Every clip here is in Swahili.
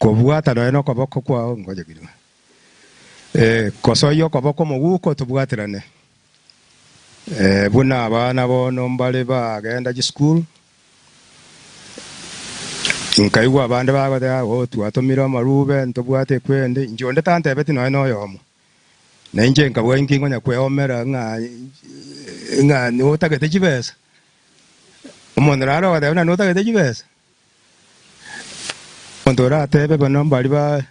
Kobwata no koboko kwao ngoje kidogo. Kosoyo koboko muguko tubwatirane. Buna abana bono mbale bagenda gi school. Nkaiwa abande bagode aho twatomira marube ntubwate kwende njonde tante beti no yomo. Na inje nkabwa inkingo nya kwehomera nga ni utagete kibesa. Umuntu raro wadabona nutagete kibesa. Ondora tebe bano mbali ba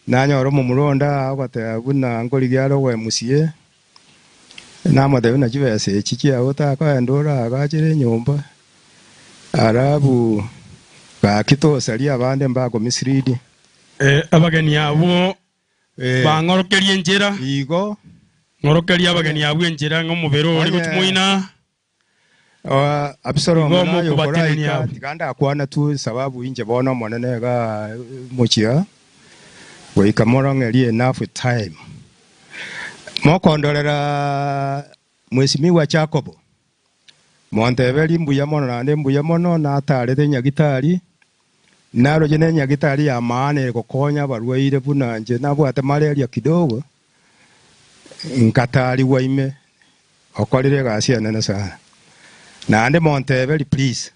nanyoro mu muronda akote buna ngoli gyalo we musie. Namo de na kibesa ekiki awota ko endora agakire nyumba. Arabu bakito sali abande mbako misridi. Abageni abo bangorokerie njira. Igo Ngorokerie abageni abo njira ngomubero uri gutumuina. Abisoro nayo koraika tikanda akwana tu sababu inje bono monene ga muchia goika morongerie enough time mokondorera mwesimiwa Jacobo montebeli mbuya mono nande mbuya mono na atarete nyagitari naro jene nyagitari ya maana gokonya barwaire bunanje nabwate malaria kidogo nkatari waime okolire gasia nene sana Nande Montebelli please.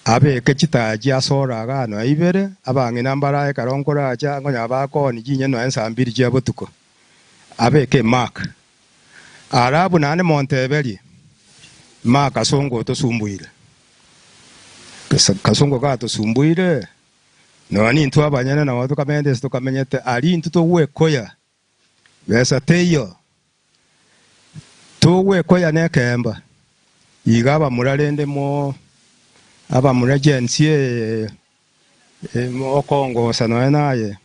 Abe kechitaji asora gano ibere abange nambara ekaronkora acha ngonya abako ni jinye no ensambiri jabotuko. Abe ke Mark. Arabu nande Montebelli. Mark asongo to sumbuire. Kasongo ga to sumbuire. No ani ntu abanyana na watu kamende sto kamenyete ali ntu to we koya. Besa teyo. To we koya ne kemba. Igaba muralende mo aba muragensie mo Kongo sano naye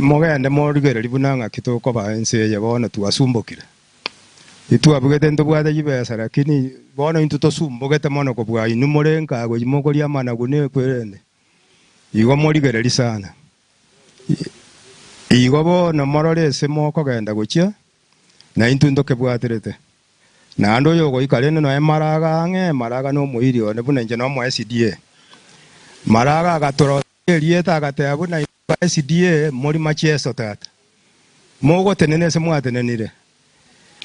mogende mo rigere libunanga kitoko ba ense ye bona tuasumbokira itu abugete ndobwada yibesa lakini bona into tosumbogete mono ko bwa inu morenka go imoko lya mana gune kwerende igo mo rigere lisana igo bona morolese mo kogenda gochia na into ndoke bwaterete na ando yogo ikalene no maraga no muirio ne bunenje no mo SDA maraga gatoro elieta gatea buna SDA muri macheso tata mogo tenene se mwa tenenire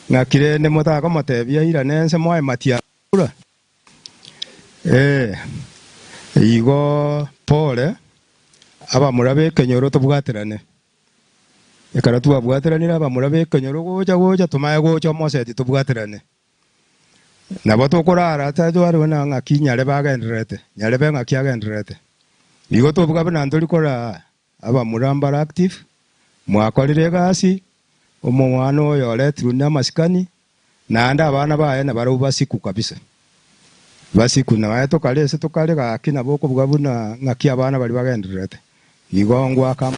ngakire ne motaka motebia ira nense moe matia ura igo pole aba murabe kenyoro to bwaterane ekara tu abwateranira aba murabe kenyoro goja tumaye goja moseti to bwaterane na bato korara tatu arona ngaki nyale bagenderete nyale benga kyagenderete igo to buga bana ndori kora aba murambara active mwakolire gasi omwana oyo letru na maskani na anda abana bae na baro basiku kabisa basiku na bae to kale se to kale ga kina boko buga buna ngaki abana bali bagenderete igo ngwa kam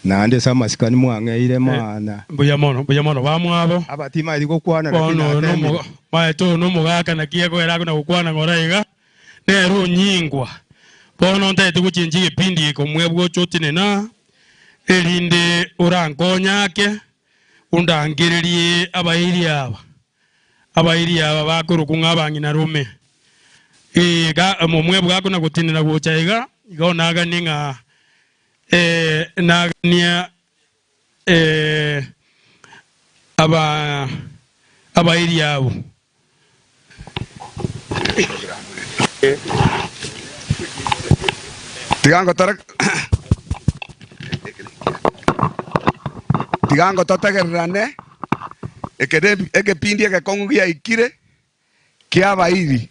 na ande sa maskani mwangeire mana buya mono bamwabo abatima iligo kwana no maeto no mugaka na kiego era kuna kukwana ngoraiga nero nyingwa bono ndete kuchinjige pindi ko mwebwo chotine na elinde urankonyake undangiririe abairi aba bakuru kungabangi na rume ga mwebwo akuna kutinira gochaiga igonaga ninga nagania abairi abo tigango totegerane ekepindi egekongugia ikire kia abairi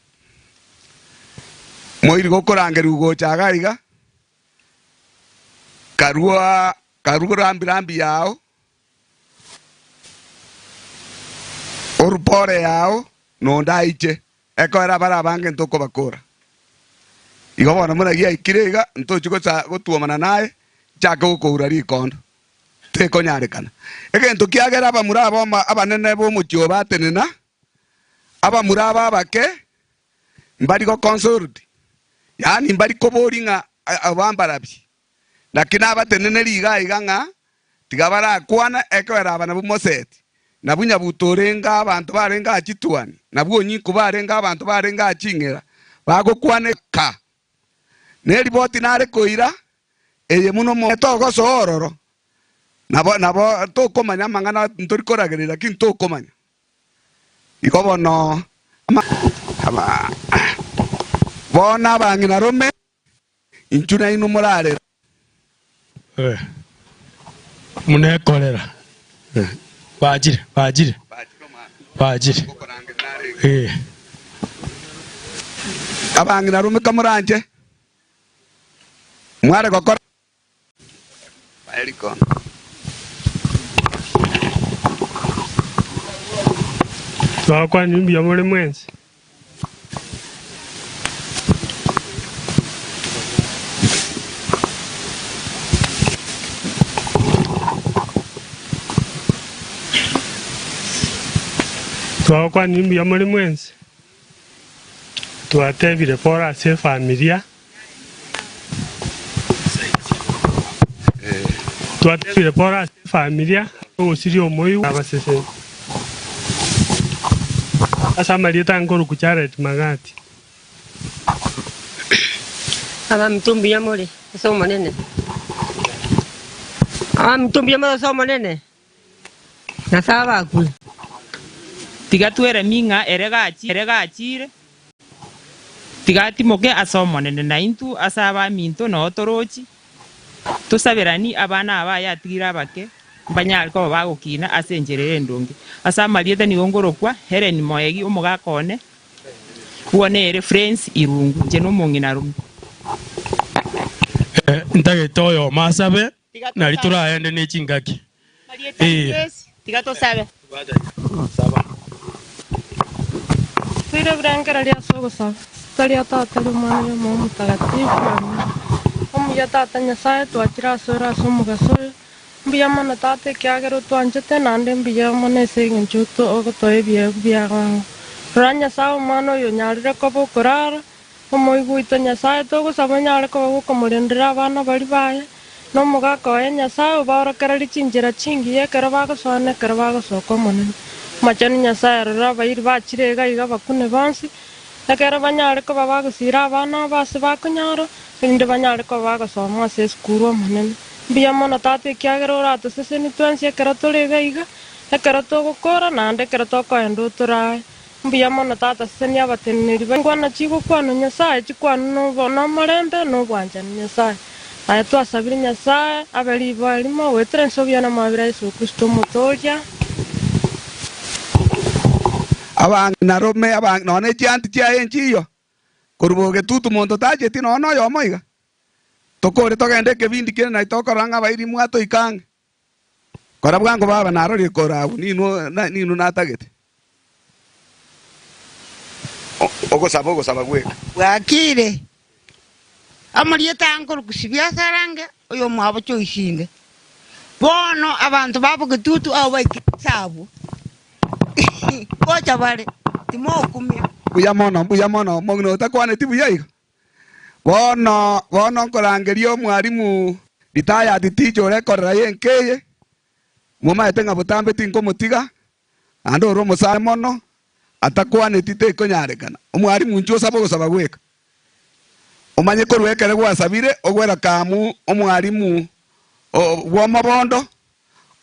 moiri gokorangeru gochagaiga karua rambi yao orupore yao no ndaiche eko era bara bange ntoko bakora igo bona muna gia ikirega ntochi gotuomana naye chaka gukura rikondo teko nyarekana egento kiagera abamuraba abanene bo muchio batenena abamuraba bake mbari go consort yani mbari koboringa abambarabi lakini abatenene liga iganga tigabara kwana eko era abana bumoseti nabunya butorenga abantu barenga achitwani nabwo nyiko barenga abantu barenga achingera bagokwane ka neri boti nare koira eye muno mo togo sororo nabo tokomanya mang'ana ntorikoragĩrĩra lakini tokomanya igo bono bona abang'ina rome inchuna ino morarera munekorera bajire abang'ina rome kamuranje mware gokora baeriko twakwa nimbi muri mwenzi twakwa nimbi muri mwenzi twatebire pora se familia twatebire pora se familia usiri omoyo abasese asa marieta ngoro kucharet magati aba mtumbi ya mole so manene mtumbi ya mole so manene na saba ku tigatwere minga eregachire tigatimoke asomonene na intu asaba minto no torochi tusabirani abana abaya tigira bake mbanyal ko bagukina asenjerere ndonge asa marieta ni ngorokwa hereni moyegi umugakone wone reference irungu je no mungina rum ntage toyo masabe na litura ende ne chingaki tigato sabe Tire brankara lia sogo sa talia tata lu mani mo mutagatifu ya tata nyasaye tuachira sora sumuga sol mbia mana tate kyagero tuanjete nande mbia mana segen chuto ogo toy bia ranya sao mano yo nyarire kobo korara omo iguito nyasaye togo sabanyare kobo komurendera bana bari baye no muga ko nyasaye bara karari chinjira chingiye karabaga sone karabaga soko monene machani nyasaye rara bairi bachirega iga bakune bansi nakera banyare ko babaga sira bana base bakunyaro inde banyare ko baga soma se skuru monene mbia mana tate kyagero rato sese ni twansi karatorega iga ekarato gukora nande karato ko endo turai mbia mana tata sese ni abateneri bangwana chigo kwano nyasaye chikwano no bona marembe no bwanja nyasaye aya twasabire nyasaye abali balimo wetre nsobya na mabira Yesu Kristo mutoja abang'ina rome none chianti chia enchiyo koruboge tutu monto tajeti nono yo moiga tokore togende kebindi kene na itokoranga bairi mwato ikange kora bwango baba narori korabu ninu natagete ogosaba gweka wakire amalieta ankoro kusibya sarange oyo mwabo cyo ishinde bono abantu babo getutu abo sabu kocha bale timo kumya buya mono mogno takwane tibuya iga bono korangerio mwarimu ditaya ditijo rekorera yenkeye mumaete ngabutambe tinko mutiga ando ro musale mono atakwane tite konyarekana omwarimu njo sabo gusaba gweka omanye korwekere gwasabire ogwera kamu omwarimu wo mabondo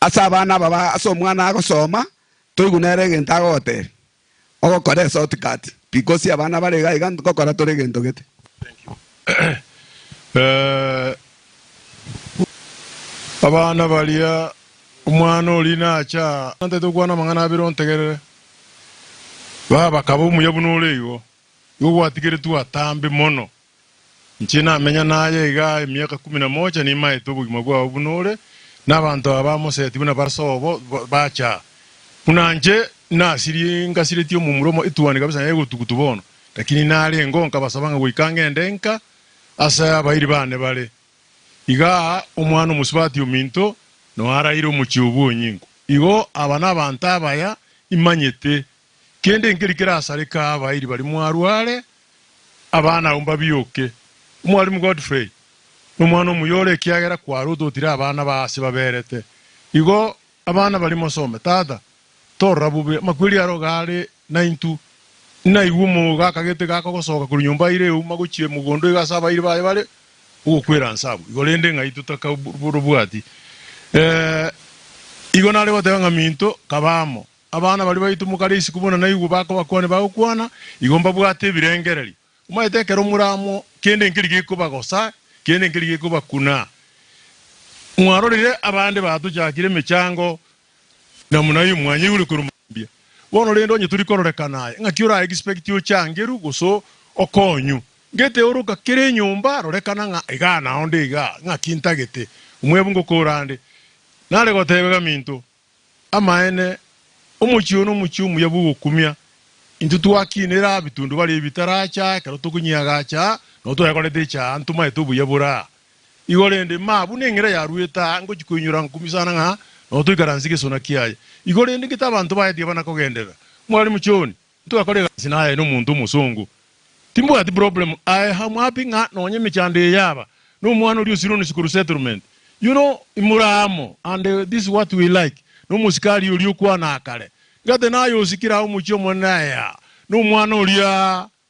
asabana baba asomwana agosoma toigunere gentago hotel ogokore shortcut because abana barega iga gokora tore gento gete. abana balia umwana olina acha ante tukwana mangana abiro ntegerere baba kabo muyabunule igo gwatigere tu atambe mono nchina amenya naye iga emyaka 11 ni mai to bugima bwa bunule n'abantu abamose tibuna barsobo bacha unanje nasiri ngasiri tio mumuromo ituani kabisa yego tukutubono lakini nale ngonka basabanga wikange ndenka asa bairi bane bale iga umwana musibati uminto no arairo muchiubu nyingo igo abana abantu abaya imanyete kende nkirikira asarika bairi bali mwarwale abana umba biyoke umwarimu Godfrey umwana umuyore kyagera kwa rudo tira abana base baberete igo abana bali mosome tada torabube makwiri arogare 92 na igumo gakagete gako gosoka kuri nyumba ire uma guchie mugondo igasaba ire baye bare ukwira nsabu igolende ngai tutaka burubwati igonale batanga minto kabamo abana bali baitu mukalisi kubona na yugo bako bakone bakwana igomba bwate birengereri umayitekera umuramo kende nkirige kubagosa kende nkirige kubakuna mwarorire abande batujakire michango na munayo mwanye uri kurumbia wono lendo nye turi kororekanaye ngakiura expect yo changeru guso okonyu ngete uruka kire nyumba rorekana nga igana onde iga ngakintagete umwebu ngokorande nale gotebega minto amaene umuchiyo no muchiyo yabu kumya intu twakinera bitundu bali bitaracha karo tukunyagacha no to yakolete cha antuma etubu yabura igolende mabu nengera yarueta ngo chikunyura nkumisana nga no to ikaranzike sona kiyaye igolende kitabantu bayedi bana kogendera mwali muchoni tukakole sinaye no muntu musungu timbo ati problem I am happy nga nonye michande yaba no mwana uri usiro ni sikuru settlement you know imuramo and this is what we like no musikali uri ukwa na akale ngate nayo usikira umucho mwanaya no mwana uri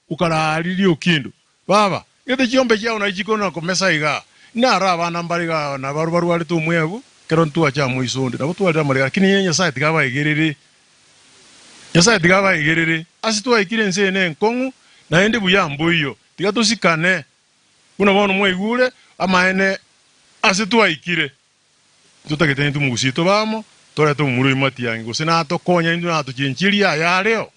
ukara riri ukindu baba ngate chiombe chao na chikona komesa iga nara abana mbariga na barubaru ali tu mwebu kero ntu acha muisonde na butu ali amariga kini yenya site gaba igerere yasa digaba igerere asitwa ikire nsene nkongu na ende buyambo iyo tigatusikane kuna bono mwegure amaene asitwa ikire tutakete ntu mugusito bamo tore to muru imati yango sinato konya ndu nato chinchiria ya leo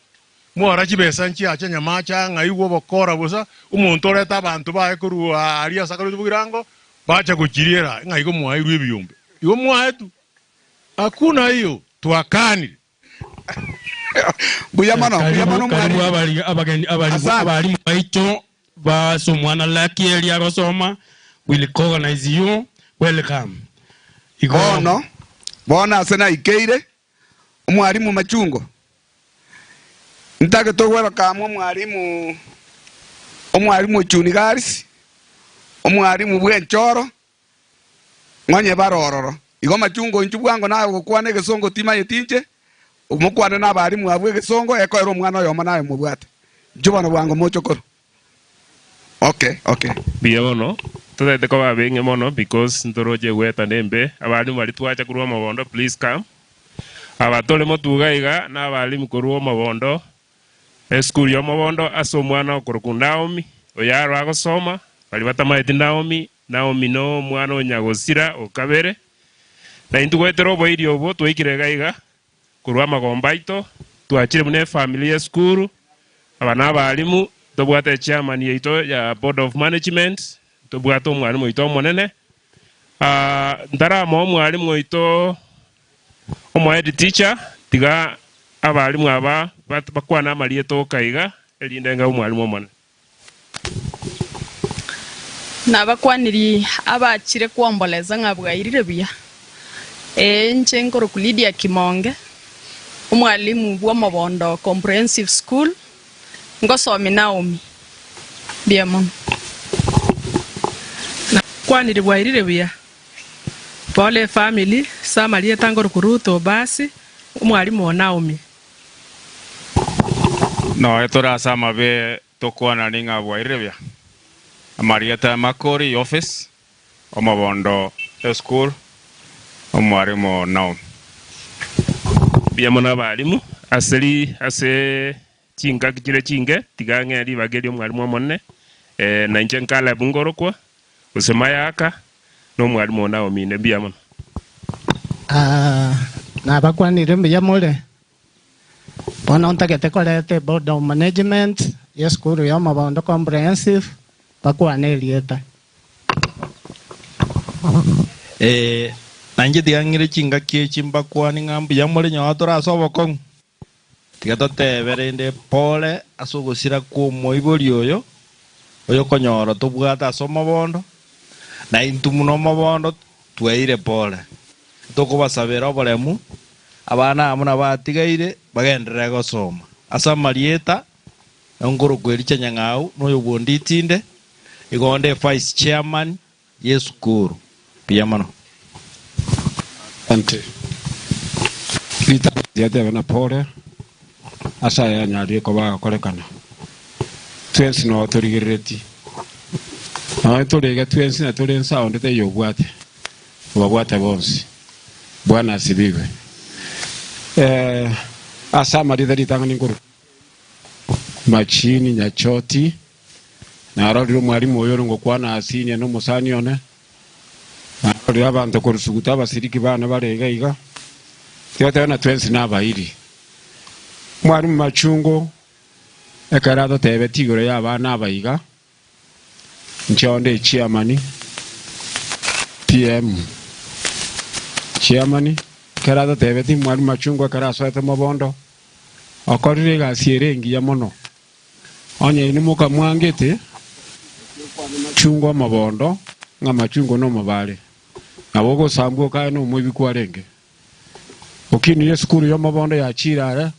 mwara chibesa nchi acha nyamacha ngaiwo bokora busa umuntu oreta abantu bae kurua aria sakaru tubirango bacha kuchiriera ngaigo mwairu ebiyombe igo mwaetu hakuna hiyo twakani buyamano karibu abali maicho basomwana laki elia gosoma will organize you welcome igono bona sena ikeire umwarimu machungo ntage togwera kamwe umwarimu chunigaris umwarimu bwenchoro ngonye barororo igo machungo inchubwango nawe gukwane gesongo tima yetinje umukwane n'abarimu abwe gesongo ekoera umwana yo manaye mubwate jubano bwango mochokoro okay biyono tutete ko babenge mono because ndoroje weta nembe abarimu bali twacha kurwa mabondo please come abatole motuga iga n'abarimu kurwa mabondo school yo mabondo aso mwana okuruku Naomi oyaro agosoma bali batamaite Naomi no mwana onyagosira okabere na intugwetero oboiri obo twikirega iga kurwa magombaito tuachire mune family school abana abarimu tobwate chairman yeito ya board of management tobwate omwarimu ito monene ndara mo omwarimu ito head teacher tiga abarimu aba bakwana amarieto kaiga elindenga omwarimu monene nabakwaniri abachire kwomboleza ngabwairire buya nche nkoro kulidia Kimonge umwalimu bwa Mabondo Comprehensive School ngosomi Naomi biamon kwaniri bwairire buya pole family samalie tangoro kuruto basi umwalimu Naomi no etora sama be tokwana ninga bwairire buya Marieta Makori office Mabondo School umwarimu Naomi biamona abarimu ase chinga kire chinge tigange ali bageli omwarimu monne na nje nkala bungorokwa usema yaka no mwarimu Naomi ne biamona na bakwanire mbiyamole bona ontagete kolete board of management ya school ya Mabondo Comprehensive bakwane lieta nanje digangire chinga kie chimba kwani ngambu yamole nyatora asobokon tigatoteberende pole asugusira ku moibori oyo konyoro tubwata asoma bondo na intumuno mabondo tweire pole tukubasabira oboremu abana amuna batigaire bagendere gosoma asa marieta ngoro kwericha nyangau noyo bonditinde igonde vice chairman yesukuru piyamano ante kita yade na pole asa ya nyari ko ba kolekana twens no torigireti Tulege twensi na tule sound te yobwate. Wabwate bonsi. Bwana asibiwe. Asama ridhari tanga nguru. Machini nyachoti. Na arodi mwalimu oyo ngo kwana asini no musani one. Arodi abantu korusuguta basiriki bana barega iga. Tyote na twensi na bairi. Mwalimu machungo ekarado tebe tigoro ya bana abayiga nchonde chairman PM chairman karado tebe ti mwalimu machungo karaso ete mabondo akorire gasirengi ya mono onye ni muka mwangete chungo mabondo nga machungo no mabale naboko sambuo ka no mwibi kwarenge okini skuru yo mabondo ya chirara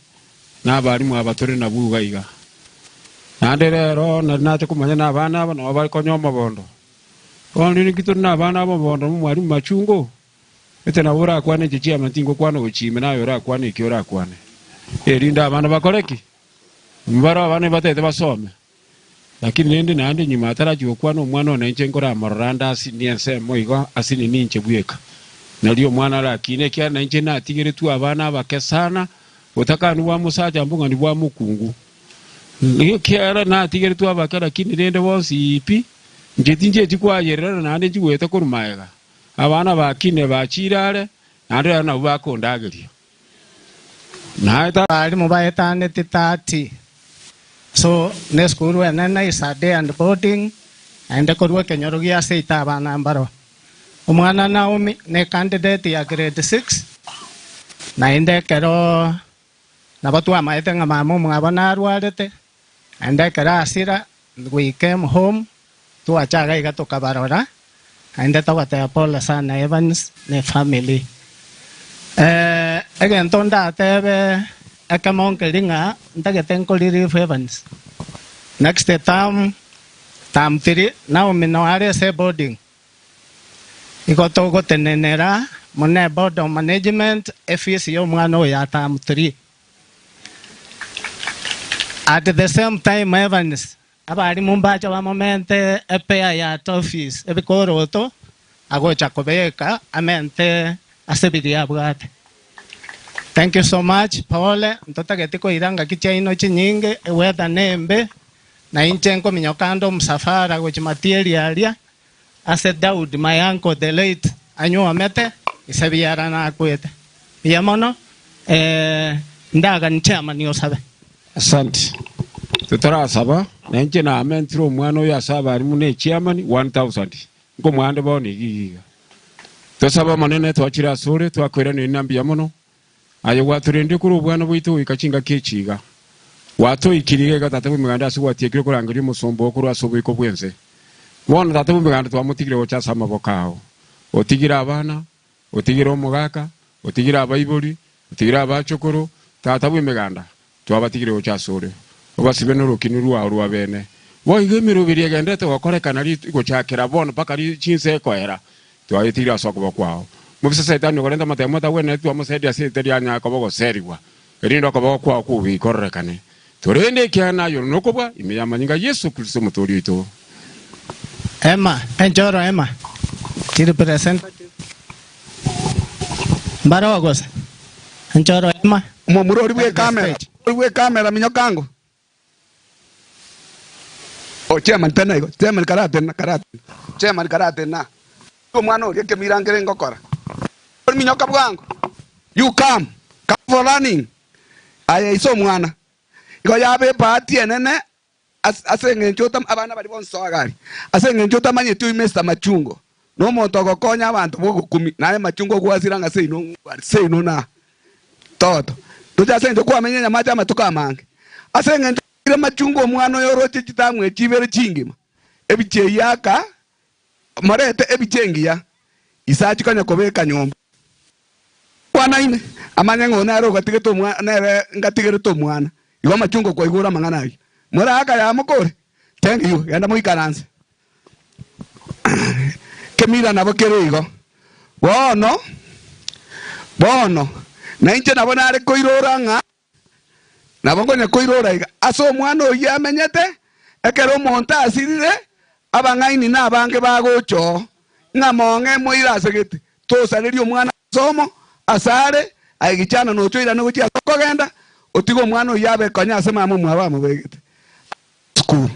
n'abarimu abatore na buga iga nande rero nate kumanya n'abana aba no bari konyo mabondo ondi nikituri n'abana mabondo mwari machungo ete na bura kwane chichi amantingo kwana uchime nayo ra kwane kiora kwane erinda abana bakoreki mbara abana batete basome lakini nende nande nyuma atarajiwe kwana umwana ona nche ngora maranda asiniense moigo asini ninche buyeka naliyo mwana lakini kya na nche na tigere tu abana bakesana utakani wa musaja mbunga ni wa mukungu kiara na tigere tu abakara lakini nende bonsi ipi njetinje tikwa yerera nande jiweta kurumaega abana bakine bachirare nande na bakondagerio naita ali mubaetane titati so ne skuru enena is a day and boarding and korwa kenyorogia seita abana mbaro umwana Naomi ne candidate ya grade 6 na inde kero na batu amaete nga mamu mwabana arwarete inde kera asira we came home tu achaga igato kabarora inde tawata Paul sana Evans ne family again tonda tebe akamon kelinga ntage tenkoliri Evans next term 3 Naomi no are se boarding ikoto go tenenera mone board of management FES yo mwana ya term 3 at the same time Evans abari mumbacha wa momente epea ya office ebikoroto agocha kobeka amente asebiria bwate. Thank you so much Paul mtota getiko iranga kichaino chinyinge eweta nembe na inchenko minyokando msafara gochimateria alia ase Daud my uncle the late anyo amete isabiara na kwete yamono ndaga nchama yosabe. Asante. Tutara saba na nje na amentro mwana ya saba ari mune chairman 1000 ngo mwande boni giga to saba manene twachira sore twakwera ni nambi ya mono ayo waturende kuri ubwana bwitu ikachinga kechiga wato ikirige gatatu muganda asiwatikire kurangiri musombo kuri asobiko bwenze wona tatu muganda twamutigire ocha sama bokao otigira abana otigira omugaka otigira abayiboli otigira abachokoro tata bwimeganda twabatigire ocha sore obasibe no rukini ruwa bene boigemiro birigendete wakorekana ri gochakira bono paka ri chinse koera twayitira soko kwao mubisa saitani gorenda matemo ta wene tu amusaidia siteri anya kobogo seriwa erindo kobogo kwao kubi korekane torende kyana yo nokobwa imiyamanyinga Yesu Kristo mutori ito Emma enjoro Emma tiri representative Barogos enjoro Emma murori bwe kamera minyokango o chairman tena iko chairman karate chairman karate na to mwana ori ke mirangere ngokora minyoka bwangu you come for running aye iso mwana iko yabe party enene asenge nchota abana bali bonso agari asenge nchota manye tu Mr. Machungo no monto gokonya abantu bo 10 naye Machungo kwaziranga sei no na toto tuja senge kwa menyenya macha matuka mange asenge nchota Machungo mwana yoroche chitamwe chibere chingima ebiche yaka marete ebichengia isachi kanya kobeka nyomba kwana ine amanya ngona aro gatige to mwana ere ngatigere to mwana iwa Machungo kwa igura mangana yi mura aka ya mukore thank you yanda muikaranse kemira nabo kerego bono na inche nabona ari koirora nga nabo ngonya koirora iga aso mwana oya amenyete ekero monta asirire abangaini na bange bagocho ngamonge moira segete tosanirio mwana somo asare aigichana no choira no gochia kogenda otigo mwana yabe konya asema mama mwaba begete school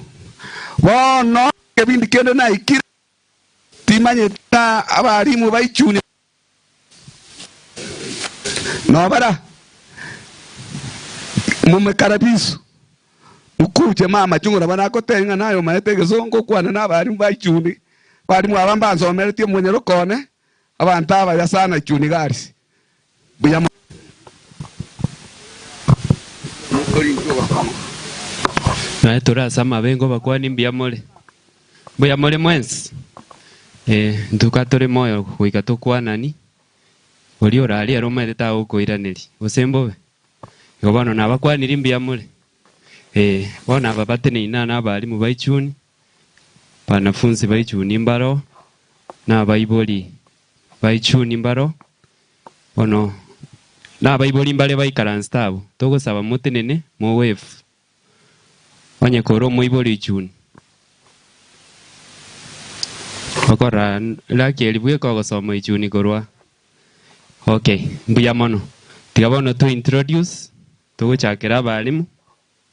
bono kebindi kende na ikire timanye ta abarimu baichuni no bara mumekarabisu ukuje mama chungura bana ko tenga nayo maete gezongo kwana nabarimu baichuni barimu abamba nsomerete mwenyero kone abantu aba yasana ichuni garisi buya na turasa mabengo bakwani mbiamole mbiamole mwensi nduka turi moyo kuika tukwanani uri orali aroma ta ukoiraniri usembobe yobono nabakwaniri mbiamole bona babatene inana bali mu baichuni banafunzi baichuni mbaro na baiboli baichuni mbaro ono na baiboli mbale baikaranstabo togosaba mutenene mu wefu onye koro muiboli chuni okora laki elibwe ko gosoma ichuni korwa okay mbuya mono tigabono to introduce tugochakera balimu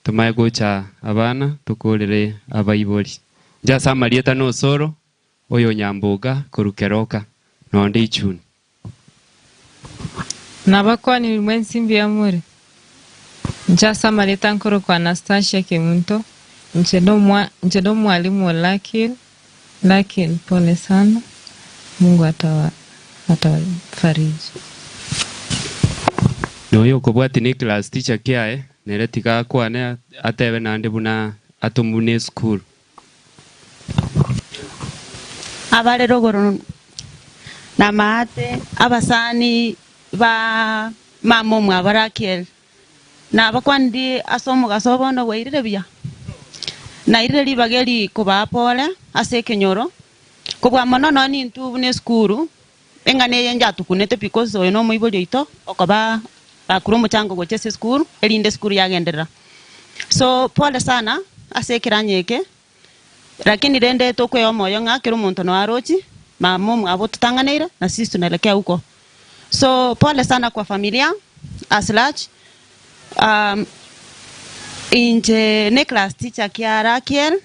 tumaye gocha abana tukorere abaiboli jasa marieta no soro oyo nyamboga korukeroka nonde ichuni nabakwani mwensi mbiamure jasa marieta nkoro kwa Anastasia Kemunto nchedo mwalimu wa Lakil pole sana, Mungu atawafariji. Noyo kubwati ni class teacher kiae neretika kwane atebe nande buna atumbune school. Abale rogoro na mate abasani ba mamo mwabarakiel na bakwandi asomo gasobono weirire bya na ireli bageli kuba pole ase kenyoro kubwa mono no ni ntu ne skuru engane yenja tukunete because oyo no muiboli ito okoba bakuru muchango gochese skuru elinde skuru yagendera so pole sana ase kiranyeke lakini rende tokwe omoyo ngakira umuntu no arochi mamu abo tutanganira na sisi tunaelekea huko so pole sana kwa familia as large inje ne class teacher Kiara Kiel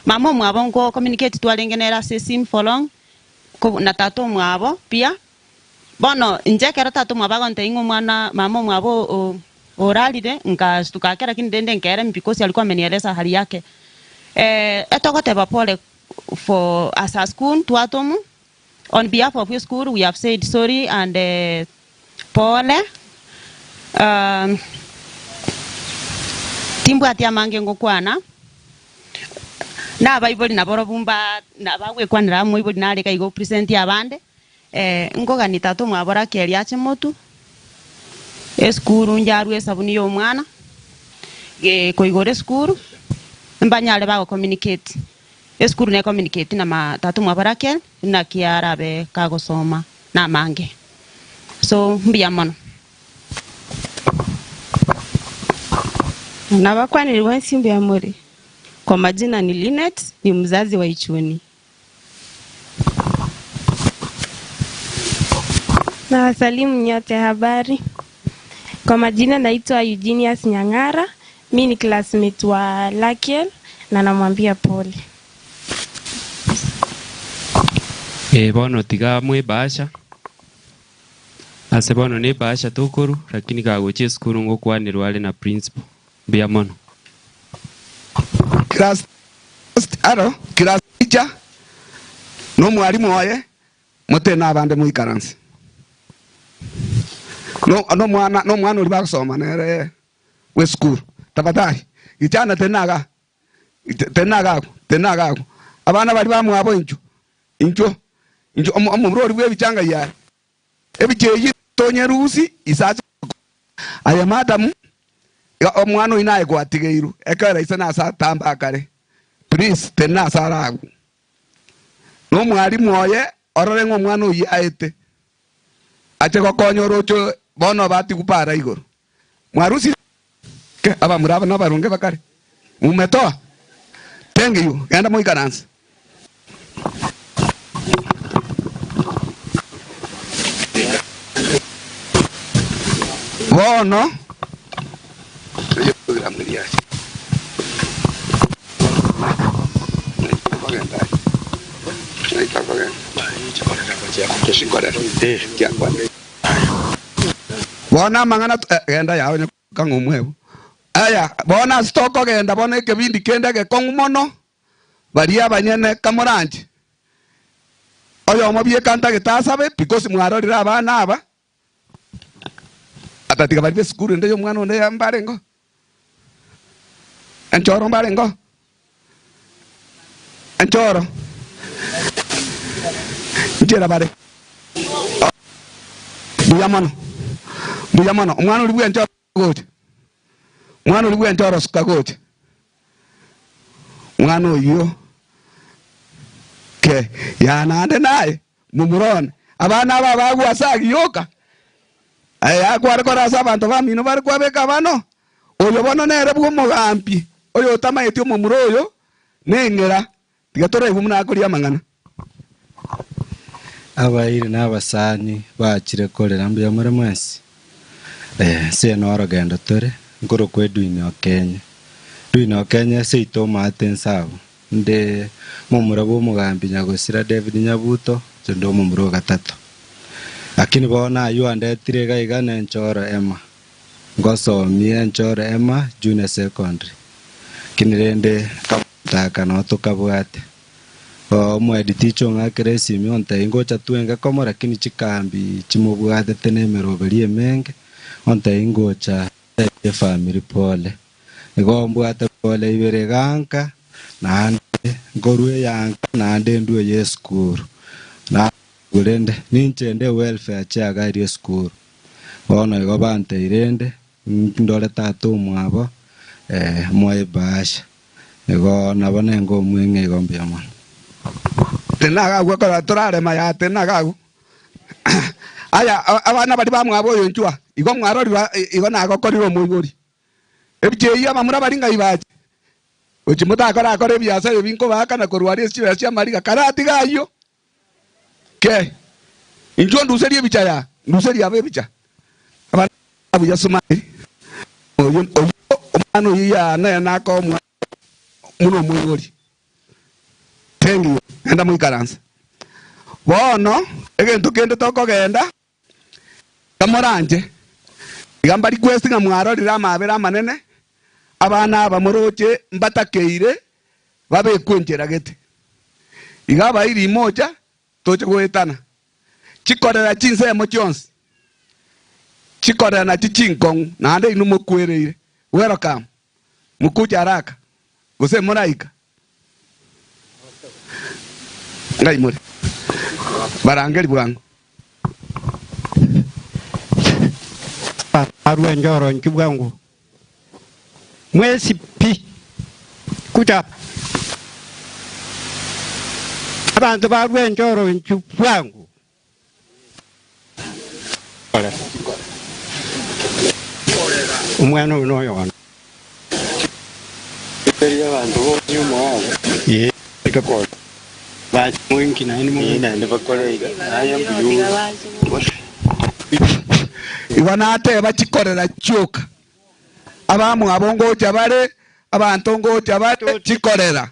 mama mwabo ngo communicate twalengenera se sim for long ko na tato mwabo pia bono inje kera tato mwabo nte ingo mwana mama mwabo oralide nga tukakera kindende nkere because alikuwa amenieleza hali yake etokote pole for as a school twatomu on behalf of your school we have said sorry and pole timbu atia mange ngokwana na baiboli na borobumba na bawe kwanira mu iboli na reka igo present abande ngoga ni tatu mwabora keri ache motu eskuru njaru esabuni yo mwana ko igore skuru mbanyale ba communicate eskuru ne communicate na tatu mwabora keri na Kiara be kagosoma na mange so mbia mono na bakwani liwansi mbiamuri kwa majina ni Linet, ni mzazi wa Ichuni. Na wasalimu nyote habari. Kwa majina naitwa Eugenius Nyangara, mimi ni classmate wa Lakiel na namwambia pole. Bono tiga mwe basha. Ase bono ne basha tukuru lakini kagoche skuru ngokwanirwa ale na principal. Biamono. Class teacher no mwalimu waye mote na bande mu ikaransi no mwana uri basoma nere we school tafadhali ichana tenaga abana bali bamwabo injo omurori bwe bichanga ya ebijeyi tonyerusi isacha aya madamu omwana inaye kwatigeiru ekara isana sa tamba kare please tena sara no mwalimu oye orore ngo mwana uyi aete ache kokonyo rocho bono bati kupara igoro mwarusi ke aba muraba na barunge bakare umetoa thank you genda mu ikaransi Bono bona mangana genda yawe ne kangumwebu aya bona stoko genda bona kebindi kenda ke kongumono baria banyene kamoranje oyo mobie kanta getasabe because mwarorira abana aba atatiga bari skuru ndeyo mwana onde yambarengo anchoro mbarengo anchoro njera bare buyamano mwana uri bwenchoro gote mwana uri bwenchoro skagote mwana oyo ke yanande naye mumurone abana aba bagwasagi yoka aya kware kora sabantu bamino bari kwabeka bano oyo bono nere bwo mugampi oyo tamaiti omumuro oyo nengera tigatore bumuna kuri amangana abaire n'abasani bakire korera mbuya muri mwesi se no aragenda tore ngoro kweduine okenya duine okenya se itoma atensabo nde mumura bwo mugambi nyagosira David Nyabuto ndo mumuro gatatu lakini bona yuandetire gaigana enchoro Emma ngosomie enchoro Emma junior secondary kinirende kamutaka no tukabwate omwediticho ngakire simi onte ingocha tuenga komo lakini chikambi chimubwate tenemeroberie menge onte ingocha family pole igombwate pole ibere ganka na ngorwe yanka na ndendu ye school na gurende ninchende welfare chaga iri school bona igo bante irende ndole tatu mwabo moye basha igo nabone ngo mwenge igombe amana tenaga gwakora torare maya tenaga aya abana bari bamwabo yo ncwa igo mwarori igo nago koriro muyuri ebije iya mamura bari ngaibaje uchimuta akora biasa binko bakana korwari esi cia mariga karati gayo ke injo nduserie bicha ya nduserie abe bicha abana abuya sumai oyo omano iya na ko muno muyuri tengi enda muikaranza bono egento kende toko genda kamoranje igambari kwestinga mwarorira amabera manene abana bamuroche mbatakeire babe kwenjera gete igaba iri moja toche gwetana chikorera chinsemo chionsi chikorera na chichinkong na ande inu mukwereire welcome mukuja haraka gose moraika ngai muri barangeri bwangu arwe njoro nkibwangu mwezi pi kuja abantu barwe njoro nkibwangu umwana uno yona abantu nyuma wao ikakora ba mwingi na ni mwingi na bakorega ayambuyu ibana ate bachikorera chuka abamu abongoja bare abantu ngoja bare chikorera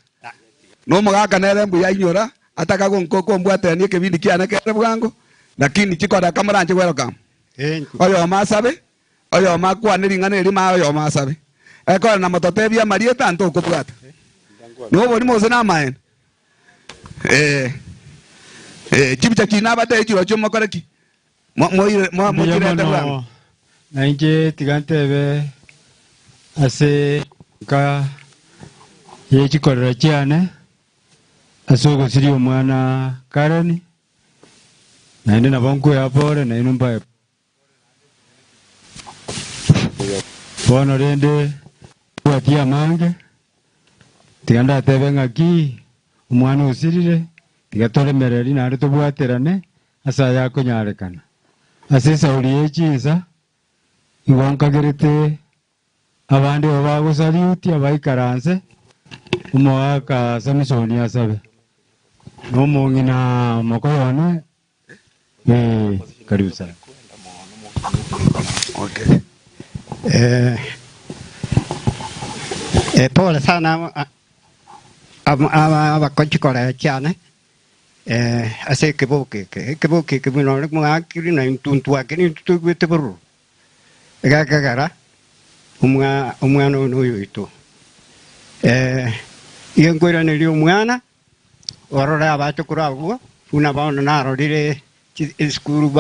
no mugaga nere mbu yanyora ataka gonkoko mbwate ni kebindi kiana kere bwango lakini chikorera kamuranje welcome oyo masabe oyo makwaniri ngane ri ma oyo masabe ekora na motote bia marieta nto kubwata no bori moze na maen chibicha kina bate chiro chomo koreki mo kirete bwango na inje tigantebe ase ka yechikorera cyane asoko siri omwana karani naende nabonko yapore na inumba bono rende kwatia mange tiganda tebe ngaki omwana osirire tigatoremereri nare tobwaterane asa yakonyarekana ase sauri echinsa iwankagerete abandi babagusariuti abaikaranse umwaka Samsoni asabe Nomongi na mokoyone. Karibu sana. Okay. Pole sana abakochikora cyane ase kibuke kibino mwakiri na ntuntu akini tutugwete buru gagagara umwana uyu ito yengwera nili umwana orora abachukura abo una baona narorire iskuru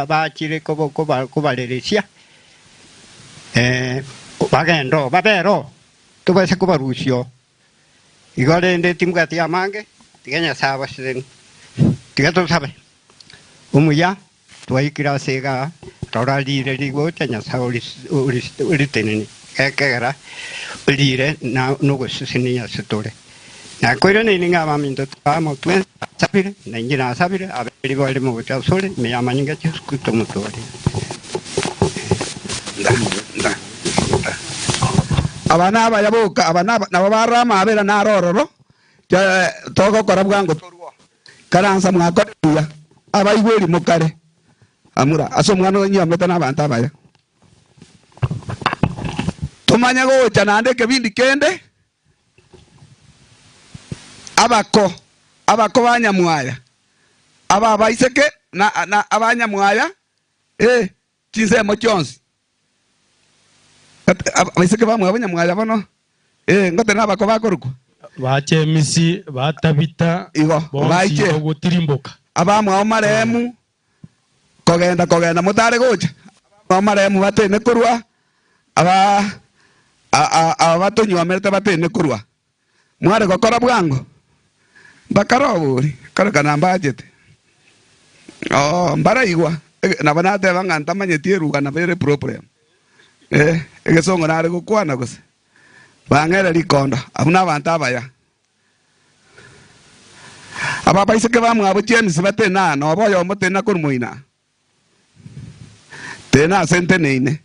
bachire kubareresia bagendo babero tubese kubarusio igore nde timgati amange tiganya saba sen tigato sabe umuya tuaikira sega toralire digo tanya sauri teneni kekera ulire na nugo sisinia setore na koiro ni ninga maminto tamo tuen sapire na ngina sapire abeli bole mo cha sole me amanyinga chuskuto motore abana bayabuka abana nabo barama abera narororo togo kora bwango torwo karansa mwakoya abayigweri mukare amura aso mwana nyameta nabantu abaya tumanya gocha nande kebindi kende abako banyamwaya aba baiseke na abanyamwaya chinsemo chonsi baiseke bamwe abanyamwaya bano ngote nabako bakoruko bachemisi batabita baiche gutirimbuka abamwe amaremu kogenda mutare gocha amaremu batene kurwa abatonyiwa merete batene kurwa mware gokora bwango bakaroburi karakana mbajete mbaraigwa nabanate banganta manyetie ruga na very problem egesongo nare gukwana gose bangere likondo abuna abantu abaya ababaiseke bamwe abo James batena no boyo mutena kurumuina tena sente neine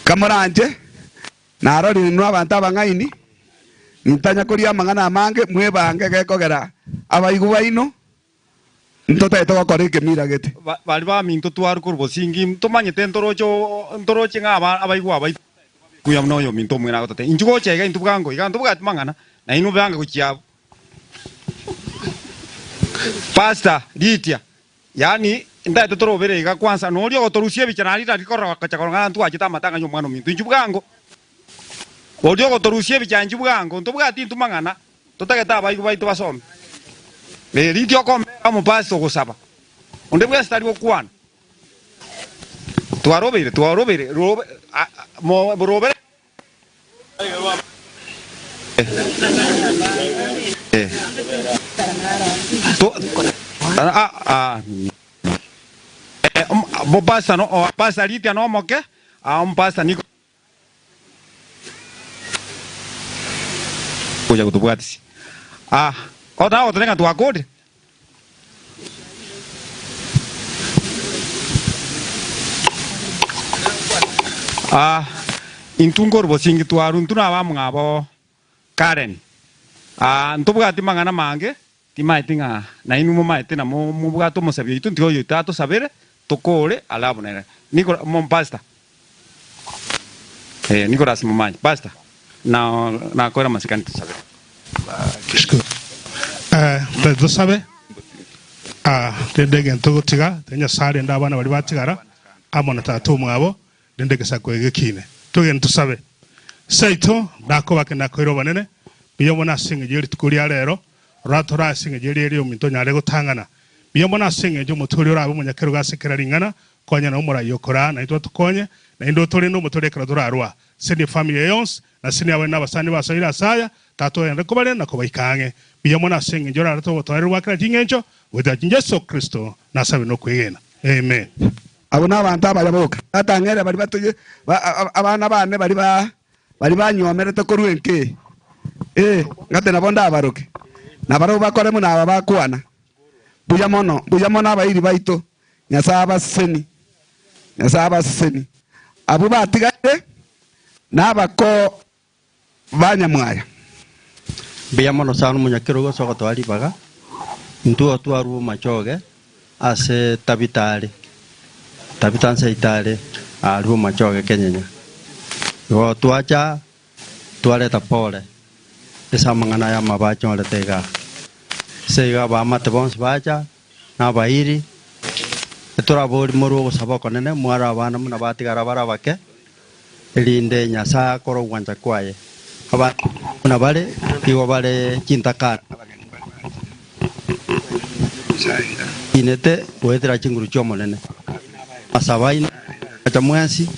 kamoranje narori no abantu abangaini ntanya kuria mangana mange mwebange gekogera abaigu baino ntote to koreke miragete bali ba minto twaru kurbosingi tumanyete ntoroche ngaba abaigu abai kuya mnoyo minto mwena gotate injugo chega intubwango iga ntubwati mangana na inu banga kuchiabo pasta litia yani ndaite torobere iga kwanza no rio gotorusie bichanari rikora kachakora ntu achita matanga nyomwana minto injubwango odio gotorusie bichanji bwango ntubwati ntumangana tutageta abaigu baitu basome litia kombe amo pasto gusaba onde bwa stari okwana tuarobere mo robere mo pasa no o pasa litia no mo ke un pasa ni kuja kutubwatisi ota otenga tuakode intungor bosingi tuaru ntuna bamwabo Karen ntubwati mangana mange timaitinga na inu mo maitina mo bwato mo sabio itu ndio tato sabere tokore alabo nere Nicolas mon pasta Nicolas mo mai pasta na kora masikanto sabere Pedro sabe tendege ntogo tiga tenya sare ndabana bali batigara amona tatu mwabo dendege sakwege kine tugen tusabe saito dako bakena koiro banene biyo mona singe jeri tukuri alero ratora singe jeri eri ominto nyare gutangana biyo mona singe jo muturi ora abunya kero gasekera ringana konya na umura yokora na itwa tukonye na indo tori no mutore kera durarwa seni family yons na seni abana basani basoira saya tato ende kobale na kobaikange biyo mona singe jora rato botore rwakira jingencho weda Yesu Kristo na sabe no kwegena amen abona abantu abayaboka atangere bali batoye abana bane bali banyomerete ko ruenke ngate nabonda abaroke nabaro bakore mu naba bakwana buya mono abayiri baito nyasaba seni abo batigaye nabako banyamwaya Biamono sanu munyakirugo soko twali baga. Ntuo twaru machoge ase tabitali. Tabitanse itali aru machoge kenyenya. Go tuacha tualeta pole. Esa mangana ya mabacho le tega. Seiga ba mate bons bacha na bairi. Etora bori morugo saboko nene mwara bana muna batigara bara bake. Elinde nyasa koro wanja kwaye. Aba kuna bale iwa bale cintakan. Inete poetera chinguru chomo nene. Asabaini acha mwensi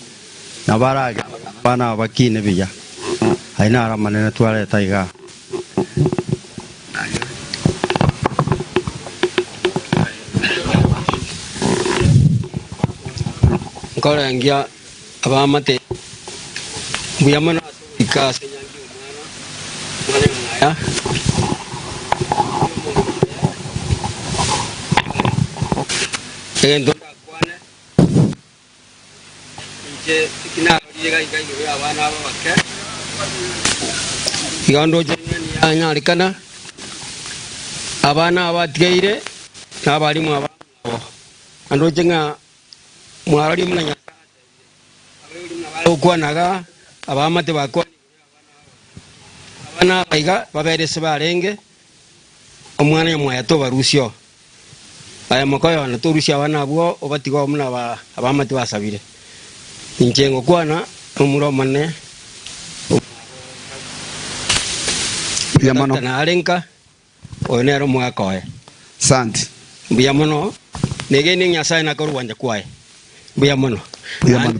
na baraga bana bakine biya. Haina ara manene tuale taiga. Kora ngia abamate buyamana ikase yangi umwana endo kwane je kina llega ikai abana abake igando je ni anyarikana abana abatgeire nabali mu abana ando jenga mwarali mnanya okwanaga abamate bakwa abana baiga baberese barenge omwana yamwaya to barusyo aya makoyo na to rusya abana bwo obatigo muna abamate basabire injengo kwana omuro manne Biamono na alenka onero mwakoe santi biamono negeni nyasaye na koru wanja kwae biamono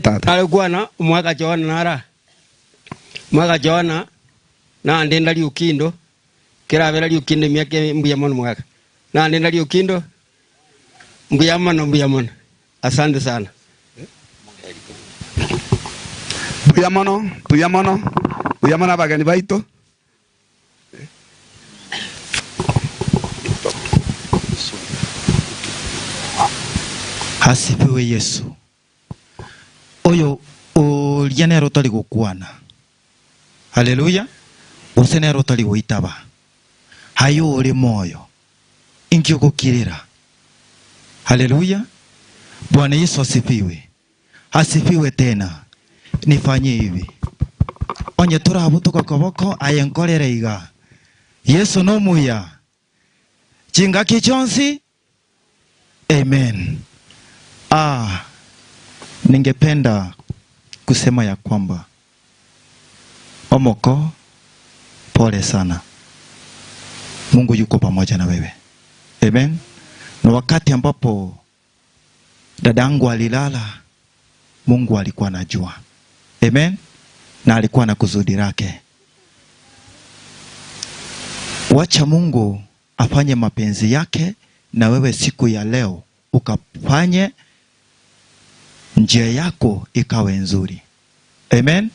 tata ale kwana mwaka jona nara mwaka jona na ndenda liukindo kira vera liukindo miake biamono mwaka na ndenda liukindo biamono asante sana biamono abageni baito Hasifiwe Yesu. Oyo olianero tali gukwana. Haleluya. Usenero tali goitaba. Hayo uri moyo. Inki ukukirira. Haleluya. Bwana Yesu asifiwe. Asifiwe tena. Nifanye hivi. Onye turabu tukakoboko ayenkolere iga. Yesu no muya. Chinga kichonsi. Amen. Ningependa kusema ya kwamba Omoko, pole sana. Mungu yuko pamoja na wewe. Amen. Na wakati ambapo dadangu alilala, Mungu alikuwa anajua. Amen. Na alikuwa na kusudi lake. Wacha Mungu afanye mapenzi yake na wewe siku ya leo ukafanye njia yako ikawe nzuri. Amen.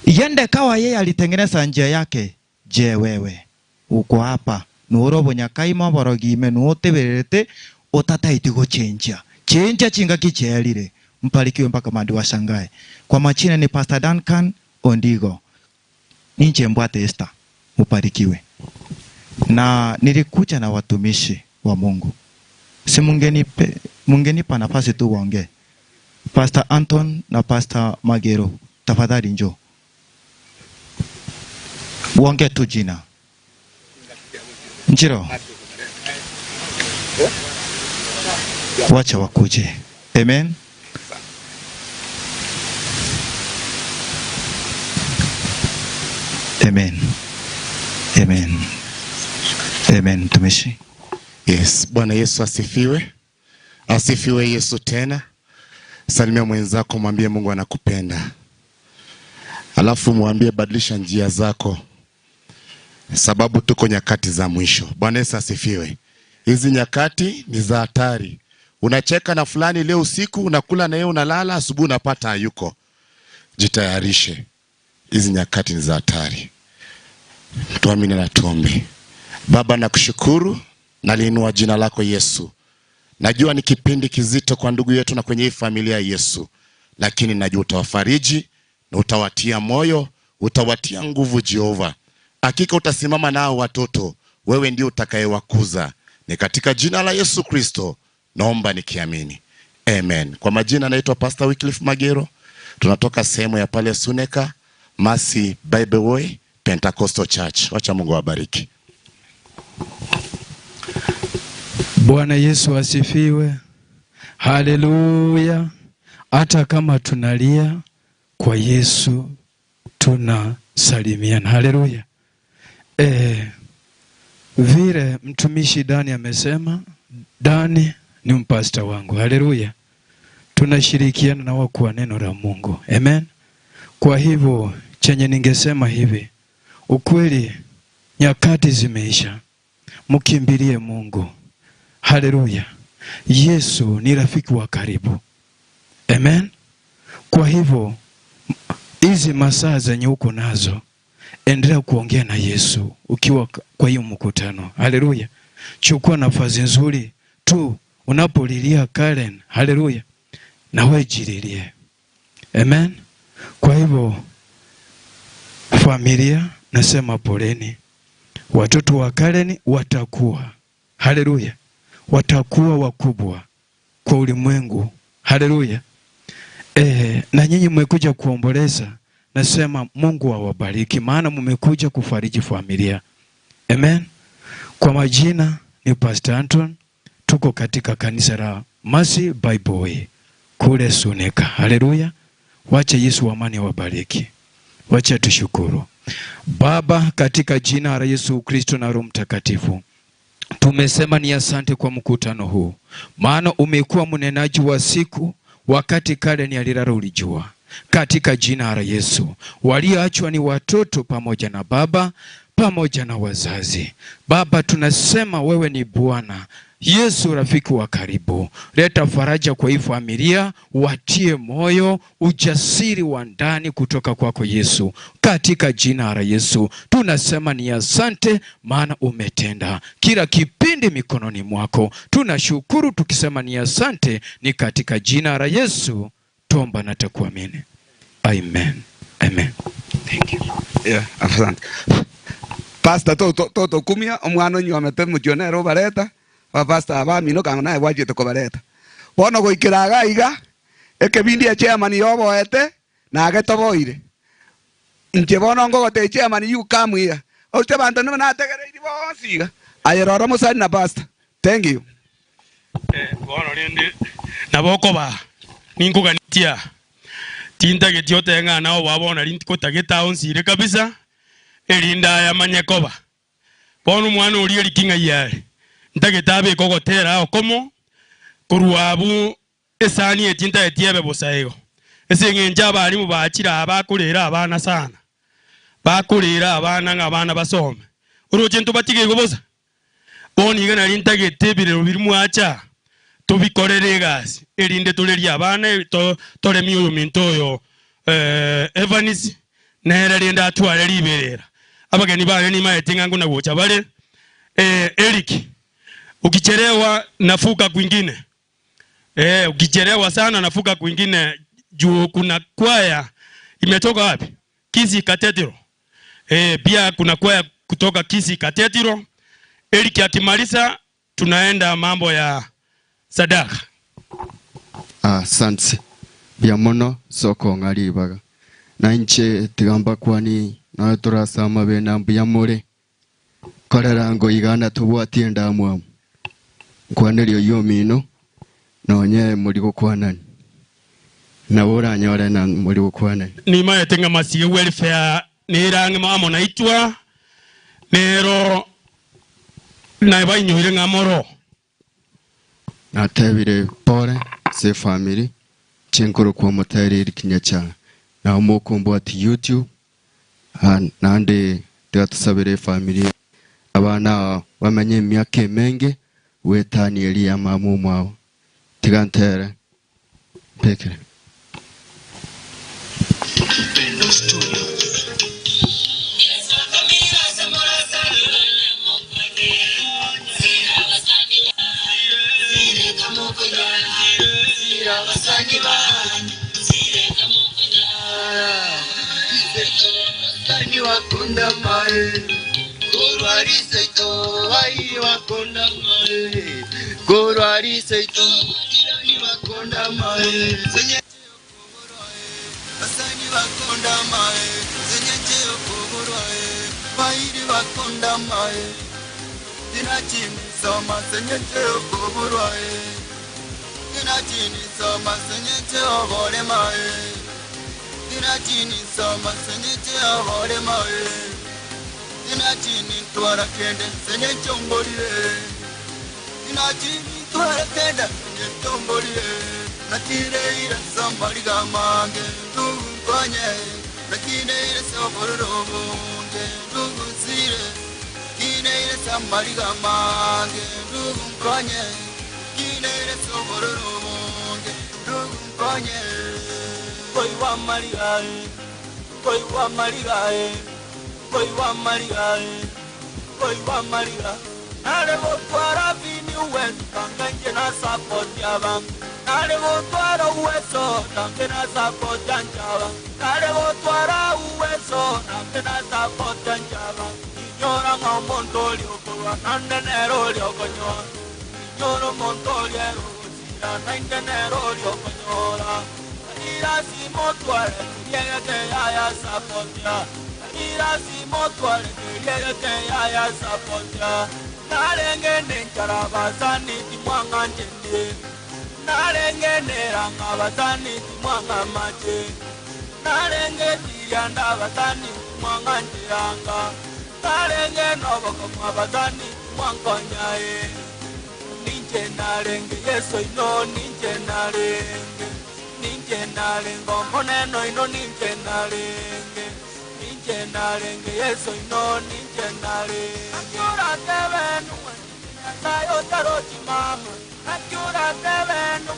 Yende kawa yeye alitengeneza njia yake, je wewe uko hapa nurobo nyakaima borogime nuoteberete otataiti gochenja chinga kichelire. Mpalikiwe mpaka madi washangae. Kwa machina ni Pastor Duncan Ondigo. Ninche Mbwate Esther. Mpalikiwe. Na nilikuja na watumishi wa Mungu. Si mungenipa nafasi tu waongee. Pastor Anton na Pastor Magero, tafadhali njoo. Waongee tu jina. Njiro. Wacha wakuje. Amen. Amen. Amen. Amen. Tumishi. Yes, Bwana Yesu asifiwe. Asifiwe Yesu tena. Salimia mwenzako, mwambie Mungu anakupenda. Alafu mwambie badilisha njia zako. Sababu tuko nyakati za mwisho. Bwana Yesu asifiwe. Hizi nyakati ni za hatari. Unacheka na fulani leo usiku, unakula na yeye unalala, asubuhi unapata hayuko. Jitayarishe. Hizi nyakati ni za hatari. Tuamini na tuombe. Baba nakushukuru, naliinua jina lako Yesu. Najua ni kipindi kizito kwa ndugu yetu na kwenye hii familia Yesu. Lakini najua utawafariji na utawatia moyo, utawatia nguvu Jehova. Hakika utasimama nao watoto, wewe ndio utakayewakuza. Ni katika jina la Yesu Kristo naomba nikiamini. Amen. Kwa majina naitwa Pastor Wycliffe Magero. Tunatoka sehemu ya pale Suneka, Mercy Bible Way Pentecostal Church. Wacha Mungu awabariki. Bwana Yesu asifiwe. Haleluya. Hata kama tunalia, kwa Yesu tunasalimiana. Haleluya. Vile mtumishi Dani amesema, Dani ni mpasta wangu. Haleluya. Tunashirikiana na wao kwa neno la Mungu. Amen. Kwa hivyo chenye ningesema hivi, ukweli nyakati zimeisha. Mkimbilie Mungu. Haleluya. Yesu ni rafiki wa karibu. Amen. Kwa hivyo hizi masaa zenye uko nazo, endelea kuongea na Yesu ukiwa kwa hiyo mkutano. Haleluya. Chukua nafasi nzuri tu unapolilia Karen. Haleluya. Na wewe jililie. Amen. Kwa hivyo familia, nasema poleni. Watoto wa Karen watakuwa, haleluya, watakuwa wakubwa kwa ulimwengu. Haleluya. Na nyinyi mmekuja kuomboleza, nasema Mungu awabariki, maana mmekuja kufariji familia. Amen. Kwa majina ni Pastor Anton, tuko katika kanisa la Mercy Bible Way kule Suneka. Haleluya. Wacha Yesu wa amani awabariki. Wacha tushukuru. Baba, katika jina la Yesu Kristo na Roho Mtakatifu, tumesema ni asante kwa mkutano huu, maana umekuwa mnenaji wa siku. Wakati Karen alilala ulijua. Katika jina la Yesu, walioachwa ni watoto pamoja na baba pamoja na wazazi. Baba, tunasema wewe ni Bwana Yesu, rafiki wa karibu. Leta faraja kwa hii familia, watie moyo, ujasiri wa ndani kutoka kwako Yesu. Katika jina la Yesu tunasema ni asante, maana umetenda kila kipindi mikononi mwako. Tunashukuru tukisema ni asante, ni katika jina la Yesu tuomba na tukuamini. Amen. Amen. Thank you. Yeah, asante. Pastor toto kumia omwana nyu amete mutionero bareta. Pastor abamino kana nae wajete ko bareta. Bono goikiraga iga ekebindi ya chairman yoboete na agetoboire. Nje bono ngo gote chairman yu kamwia. Ote bantu no na tegereiri bosiga. Ayerora musani na pastor. Thank you. Bono rindi naboko ba ninkuganitia. Tinta getiote nga nao wabona rindi kotageta onsire kabisa. Elinda ya manyekoba. Bono mwana uri likinga yale. Ntagetabe kokotera okomo kuruabu esani etinta etiebe bosaigo. Esengenja bali mu bakira abakulera abana sana. Bakulera abana ngabana basome. Uroje ntubatige goboza. Boni gana lintagetebire birimu acha. Tubikorere gasi. Elinde tuleria abana tole miyo mintoyo Evanis nera linda atwale liberera. Abageni bane ni maetinga nguna gocha bale Eric, ukichelewa nafuka kwingine. Ukichelewa sana nafuka kwingine juu kuna kwaya imetoka wapi? Kisi Cathedral. Pia kuna kwaya kutoka Kisi Cathedral. Eric akimaliza tunaenda mambo ya sadaka. Asante. Bya mono soko ngalibaga. Na nche tigamba kwani na turasama bena bya more. Korera ngo igana tubwatie ndamwa. Kwanelio yomino nonye muri gukwanani. Na bora nyore na muri gukwanani. Ni maye tenga masiye welfare nirange mamo naitwa nero na bayinyure ngamoro. Natebire pore se family chenkoro kwa motari kinyacha. Na umukumbu ati YouTube nande tugatusabire family abana bamenye myake menge wetani elia mamu mwao tigantere pekere Thank you. wakunda mae Kurwari seito Wai wakunda mae Kurwari seito Wai wakunda mae Senye Asani wakunda mae Senye cheo kuburwae Wai wakunda mae Dina chini soma senye cheo kuburwae Dina chini soma senye cheo bole mae Dina chini soma senye cheo bole mae Dina chini tuara kende senye chombolie Dina chini tuara kende senye chombolie Nakire ira sambari gamange Ndugu konye Nakire ira sambari romunge Ndugu sire Kine ira sambari gamange Ndugu konye Kine ira sambari romunge Ndugu konye Koi wa marigae Koi wa marigae Koi wa marigae Koi wa marigae Nare votwara vini uwezo Kanganje na support yaba Nare votwara uwezo Nange na support yanjaba Nare votwara uwezo Nange na support yanjaba Inyora nga montoli okowa Nande nero li okonyoa Inyora montoli erosira Nande nero li okonyora Ira si motware Yega ke ya support ya Ira si motware Yega ke ya support ya Narenge nenchara basani timwanga njende Narenge neranga basani timwanga mache Narenge tiyanda basani timwanga njiranga Narenge noboko mwa basani timwanga nyae Ninche narenge yeso ino ninche narenge Ninche narenge omoneno ino ninche narenge Ninche narenge yeso ino ninche narenge Nakyura tevenu Nayo tarochi mama Nakyura tevenu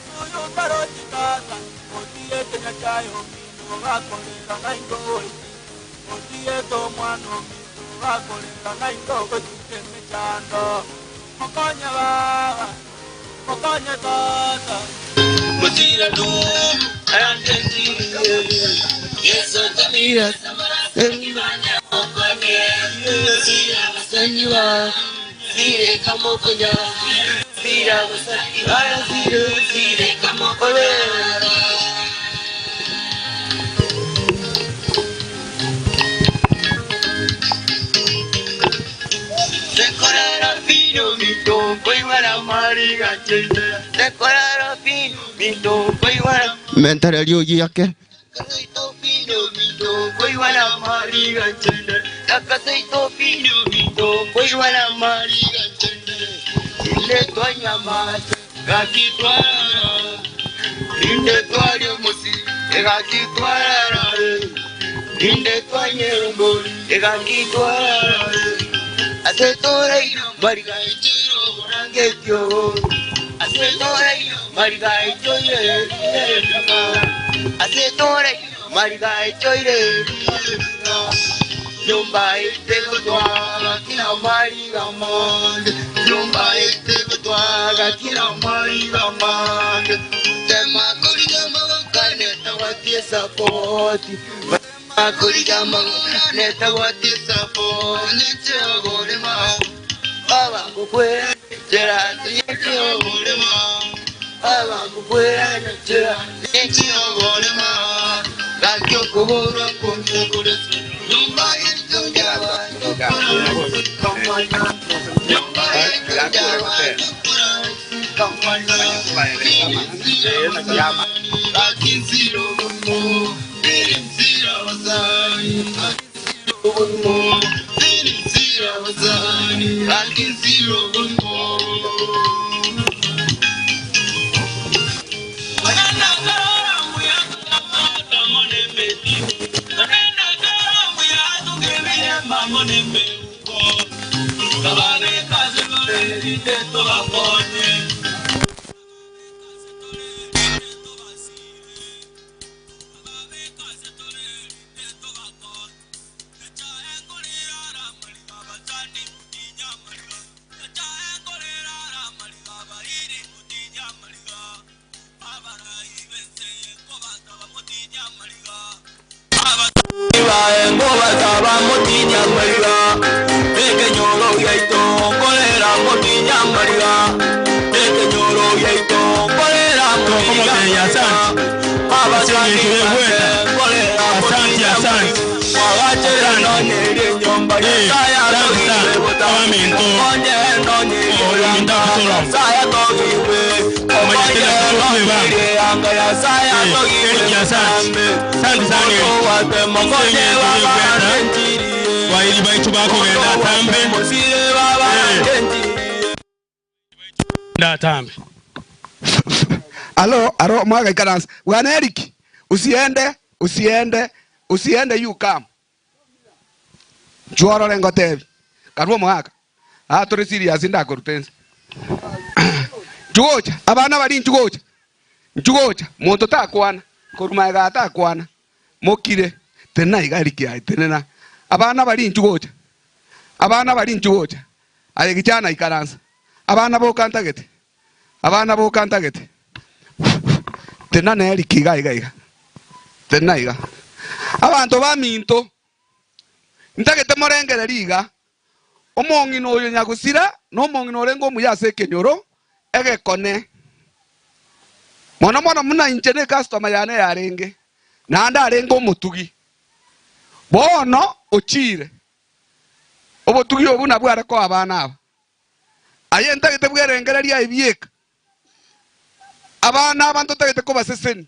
Suyo tarochi kata Otiye kenya chayo mino Vakolera naingo Otiye to mwano mino Vakolera naingo Kotuteme chando Mokonya baba Mokonya tata Mutira du Ayantenti Yeso tamira Semibanya Mokonye Sira basanywa Sire kamo konya Sira basanywa Sire kamo konya Decorara fino mito Koiwara mariga chende Decorara fino mito Koiwara Mentare liuji yake Kasaito fino mito Koiwara mariga chende Kasaito fino mito Koiwara mariga chende Ile toanya mate Gakitwara Inde toalio musi Gakitwara Inde toanye rumboli Gakitwara Asetorei mariga itiro Rangetio Asetorei mariga itoye Asetorei mariga itoye Nyumba ite kutwaga kila mariga mange Nyumba ite kutwaga kila mariga mange Tema kuriga magoka neta watie sapoti Tema kuriga magoka neta watie sapoti Nete ogore ma Baba kukwe Jera nete ogore ma Baba kukwe Jera nete ogore ma Gakyo kubura kumye kuresu Nyumba yetu jawa Kamanya Nyumba yetu jawa Kamanya Lakin zero mo Birim zero wazani Lakin zero mo Birim zero wazani Lakin zero mo Alo mwaga ikaransa. Bwana Eric, usiende you come. Juoro lengo tevi. Karwo mwaga. Turi serious ndako rutense. Jugocha, abana bari njugocha. Njugocha, muntu takwana. Korumaga takwana. Mokire. Tena igariki ai tenena. Abana bari njugocha. Abana bari njugocha. Ale gichana ikaransa. Abana bo kantagete. Abana bo kantagete. Tena neri kiga. Tena iga. Abantu baminto. Ntagete morengere liga. Omongi no yo nyagusira, no mongi no rengo muyase kenyoro, ege kone. Mona muna inchene customer yane yarenge. Na anda arengo mutugi. Bono ochire. Obotugi obuna bwara ko abana aba. Aye ntagete bwerengere lya ebieka. Abana abantu tagete ko baseseni.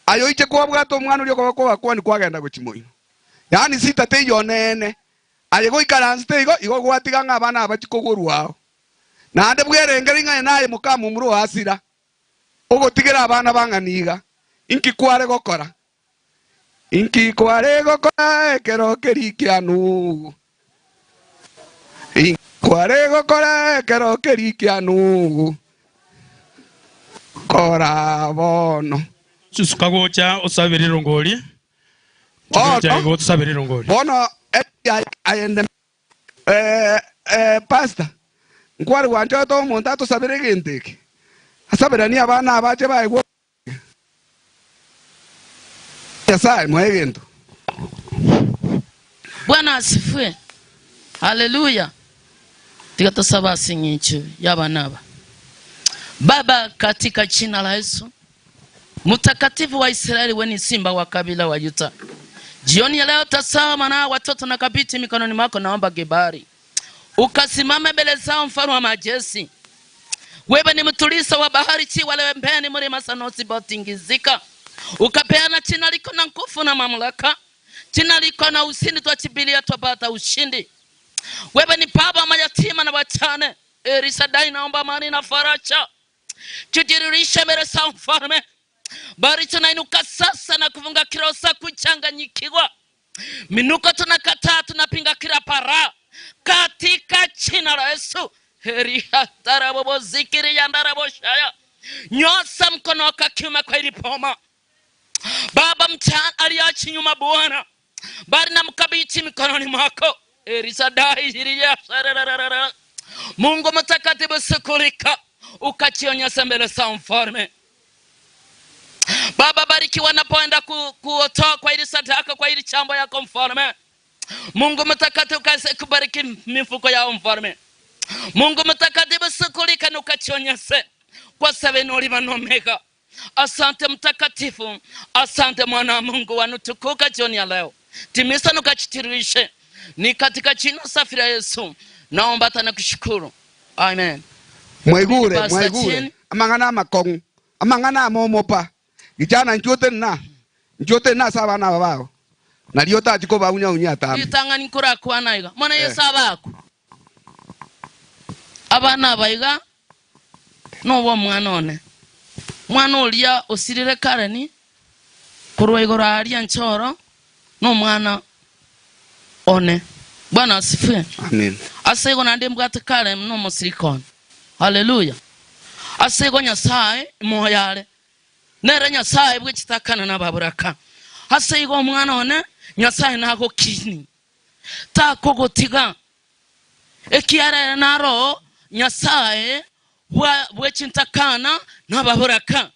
Ayo iche ko bwato omwana uli ko bakwani kwagenda gukimoyo. Yani sitate yonene. Ayego ikaranste igo gwatiga ngabana abachikogorwao. Na ande bwerengeri ngaye naye mukamu muru asira. Ogotigera abana banganiga. Inki kware gokora. Inki kware gokora ekero kerikianu. Inki kware gokora ekero kerikianu. Kora bono. Susuka gocha osabiri rongoli. Bono ayende pastor nkwari wanje to umuntu atusabire gendeke asabira ni abana abaje bayigo yasai mwegendo. Bwana asifiwe. Haleluya. Tikatosaba sinyicho yabanaba. Baba, katika jina la Yesu, mtakatifu wa Israeli, wewe ni simba wa kabila wa Yuda. Jioni ya leo tasama na watoto na kabiti mikononi mwako, naomba kibali. Ukasimame mbele zao mfano wa majeshi. Wewe ni mtulizo wa bahari chi wale mbeni mlima sanosi botingizika. Ukapeana jina liko na nguvu na mamlaka. Jina liko na ushindi, tuachibilia tupata ushindi. Wewe ni baba mayatima na wachane. Erisadai naomba amani na faraja. Tujiririshe mbele zao mfalme. Bari tunainuka sasa na kufunga kirosa kuchanganyikiwa. Minuko tunakataa, tunapinga kila para. Katika jina la Yesu. Heriha tarabobo zikiri yandarabo shaya. Nyosa mkono wako kiume kwa hili poma. Baba mchana aliachi nyuma Bwana. Bari na mkabiti mikononi mwako. Erisadai hiriya sarararara. Mungu mtakatifu sikulika. Ukachionyesha mbele za mfalme. Baba, bariki wanapoenda kuotoa kwa hili sadaka, kwa hili chambo yako mfalme. Mungu mtakatifu kaise kubariki mifuko yao mfalme. Mungu mtakatifu sikulika na ukachionyeshe kwa sababu ulima nomega. Asante mtakatifu, asante mwana wa Mungu wanutukuka jioni ya leo. Timisa nukachitirishe. Ni katika jina safi la Yesu naomba na kushukuru. Amen. Mwaigure. Amangana makongu. Amangana momopa. Gijana njote na saba na babao. Na liota jiko ba unya tambi. Itanga nikura kwa naiga. Mwana yesaba ako. Abana baiga no bo mwana one. Mwana olia osirire kareni kurwa igora aria nchoro no mwana one. Bwana asifiwe. Amen. Asego na ndembu atakale no musirikon. Haleluya. Asego Nyasaye moyale. Nere Nyasaye bwe kitakana na baburaka. Asego mwana one Nyasaye nago kini. Ta kogotiga. Ekiara naro Nyasaye bwe kintakana na baburaka.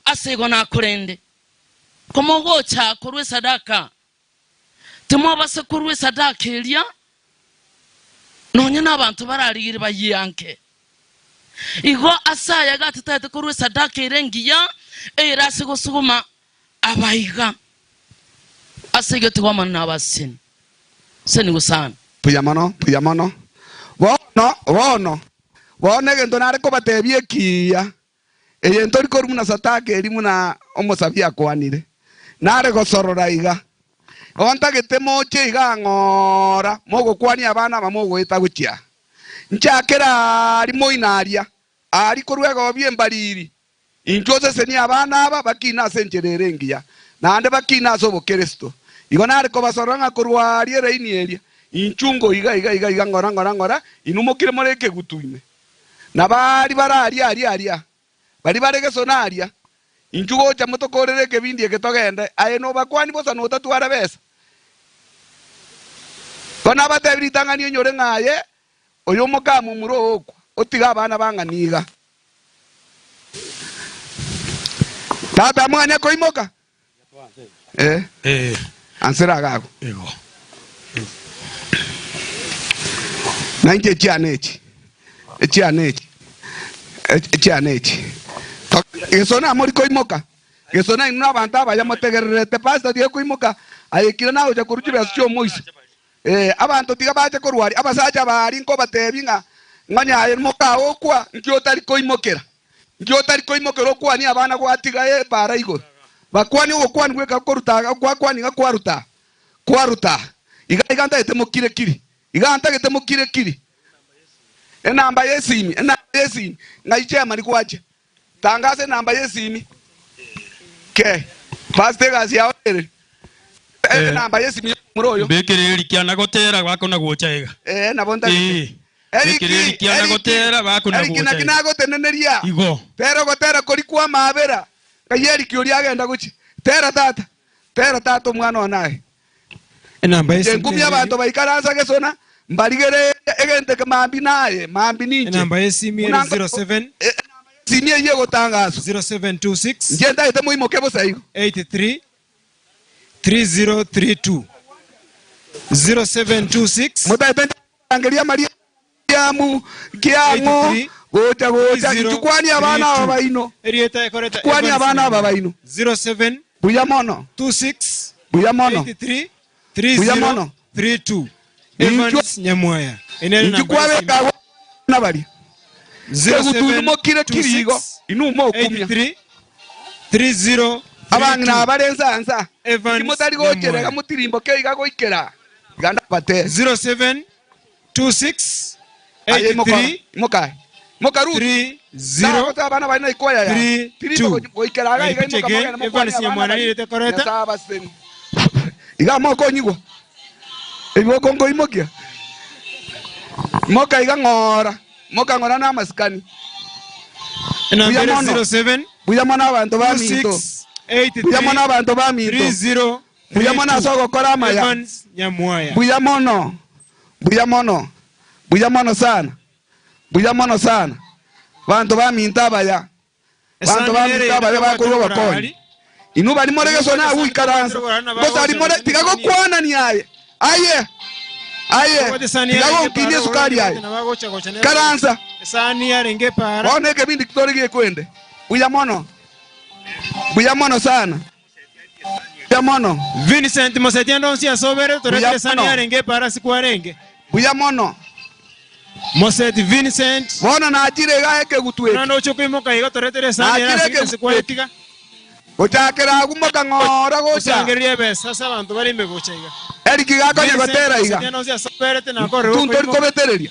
Asego na kurende. Komogo cha kurwe sadaka. Timo base kurwe sadaka elia. Nonye n'abantu bararira bayiyanke. Igo asaya gatete kurwe sadaka irengiya era sigusuguma abaiga asegete kwa manna basin seni gusana puya mono bono gento nare ko batebie kiya eyento liko rumuna satake erimuna omosabia kwanire nare gosorora iga onta getemo che iga ngora mogo kwani abana bamogo eta gutia nchakera rimo inaria ari korwego biembariri injose seni abana aba bakina senchererengia nande bakina sobo Kristo igo nare ko basoranga korwari reini eria inchungo iga ngora inumokire moreke gutuime na bari bararia bari barege sonaria inchugo cha motokorere ke bindie ke togende aye no bakwani bosa no tatuara besa kona batebritangani nyore ngaye oyo mokamu muro okwa otiga abana banganiga tata mwanya koimoka ansera gago ego nanje chianechi gesona amori koimoka gesona inu abantu abaya motegererete pastor die koimoka ayekira nawe ja kurujira sio moise abantu tiga baje korwari abasaja bari nko batebinga nganya aye moka okwa nkyo tari koimokera okwa ni abana gwatiga bara igoro bakwani okwani gweka korutaga kwani ga kwaruta iganta etemokire kiri iganta getemokire kiri enamba yesimi ngaiche mari kwache tangaze namba yesimi ke pastor gazi yaore namba yesimi muroyo bekere kiana gotera bako na gochaiga nabonda bekere kiana gotera bako na gochaiga kina goteneneria igo pero gotera kori kwa mabera kayeri kiori agenda guchi tera tata mwana onaye enamba yesimi ngumi abantu baikaranza gesona mbarigere egente ke mambi ninje namba yesimi 07 simi ye gotangazo 0726 ngenda ite muimo kebo saigo 83 3032 0726 mutaipenda angelia Maria yamu kiango gocha chukwani abana abaino erieta ekoreta kwani abana abaino 07 buyamono 26 buyamono 83 3032 Evans Nyamoya enene namba ka nabali 07 mokire kirigo inumo okumya 30 abana abarenza kimotari gocherega mutirimbo keiga goikera ganda pate 07 26 83 mokaru 30 abana baina ikoya ya tirimbo goikera ga iga Evans Nyamoya nirete koreta sabaseni iga moko nyigwa igo kongo imokia moka iga ngora na maskani enambere 07 buyamona abantu baminto buyamona abantu baminto 30 buyamona sogo korama ya Evans Nyamoya buyamono sana bantu baminto abaya bakuru bakoni inu bari morege sona uikaranza bosa ari more tigago kwana ni aye tigago kinie sukari aye karanza sani arenge para one ke bindi kitorige kwende buyamono sana buyamono Vincent Mosetiando nsi asobere torete sani arenge para sikwarenge buyamono Moset Vincent bona na ajire ga eke gutwe nando chokimo kaiga torete sani arenge sikwaretiga ochakera gumoka ngora gocha sangerie besa sasa abantu bari megocha iga eriki gako ni batera iga tuntori ko betereria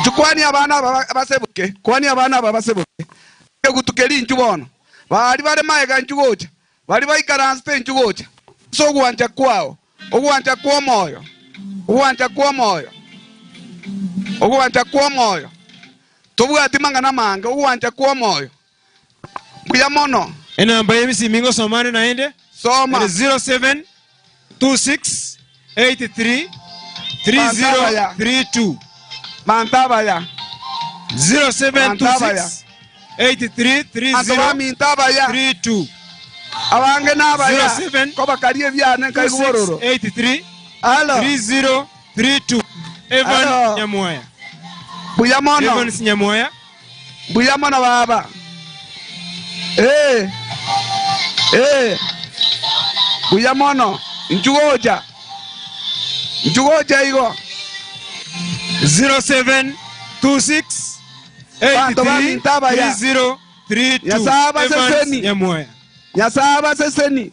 chukwani abana basebuke kwani abana basebuke gutukeri nchubono bari bare maega nchugocha bari baikaranste nchugocha so gwanja kwao ogwanja kwa moyo tobwati mangana manga ogwanja kwa moyo buyamono enamba yebisimingo somane naende soma 07 26 83 3032 mantabaya 07 26 83 3032 abange nabaya ko bakariye byane kai gororo 83 allo 3032 Evan Nyamoya buyamono Evans Nyamoya buyamono baba Buya mono. Njugoja igo 0726 833032 Nyasaba seseni. Nyasaba seseni.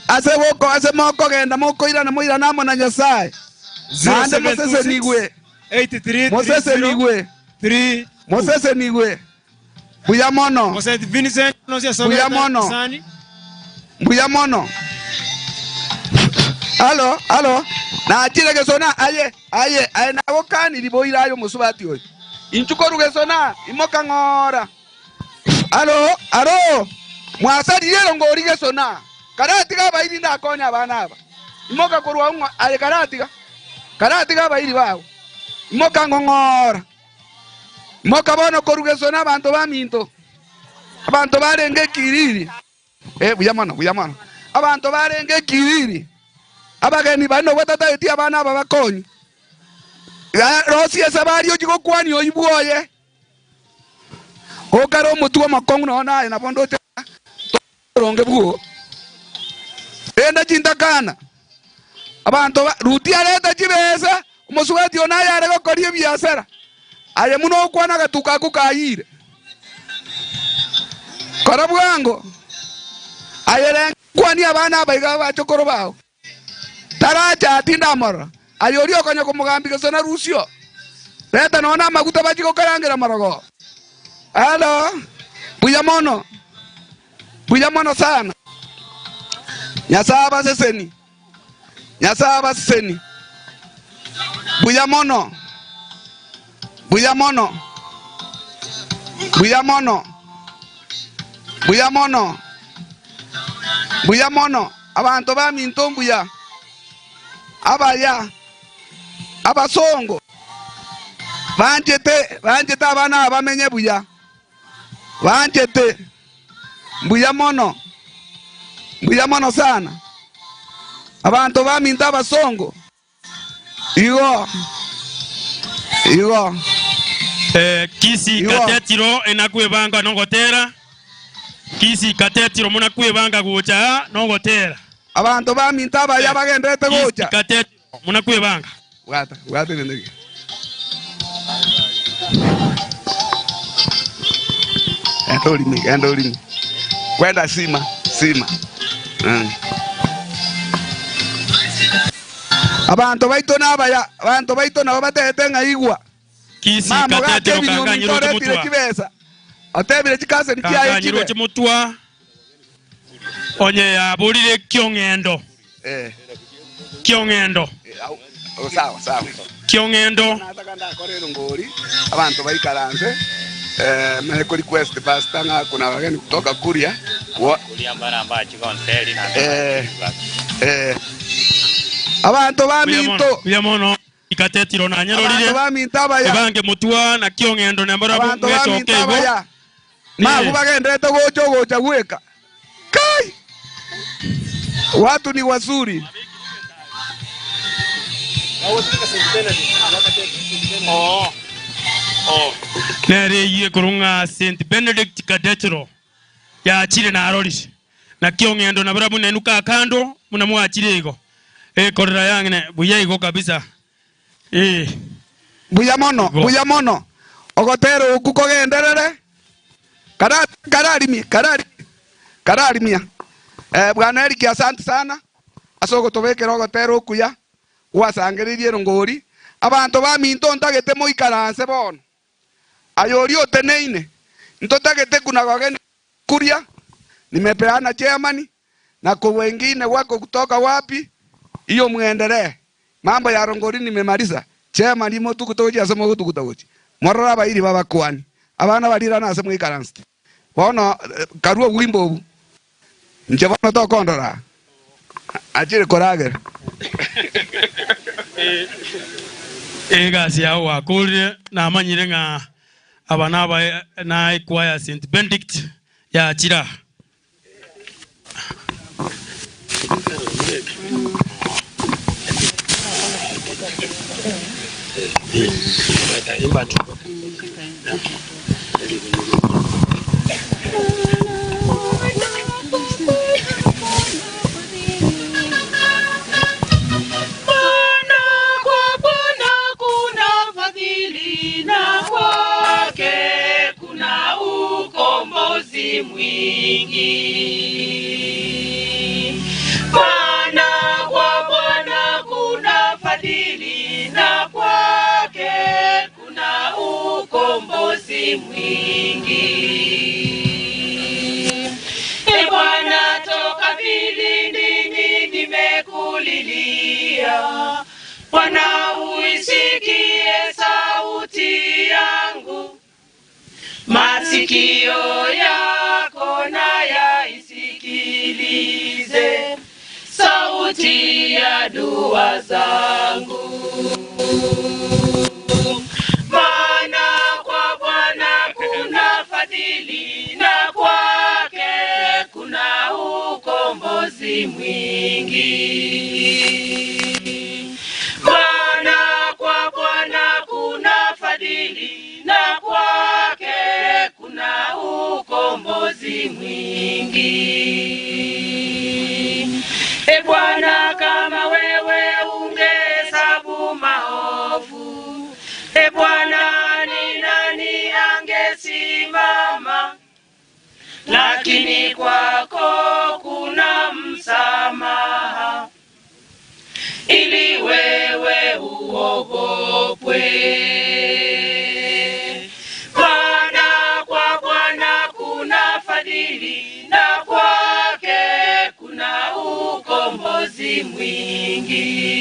Ase woko ase moko genda moko ira na moira namo na nyasaye. Nande Mosese nigwe 83 Mosese nigwe 3 Mosese nigwe Buya mono Mosese Vincent no sia sobe Buya mono Sani Buya mono Alo na achire gesona aye na wokani liboira ayo musubati oyo inchukoru gesona imoka ngora alo mwasari yero ngori gesona karati ga bairi na konya abana aba imoka kurwa unwa aye karati ga bairi bawo imoka ngongora imoka bono korugesona abantu baminto abantu barenge kiriri buya mono abantu barenge kiriri abageni bano batata eti abana aba bakonyi rosi esabari ojigo kwani oyibwoye okaro mutuwa makongu no naye na bondo te ronge bwo enda chintakana abantu ruti areta chibesa umusugati onaye arego korie biashara aye muno kwana gatuka kukayire kora bwango ayere kwani abana abaiga bachokoro bawo taracha atinda mara ayori okonyo kumugambika sona rusio leta nona maguta bachiko karangira marago alo buya mono sana nyasaba seseni buya mono abantu bamintombuya abaya abasongo banjete abana bamenye buya banjete buya mono sana abantu baminta abasongo igo kisi katetiro enakwebanga nongotera kisi katetiro munakwebanga gucha nongotera abantu baminta abaya bagendete gucha katetiro munakwebanga wata nendege Endolimi kwenda sima abantu baito nabaya abantu baito nabo batete ngaigwa kisi katetiro kanganyiro kimutwa kibesa atebire kikase nikiaye kanganyiro kimutwa onye yaburire kyongendo sawa kyongendo nataka ndakorero ngori abantu baikaranze meko request pastor nga kuna wageni kutoka Kuria mbara chikonseli na abantu baminto yamono ikatetiro na nyarorire bange mutwa na kyongendo nambara bwechoke ibo mabu bagendete gocha gweka kai watu ni wazuri nere yiye kurunga Saint Benedict Kadetro ya chile na arori na kyongendo na barabu nenuka kando munamwachire igo korera yangne buya igo kabisa buya mono ogotero ukukogenderere kararimia bwana Eric asante sana asogo tobekera ogotero okuya wasangiririe ngori abantu baminto ntagete moikaranse bono ayori oteneine ntotagete kuna wageni Kuria nimepeana chairman na kwa wengine wako kutoka wapi hiyo muendelee mambo ya rongori nimemaliza chairman imo tukutoji asemo kutukutoji morora bairi baba kwani abana barira na asemo ikaranse bono karuo wimbo nje bono to kondora ajire koragera egasi yawo akuri na amanyire nga abana aba na ikwaya Saint Benedict ya chira ukombozi mwingi. Maana kwa Bwana kuna fadhili na kwake kuna ukombozi mwingi. E Bwana, toka vilindini nimekulilia. Bwana, uisikie sauti yangu. Masikio yako na yaisikilize sauti ya dua zangu. Maana kwa Bwana kuna fadhili na kwake kuna ukombozi mwingi. Maana kwa Bwana kuna fadhili na kwake kuna ukombozi mwingi. E Bwana, kama wewe ungehesabu maovu, e Bwana, ni nani angesimama? Lakini kwako kuna msamaha, ili wewe uogopwe. Maana kwa Bwana kuna fadhili na kwake kuna ukombozi mwingi.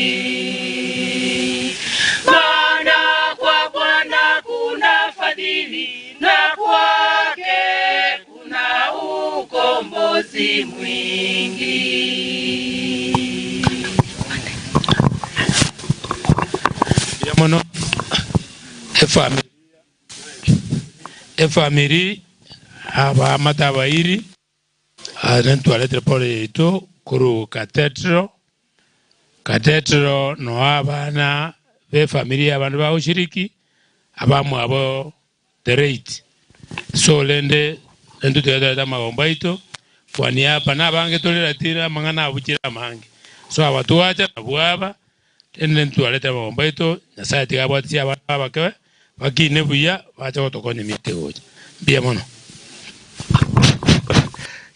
Maana kwa Bwana kuna fadhili na kwake kuna ukombozi mwingi. Mono efamiri aba matabairi arentu aletre pole ito kuru katedro no abana be familia abantu ba ushiriki abamu abo the rate so lende ndu tuyada magomba ito kwani hapa na bange tolera tira mangana abukira mangi so abatu acha abwaba ene ntu aleta magomba ito nyasaye tigabwati abantu abake bakine buya bacha gotokone mitego bia mono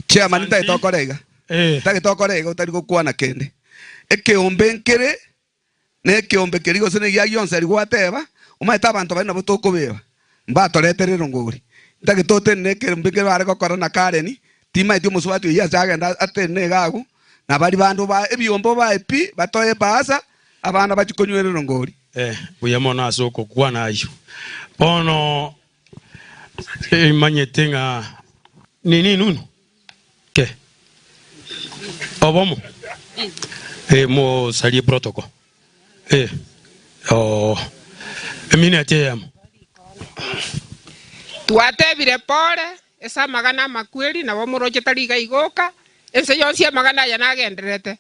chairman itaitokorega tagitokorega utari gukwana kende ekiombe nkere ne kiombe kirigo sene gya yonse ari gwateba umaita abantu bari nabo tokubeba mbatoreterero nguri tagitote ne kiombe kero ari gokora na Karen tima itio musubatu ya zagenda atene gagu na bari bandu ba ebiombo ba epi batoye baasa abana bakikonywerero nguri buya mono asoko kwana ayo ono manyetenga nini nunu ke obomo mo sali protocol emine ateyamo twatebire pole esa magana makweli na bomuroche tariga igoka ense yonse magana ya nagenderete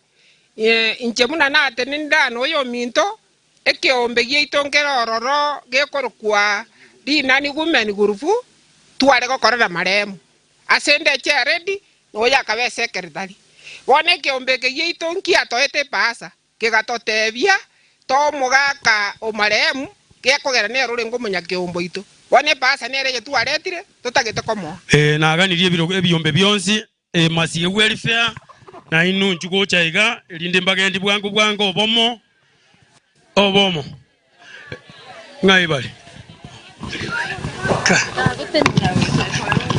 inche muna nate nindano oyo minto ekiombe gieitongera ororo gekorokwa dinani gumeni gurufu tware gokorera maremu asende che ready no yakabe secretary wone kiombe gieitongki atoete pasa kigatotebia to mugaka o maremu gekogera ne rure ngomunya kiombo ito wone pasa nere twaretire tutagete komo naganirie ebiombe byonsi masiye welfare na inu nchugo chaiga linde mbagendi bwangu obomo ngai bali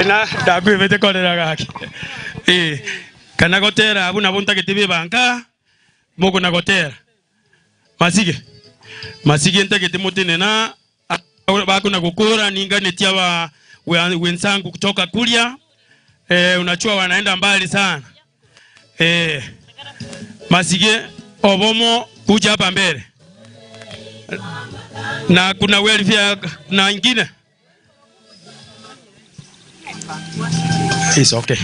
na dagu vete kolera gaki kana gotera abuna bunta ketibe banka moko na gotera masige ntakete motene na bako na gukura ninga netia wa wenzangu kutoka kulia unachua wanaenda mbali sana masige obomo kuja hapa mbele na kuna welfare na ingine it's okay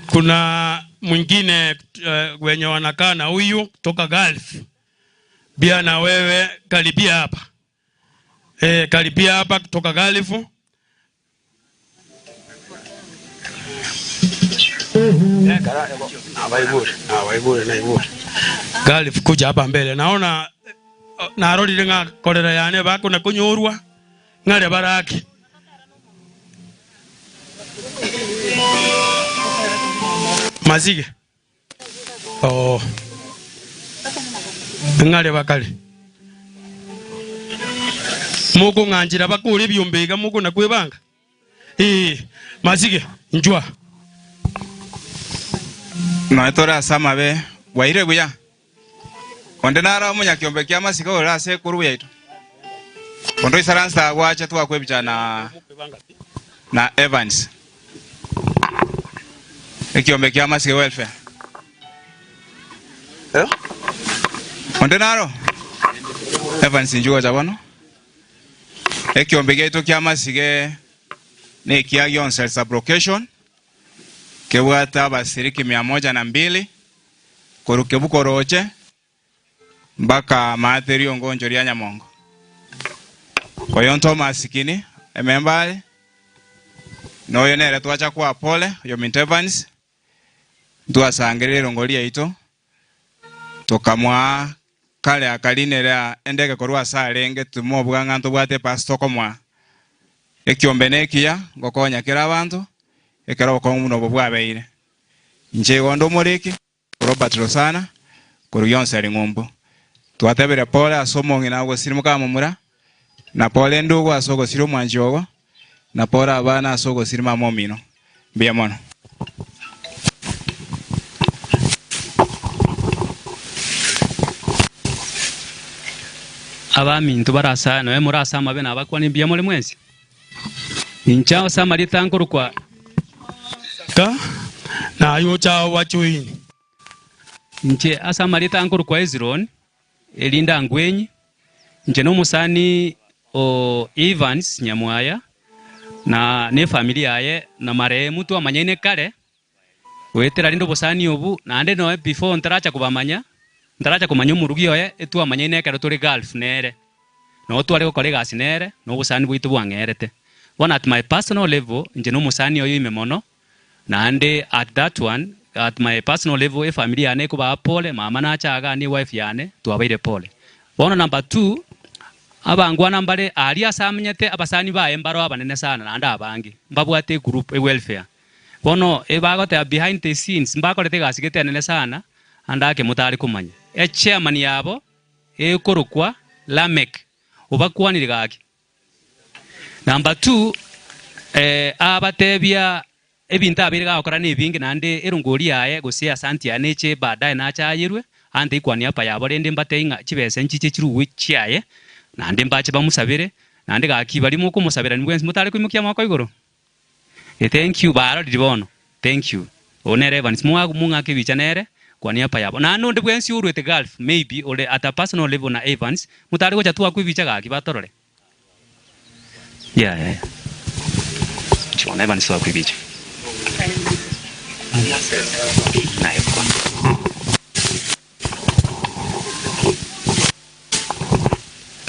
kuna mwingine wenye wanakaa na huyu kutoka Gulf bia na wewe karibia hapa karibia hapa kutoka Gulf Gulf kuja hapa mbele naona narorire nga korera yane bako na kunyorwa ngare baraki mazige ngare bakale muko nganjira bakuri byumbega muko nakwebanga mazige njwa no tora sama be waire buya onde nara munya kiombe kya masika ora se kuru yetu ondo isaransa wacha tu akwebicha na Evans kiombe kya masika welfare onde naro Evans njua jabano kiombe geto kya masika ne kya yonse sublocation kewata basiriki 102 korukebuko roche mpaka maatherio ngonjo lya Nyamongo kwa yonto masikini emembali noyo nere twacha kwa pole yo Evans tuasangirira ngolia ito tokamwa kale akalinera endeke korwa salenge tumobwa nganto bwate pastor komwa ekiombe nekia ngokonya kira abantu ekero ko muno bobwabeire nje wondo moreki Robert Rosana kuruyonse ari ngombo twatebere pole asomonge nago sirimu kama mura na pole ndugo asogo sirimu mwanjogo na pole abana asogo sirimu momino biya mono abami ntubarasa no emurasa mabe nabakwani biya mole mwezi inchao samarita nkuru kwa ka na yo chao wachuini nche asa marita nkuru kwa Ezron elinda ngwenyi nche no musani o Evans Nyamwaya na ne familia ye na marehemu tu amanyene kale wetera lindo bosani obu na ande no before ntaracha kumanya umurugi oye etu amanyene kale tuli Gulf nere no twali ko kolega sinere no bosani bwitu bwangerete one at my personal level nche no musani oyo imemono na ande at that one at my personal level family yane kuba pole mama na chaga ni wife yane tuwabaire pole bono number 2 abangwa nambale ali asamenyete abasani ba embaro abanene sana na anda abangi mbabwate group welfare bono ebagote behind the scenes mbakolete gasigete nene sana andake mutali kumanya chairman yabo ekorukwa Lamek obakwanire gaki number 2 abatebya ebintu abiriga okora nebingi nande erungori yaye gosia santi yaneche baadaye nachayirwe ande ikwani apa yaborende mbateinga chibese nchiche chiruwe chiaye nande mbache bamusabire nande gakibali muko musabira nibwenzi mutale kwimukia mwako igoro thank you baro dibono thank you onere Evans munga kibicha nere kwani apa yabo na nonde bwenzi urwete Gulf maybe ole at a personal level na Evans mutale gocha tu akwibicha gakibatorore yeah chona Evans wa kwibicha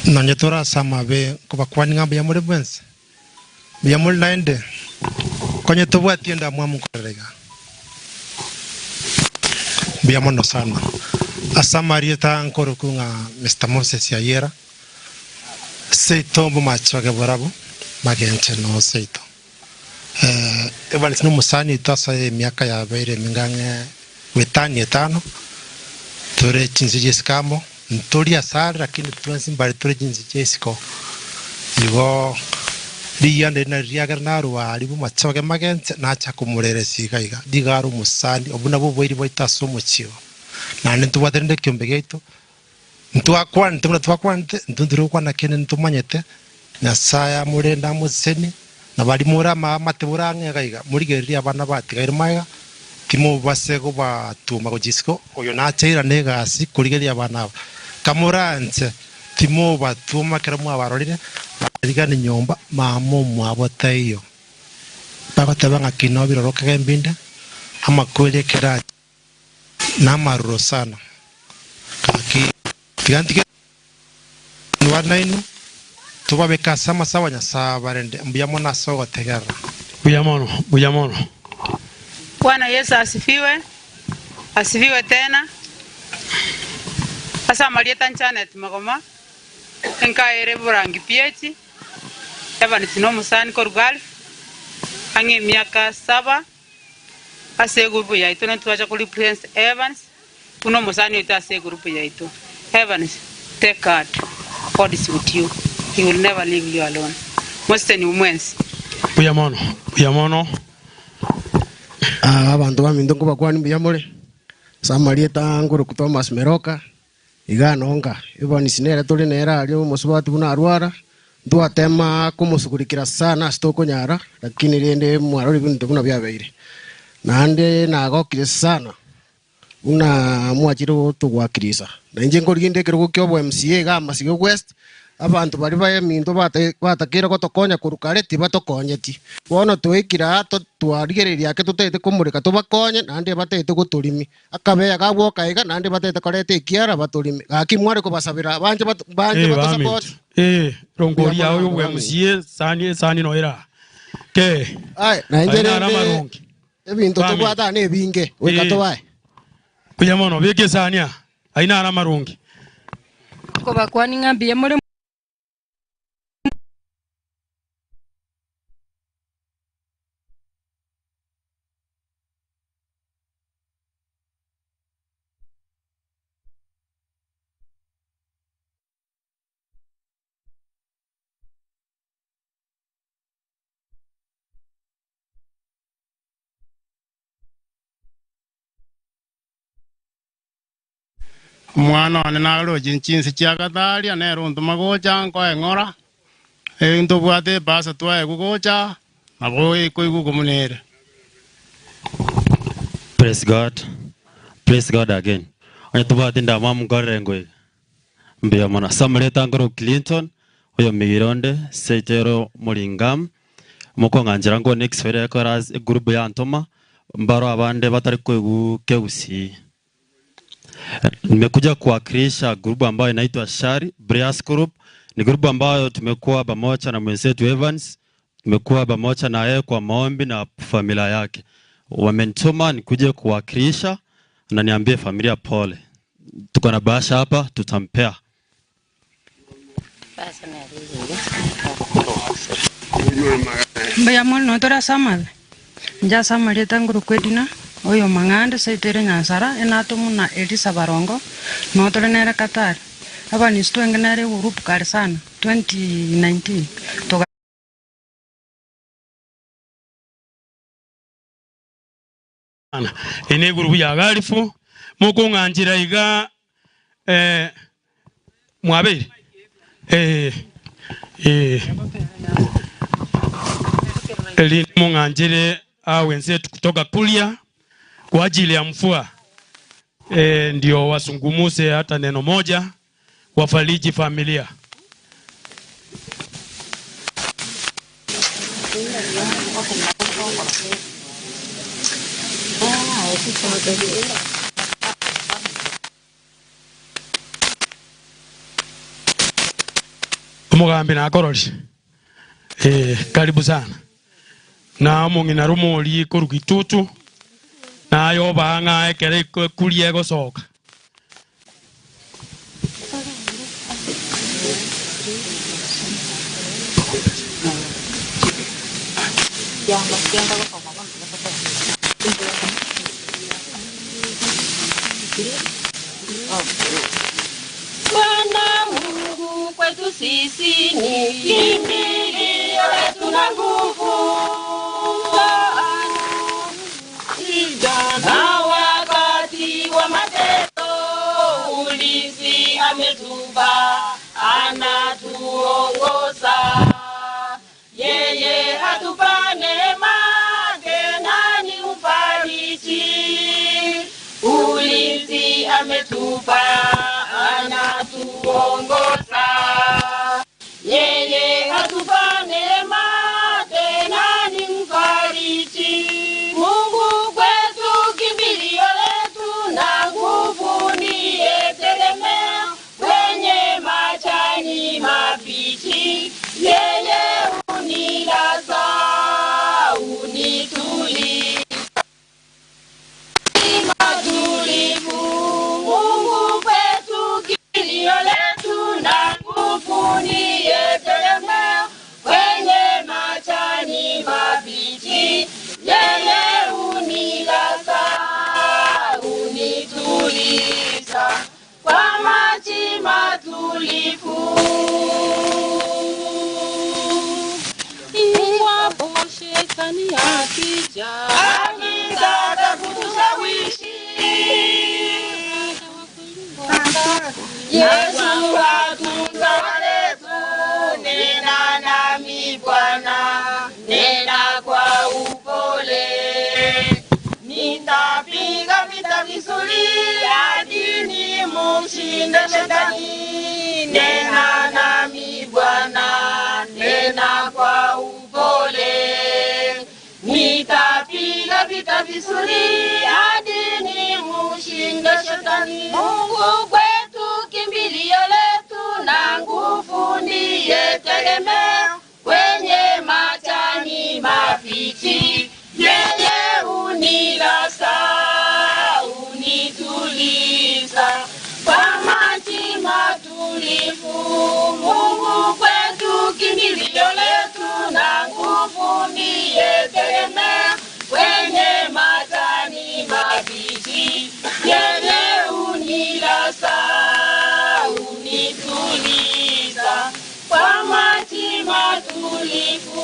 nanyetora sama be kuba kwani ngamba ya murebense ya mulinde konye tobwa tienda mwamu korega bia mono sana asama rieta nkoro kunga Mr. Moses Yayera seito bu machoge borabo magenche no seito Evans no musani tasa miaka ya baire mingange wetani etano tore chinzije skamo ntoria sara lakini tuanzi mbali tore chinzije siko igo liyande na riagar narwa alibu machoge magenche na cha kumurere sigaiga digaro musani obuna bo boiri boita somo chiwa na nentu watende kyombe geito ntu akwante ndundiro kwa na kene ntumanyete na saya murenda museni na bali mura matebura ngaiga murigeria abana batigaire maiga timo basego batuma ko jisco oyo na chaira negasi kurigeria abana kamuranze timo batuma keramu abarorire barigane nyomba mamo mwabotayo babatabanga kinobiro rokage mbinda amakwele kera na maruro sana kaki tigantike nwarnainu tuba beka sama sawa nya sabarende mbiyamo na sogo tegera buyamono Bwana Yesu asifiwe tena. Asa Marieta Janet Magoma enkaere burangi piechi Evans no musani korugali ange miaka 7 ase grupu yaitu na tuacha kuli Prince Evans kuno musani yote ase grupu yaitu Evans take God. God is with you. He will never leave you alone. Moste ni umwensi buyamono abantu baminto ko bakwani buyamore Samarieta nguru ku Thomas Meroka iganonga iboni sinera tuli nera ali musubati buna arwara ndwatema kumusukurikira sana stoko nyara lakini rende mwarori bintu buna byabeire nande nagokire sana una mwachiro tugwakirisa na nje ngoriginde kiro kyobo MCA ga Masigo West abantu bari baye minto batakira ko tokonya kurukare ti batokonyeti bono twikira twarigereria ake tutete kumurika tubakonye nande batete guturimi akabeya gabwo kaiga nande batete korete kiara baturimi akimware ko basabira banje support rongori yawe yo MCA sani no era ke na nje ebintu tubata ne binge wekato bae buyamono bike sania aina ara marungi ko bakwani ngambie muri mwana wane nagalo chinsi chia kataria ne rundu magocha ko engora into bwate basa twa gugocha abo iko kumunere. Praise God again. Anya tubate ndama mgorengo mbia mona Samarieta ngoro Clinton oyo migironde setero muringam moko nganjira ngo next fere ko raz group ya Antoma mbaro abande batari ko keusi. Nimekuja kuwakilisha grupu ambayo inaitwa Shari Brias Group. Ni grupu ambayo tumekuwa pamoja na mwenzetu Evans, tumekuwa pamoja na yeye kwa maombi na familia yake. Wamenituma nikuje kuwakilisha na niambie familia pole. Tuko na bahasha hapa tutampea. Mbaya mono tora samal. Nja Samarieta nguru kwedina oyo mangande saitere nyansara enatumu na Elisa Barongo notore nere Katari aba nistwengenere urupu kari sana 2019 toka ene grupu ya galifu moko nganjira iga mwabere eli munganjire wenzetu kutoka kulia kwa ajili ya mvua ndio wasungumuse hata neno moja wafariji familia. Umugambi na koroli karibu sana na mungina rumuri kurugitutu na yo banga ekere kulie gosoka Bwana Mungu kwetu sisi ni kimbilio letu na nguvu. Na wakati wa mateso ulinzi ametupa, anatuongoza. Yeye hatupa neema, tena ni mfariji. Ulinzi ametupa, anatuongoza. Yeye hatupa neema, tena ni mfariji. Mungu kwetu kimbilio letu na nguvu, ndiye tegemeo kwenye majani mabichi. Yeye unilaza, unituliza matulivu. shetani akija akitaka kutushawishi, Yesu atunza waletu. Nena nami Bwana, nena kwa upole, nitapiga vita vizuri hadi nimshinde shetani. Nena nami Bwana, nena kwa upole, nitapiga vita vizuri hadi nimshinde shetani. Mungu kwetu kimbilio letu na nguvu, ndiye tegemeo kwenye majani mafichi. Yeye unilasa, unituliza kwa maji matulivu. Mungu kwetu kimbilio letu na nguvu, ndiye tegemeo kwenye majani mabichi. Yeye unilasa, unituliza kwa maji matulivu.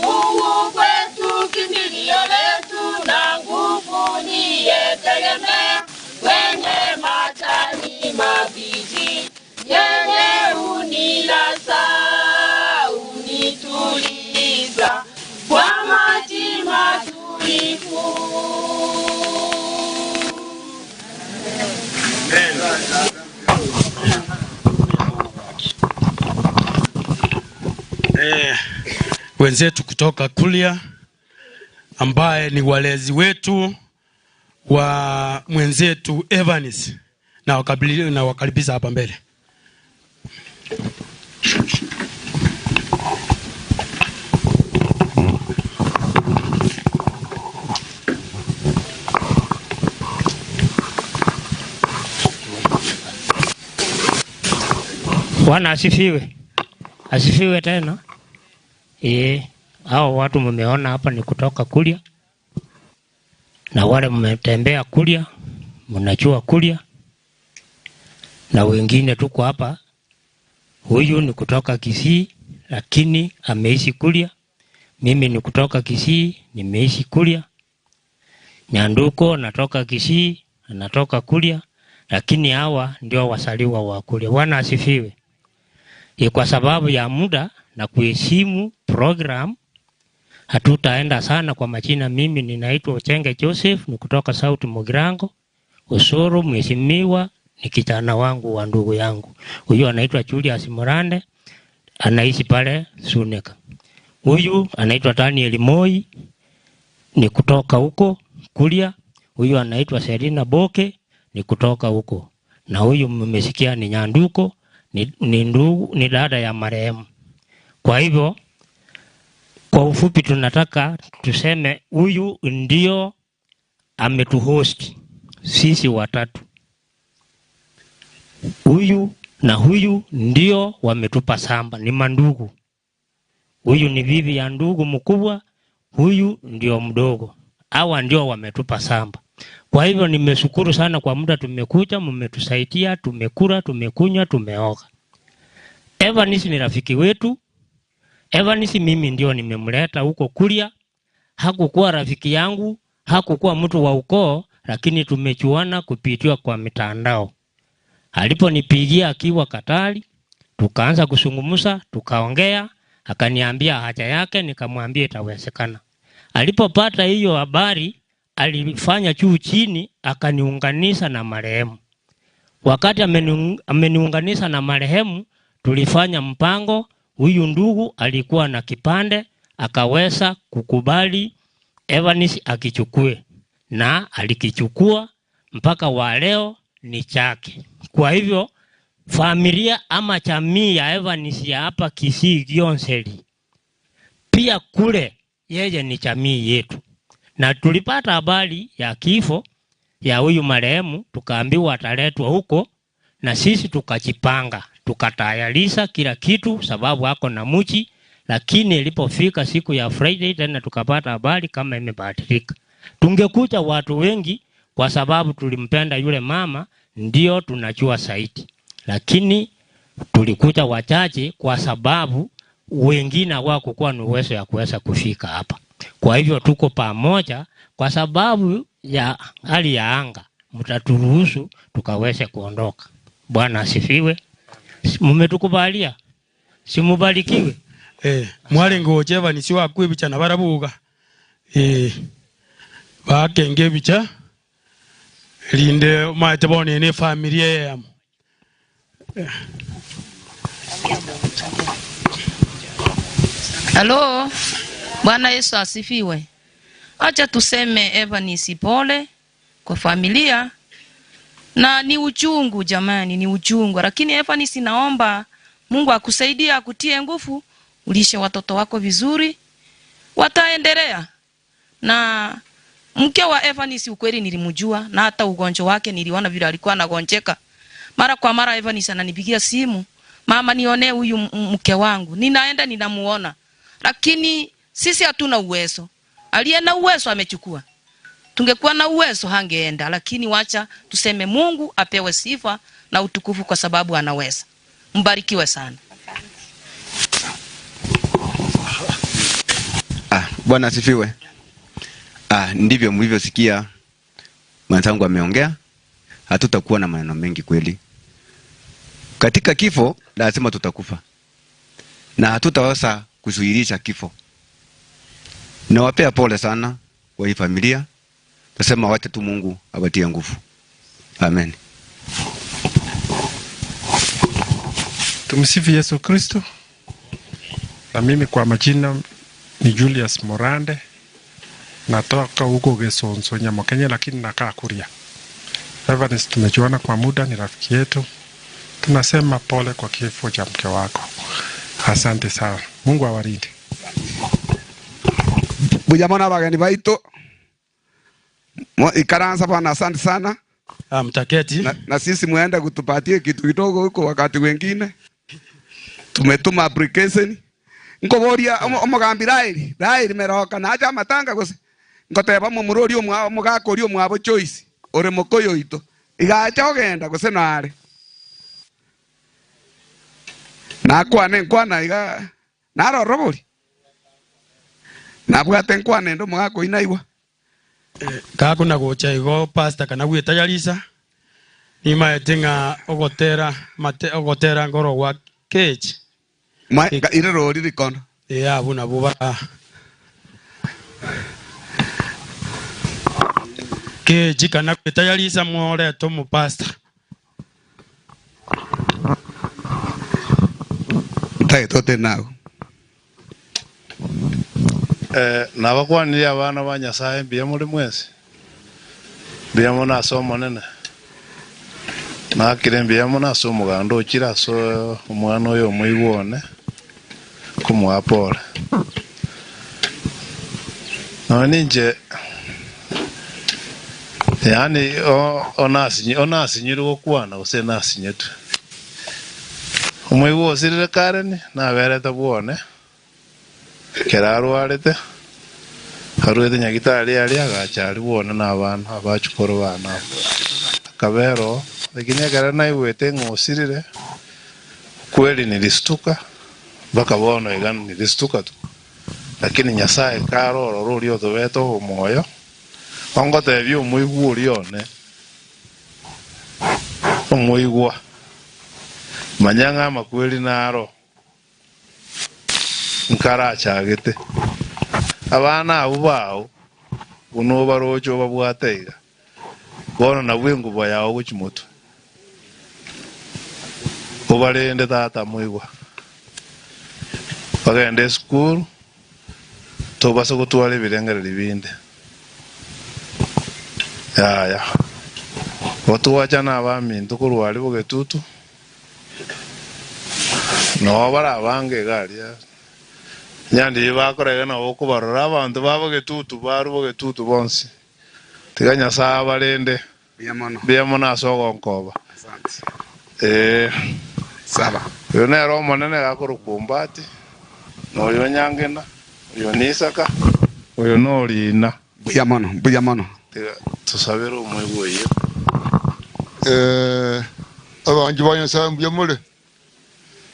Mungu kwetu kimbilio letu na nguvu, ndiye tegemeo kwenye majani mabichi. Yeye unilasa, unituliza kwa maji matulivu. Wenzetu kutoka Kuria ambaye ni walezi wetu wa mwenzetu Evans, na wakaribisha hapa mbele. Bwana asifiwe. Asifiwe tena. Hao watu mmeona hapa ni kutoka Kuria. Na wale mmetembea Kuria, mnajua Kuria. Na wengine tuko hapa. Huyu ni kutoka Kisii lakini ameishi Kuria. Mimi ni kutoka Kisii, nimeishi Kuria. Nyanduko natoka Kisii, natoka Kuria, lakini hawa ndio wasaliwa wa Kuria. Bwana asifiwe. Kwa sababu ya muda na kuheshimu program, hatutaenda sana kwa majina. Mimi ninaitwa Ochenge Joseph, ni kutoka South Mugirango. Osoro mheshimiwa ni kijana wangu wa ndugu yangu. Huyu anaitwa Julius Morande, anaishi pale Suneka. Huyu anaitwa Daniel Moi, ni kutoka huko Kuria. Huyu anaitwa Serina Boke, ni kutoka huko. Na huyu mmesikia ni Nyanduko, ni ndugu, ni dada ya marehemu. Kwa hivyo kwa ufupi tunataka tuseme huyu ndio ametuhost sisi watatu. Huyu na huyu ndio wametupa samba, ni mandugu. Huyu ni bibi ya ndugu mkubwa, huyu ndio mdogo. Hawa ndio wametupa samba. Kwa hivyo nimeshukuru sana kwa muda tumekuja, mmetusaidia, tumekula, tumekunywa, tumeoga. Evans ni rafiki wetu. Evans mimi ndio nimemleta huko Kuria. Hakukuwa rafiki yangu, hakukuwa mtu wa ukoo, lakini tumechuana kupitia kwa mitandao. Aliponipigia akiwa Katari, tukaanza kusungumusa, tukaongea, akaniambia haja yake, nikamwambia itawezekana. Alipopata hiyo habari, alifanya juu chini, akaniunganisha na marehemu. Wakati ameniunganisha na marehemu, tulifanya mpango. Huyu ndugu alikuwa na kipande, akaweza kukubali Evans akichukue, na alikichukua mpaka wa leo ni chake. Kwa hivyo familia ama jamii ya Evans ya hapa Kisii Gionseli pia kule yeye ni jamii yetu. Na tulipata habari ya kifo ya huyu marehemu, tukaambiwa ataletwa huko, na sisi tukajipanga, tukatayarisha kila kitu sababu hako na mchi. Lakini ilipofika siku ya Friday tena tukapata habari kama imebadilika. Tungekuja watu wengi kwa sababu tulimpenda yule mama, ndio tunajua zaidi. Lakini tulikuja wachache kwa sababu wengine hawakuwa na uwezo ya kuweza kufika hapa. Kwa hivyo tuko pamoja kwa sababu ya hali ya anga. Mtaturuhusu tukaweze kuondoka. Bwana asifiwe. Mmetukubalia. Simubarikiwe. Mwali ngoje ni siwa kwibicha na barabuga. Bakenge bicha. Linde maitebone ne familia yamo. Halo, Bwana Yesu asifiwe. Acha tuseme Evanisi pole kwa familia, na ni uchungu jamani, ni uchungu. Lakini Evanisi, naomba Mungu akusaidie, akutie nguvu, ulishe watoto wako vizuri, wataendelea. Na mke wa Evanisi ukweli nilimjua, na hata ugonjwa wake niliona vile alikuwa anagonjeka. Mara kwa mara Evanisi ananipigia simu, mama nione huyu mke wangu. Ninaenda ninamuona. Lakini sisi hatuna uwezo. Aliye na uwezo amechukua. Tungekuwa na uwezo hangeenda, lakini wacha tuseme Mungu apewe sifa na utukufu kwa sababu anaweza. Mbarikiwe sana. Bwana asifiwe. Ndivyo mlivyosikia mwenzangu ameongea. Hatutakuwa na maneno mengi kweli. Katika kifo lazima tutakufa. Na hatutaweza kuzuilisha kifo. Nawapea pole sana kwa hii familia. Nasema wacha tu Mungu awatie nguvu. Amen. Tumsifu Yesu Kristo. Na mimi kwa majina ni Julius Morande. Natoka huko Gesonso Nyamokenya, lakini nakaa Kuria. Evanisi tumejuana kwa muda, ni rafiki yetu. Tunasema pole kwa kifo cha mke wako. Asante sana. Mungu awarinde. Bujamona bagani baito. Ikaranza bwana, asante sana. Mtaketi. Na sisi muende kutupatie kitu kidogo huko wakati wengine. Tumetuma application. Ngoboria omugambira iri meroka na aja matanga gose. Ngoteba mu murori omugakori omwabo choice. Ore mokoyo ito. Igacha ogenda gose nare. Na nkwana iga naro robori. Na bwate nkwana ndo mugako inaiwa. Kako na gocha igo pastor kana gwita yarisa. Ni maetinga ogotera ngoro wa cage. Ire rori rikondo. Abuna buba. Cage kana gwita yarisa mwore to mu pastor. Tote nao. Nabakwanira abana ba Nyasaye mbiya muri mwese. Mbiya mona somo nene. Nakire mbiya mona somo gando kira so umwana oyo muibone kumwapora. Ninje yani onasi nyiro kwana usenasi nyetu. Umwe sirire kareni na bereta bwone kerarwarete haruete nyagitari ali agachari bwone na abantu abachukoro bana kabero lakini agara na iwete ngosirire kweli nilistuka bakabona igana nilistuka tu lakini Nyasaye karoro ruri to beto umoyo ongote byo muigwa ulione umuigwa manyanga makweli naro nkaracha gete abana abo bawo uno barojo babwateiga bono na bwengu bayawo guchimoto obarende tata muigwa bagende school to basa gutwara birengere libinde ya otuwacha na bamintu kurwali bugetutu no bara bange garia nyandi bakorega na okubarora abantu babugetutu baru bugetutu bonsi tiganya saa barende biyamona asogo nkoba saba yone romo nene gakurukumbati no yonyangena yonisaka oyo no lina buyamano tusabira umwe iyo abangi banya sambu yamule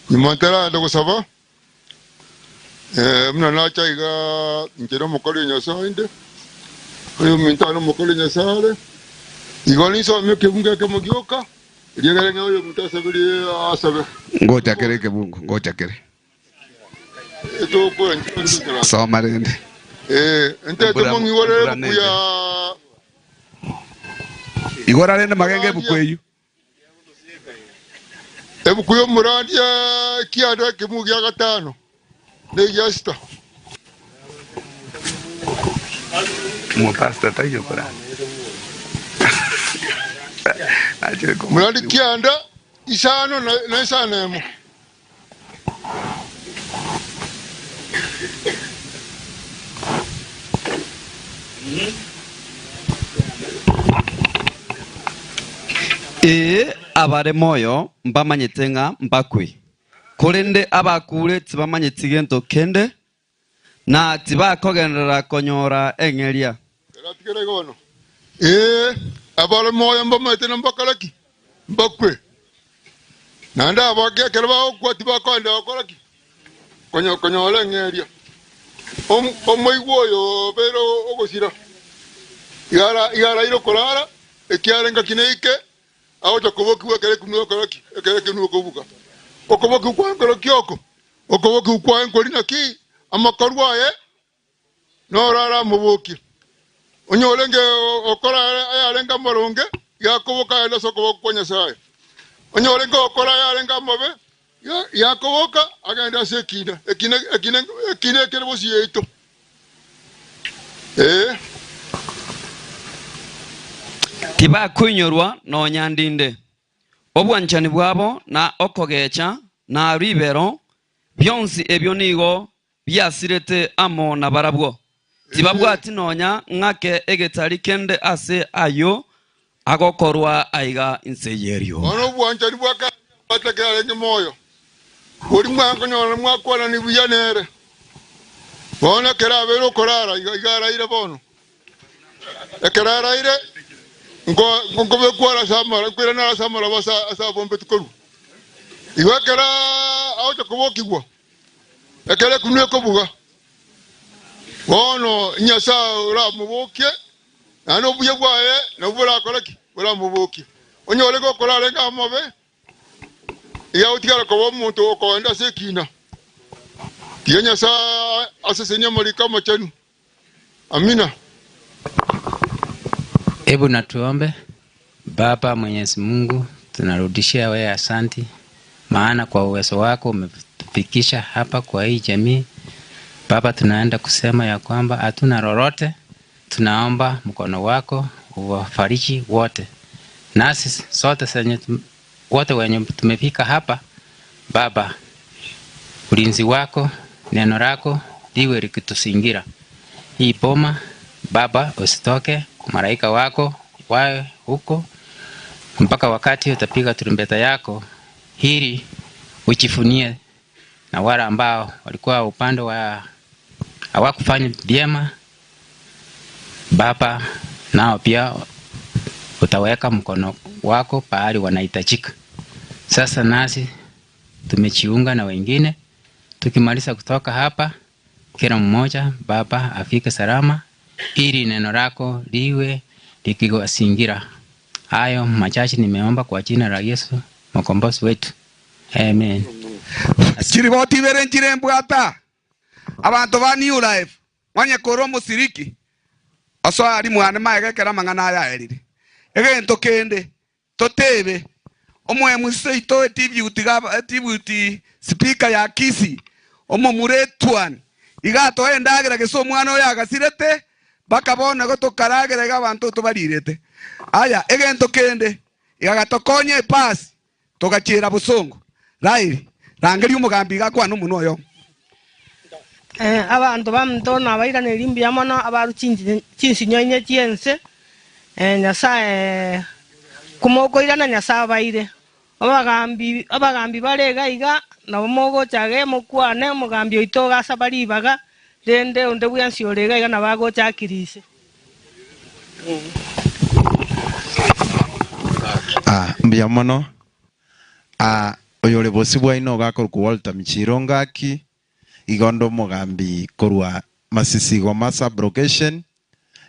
imantara ndagusaba mna nacha iga njero mokole nyasainde oyo mintano mokole nyasale igoni so myo kebunga kemogyoka liegere nyoyo mutasabiri asabe ngoja kere kebungu ngoja kere eto ko njira soma rende ente to mongi wore kuya igora rende magenge bukweyu ebukuyo muradia kiada kemugya gatano ne yasta mo pasta tayo para muradi kianda isano na isanemo abare moyo mbamanyete nga mbakwi kurinde abakure tibamanyete gento kende na tibakogendera konyora engeria ratigere gono abare moyo mbamanyete na mbakalaki mbakwe nanda abage kerba okwa tibakonda okolaki konyora engeria omoigwoyo pero ogosira igara iro korara ekiarenga kineike aho takoboki wakere kunuo koraki ekere kunuo kobuka okoboki kwa koraki oko okoboki kwa nkolina ki amakarwaye no rara muboki onyolenge okora ayarenga maronge yakoboka ela sokoboka kwa nyasaye onyolenge okora ayarenga mabe yakoboka agenda sekina ekine kerebosi yeto tiba kunyorwa no nyandinde obwanchani bwabo na okogecha na ribero byonsi ebyo nigo byasirete amo na barabwo tiba bwati nonya ngake egetari kende ase ayo agokorwa aiga inseyerio ono bwanchani bwaka batakare nge moyo uri mwango nyona mwakwana ni buyanere bona kerabero korara igara ire bono ekerara ire ngo bekwara samara kwira na samara basa asa bombe tukuru iwakera auto kubokigwa ekere kunwe ko buga wono nyasa ura muboke ano buye bwaye no bura kolaki ura muboke onyole ko kolare ga mabe ya utikara ko muntu ko enda sekina tienya sa asesenya malika machanu amina. Hebu na tuombe. Baba Mwenyezi Mungu, tunarudishia wewe asanti, maana kwa uwezo wako umetufikisha hapa kwa hii jamii. Baba, tunaenda kusema ya kwamba hatuna lolote, tunaomba mkono wako uwafariji wote. Nasi sote wote wenye tumefika hapa, Baba, ulinzi wako, neno lako liwe likitusingira hii boma. Baba, usitoke, malaika wako wawe huko mpaka wakati utapiga turumbeta yako, hili ujifunie na wale ambao walikuwa upande wa hawakufanya vyema. Baba, nao pia utaweka mkono wako pahali wanahitajika. Sasa nasi tumejiunga na wengine, tukimaliza kutoka hapa kila mmoja Baba afike salama, ili neno lako liwe likiwasingira. Hayo machache nimeomba kwa jina la Yesu mkombozi wetu. Amen. Kiriboti bere njirembwata abantu ba New Life wanye koro musiriki aso ari mwana maegekera mangana ya erire egento kende totebe omwe museito tibuti speaker ya kisi omo muretwan igato endagira geso mwana oya agasirete bakabona go tokaragera abantu tubarirete aya egento kende igagatokonye pasi togachira busongo rairi rangeri umugambi gakwa n'umuntu oyo abantu bamutona abairane limbi amana abaru cinsinyoine ciense nyasaye kumokoirana nyasaye baire abagambi barega iga nabo mogochage mokwane mugambi oito gasa baribaga rende onde bwansi orega iga nabagochakirise mbia mono oyole bosibwa ino gakorku Walter Michiro ngaki igondo mugambi korwa masisigo masa brocation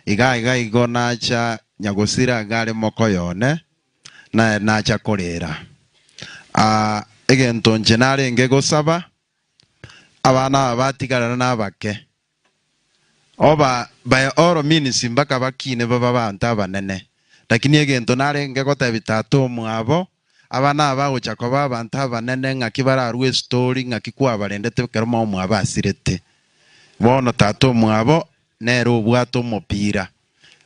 iga igo nacha nyagusira gare moko yone na nacha korera egento njenare ngegosaba abana batigarana nabake oba by all means mbaka bakine baba bantu abanene lakini egento nare ngegota bitatu mwabo abana bagocha ko babantu abanene ngakibararuwe story ngakikwa barendete keroma mwabo asirete bono tatu mwabo nero bwato mupira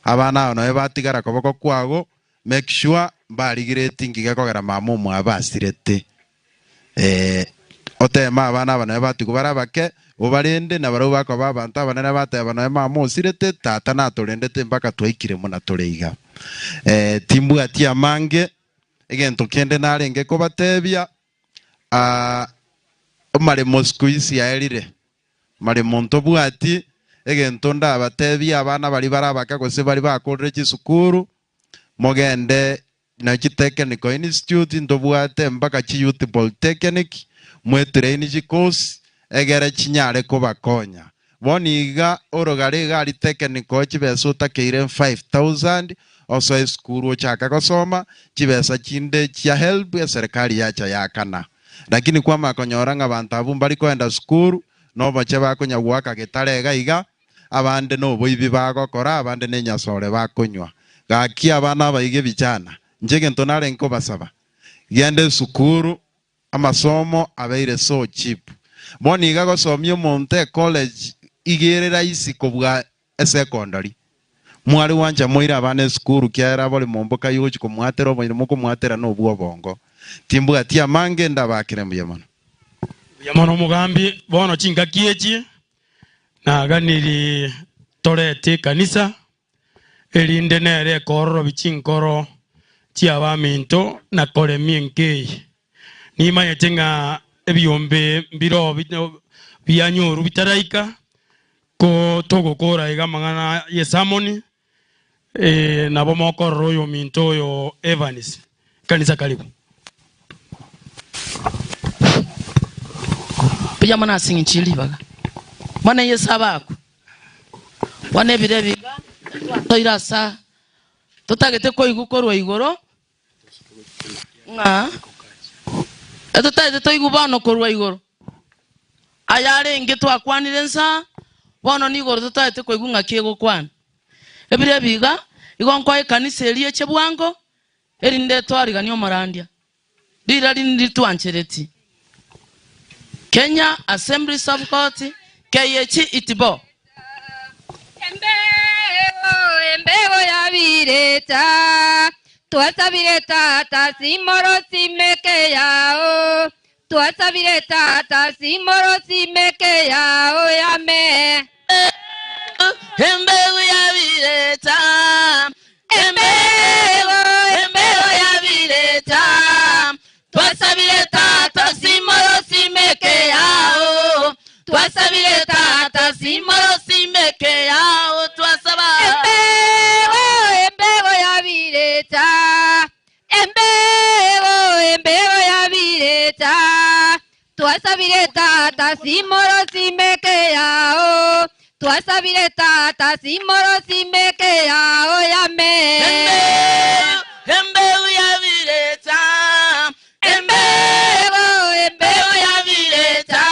abana no batigara koboko kwago make sure barigirete ngigakogera mamu mwabo asirete otema abana bana batigubara bake ubarende na baro bako babantu abanene bateba no mamu asirete tata na torendete mpaka twaikire muna toreiga timbu atia mange egento kende narenge ko batebia mare moskuisi yaerire mare monto bwati egento nda batebia abana bari barabaka gose bari bakorere kisukuru mogende na technical institute ndo bwate mpaka chi youth polytechnic mwetrain course egere chinyare ko bakonya boniga orogare gari technical chibesuta keire 5000 oso skuru chaka gosoma chibesa chinde chia help ya serikali yacha yakana lakini kwa makonyora abantu abumbari kwenda skuru no bache bakonya gwaka gitarega iga abande no boibi bagokora abande ne nyasore bakonywa gaki abana baige bichana njege ntonare nko basaba gende skuru amasomo abeire so cheap boni iga gosomio monte college igerera isi kobwa secondary mwari wanja moira abane skuru kyara bole momboka yuchi kumwatero bole moko mwatera no bwo bongo timbu atia mange ndabakire muyamano mugambi bono chinga kiechi na ganiri torete kanisa elinde nere korro bichinkoro chiaba minto na kore mienke ni mayetenga ebiombe biro bianyuru bitaraika ko togo kora iga mangana yesamoni na bomoko royo minto yo Evans kanisa karibu pia mana singichili baga mana yesabako wane birebiga toirasa totagete ko igukorwa igoro nga etotagete to igubano korwa igoro ayare ngeto akwanire nsa bono ni igoro totagete ko igunga kiego kwana ebirebiga igonko ekanisa elie chebwango erinde twariga niyo marandia dira rindi twanchereti Kenya Assembly Subcourt KH Itibo Embeo ya vireta tuasa vireta tasimoro simeke yao tuasa vireta tasimoro simeke yao yame Embeo ya vireta Embeo ya vireta tuasa vireta tasimoro simeke yao tuasa vireta tasimoro simeke yao tuasa ba Embeo ya vireta Embeo ya vireta tuasa vireta tasimoro simeke yao tuasa vireta tasimoro simeke yao yame Embeo ya vireta Embeo ya vireta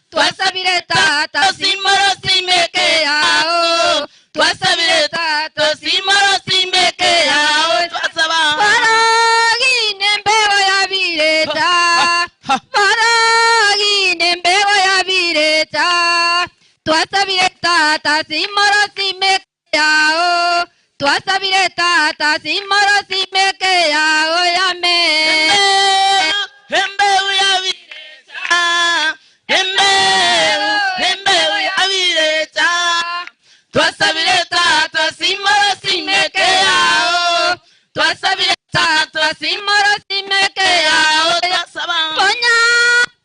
tuasa vireta tasimoro simeke yao tuasa vireta tasimoro simeke yao tuasa ba Faragine embeo ya vireta Faragine embeo ya vireta tuasa vireta tasimoro simeke yao tuasa vireta tasimoro simeke yao yame Embeo ya vireta Embeo ya vireta tuasa vireta tasimoro simeke yao tuasa vireta tasimoro simeke yao tuasa ba Ponya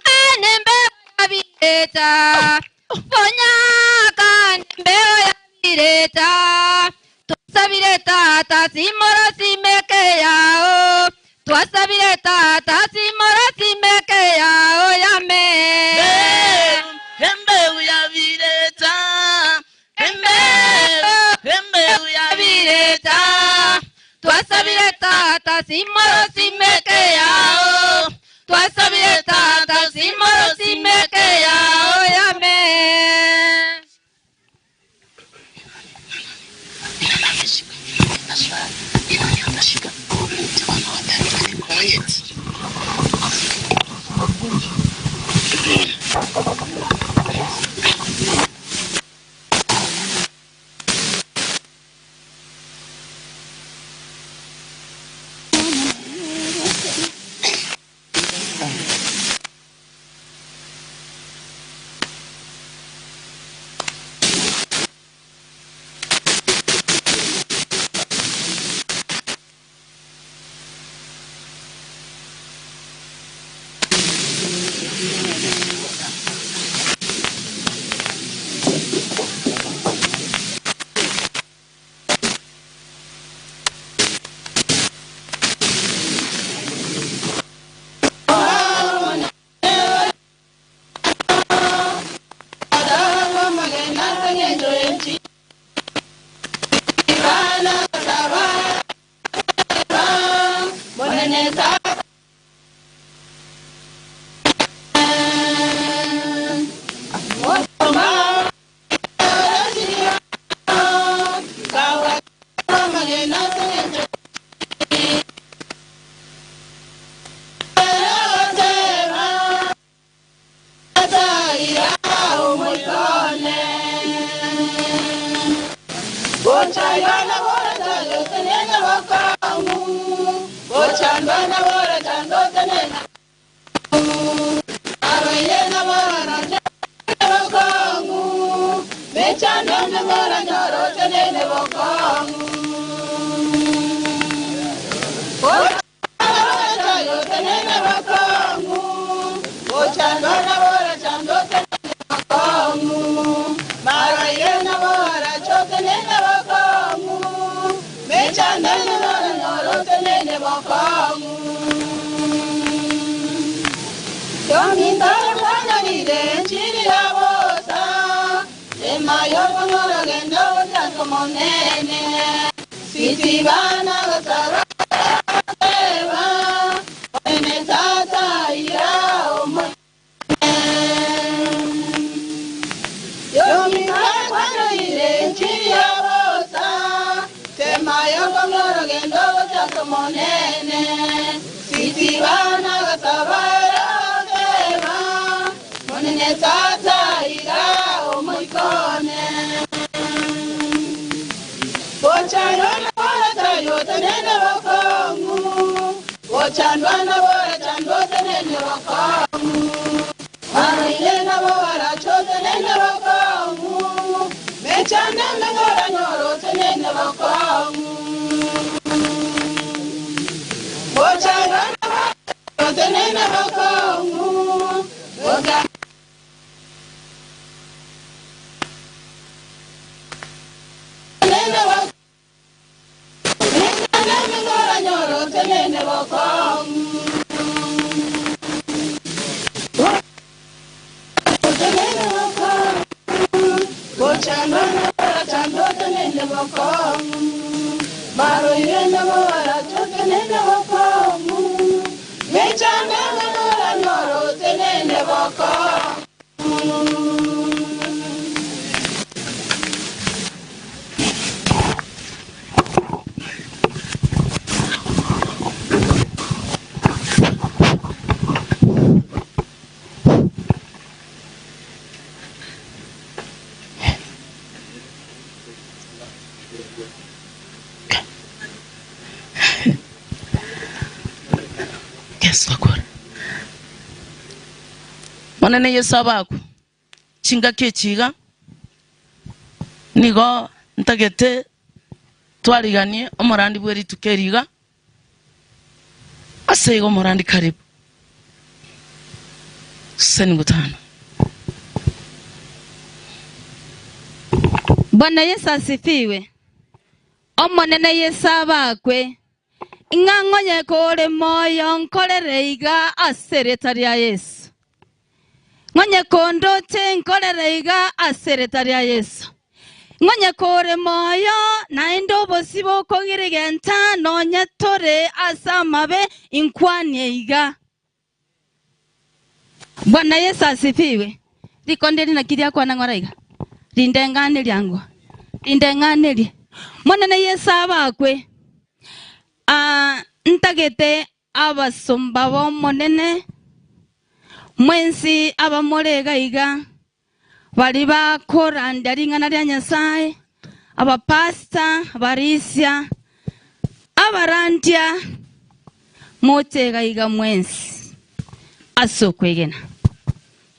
embeo ya vireta Ponya embeo ya vireta tuasa vireta tasimoro simeke yao tuasa vireta tasimoro simeke yao yame tata simoro simeke yao. Twasabire tata simoro simeke yao. Amen. Monene yesabaku chinga kechiga nigo ntagete twariganie omorandi bweri tukeriga aseigo omorandi karibu seni gutana. Bwana Yesu asifiwe. Omonene yesabakwe ing'ang'onye kore moyo nkorereiga asereta ria Yesu. Ng'onye kondote nkorereiga asereta ria Yesu. Ngonya kore moyo na endo bosibo kogirigenta nonya tore asamabe inkwanye iga. Bwana Yesu asifiwe. Rikondeli na kidia kwa nangoraiga. Rindengane lyangu. Rindengane. Mwana na Yesu abakwe. Ntagete abasomba bo monene. Mwensi abamorega iga. Bali bakora ndaringana lya Nyasaye. Abapasta, abarisia, abarantia. Motega iga mwensi. Asokwegena.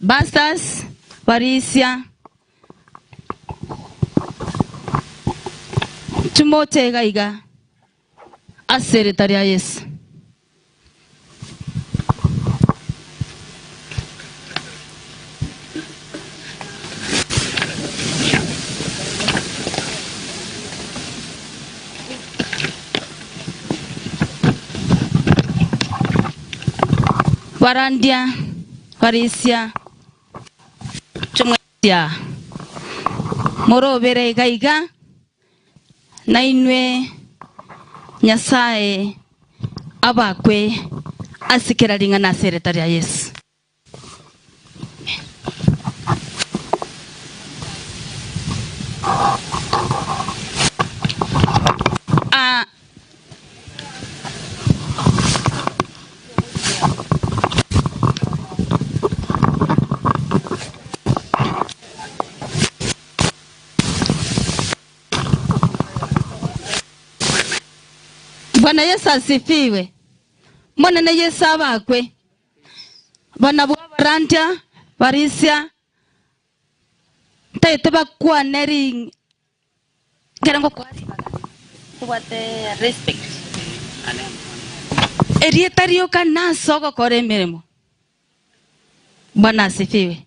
Bastas, Parisia, Tumotega iga, Aseretaria Yesu. Warandia, Parisia, Tumwetia, Morobere gaiga, Nainwe, Nyasaye, Abakwe, Asikeraringa na Seretaria Yesu. Bwana Yesu asifiwe. Mwana na Yesu abakwe. Bana bwa barantia, Parisia. Taite bakwa neri. Gerango kwari. Kuwate respect. Erietario kana sogo kore miremo. Bwana asifiwe.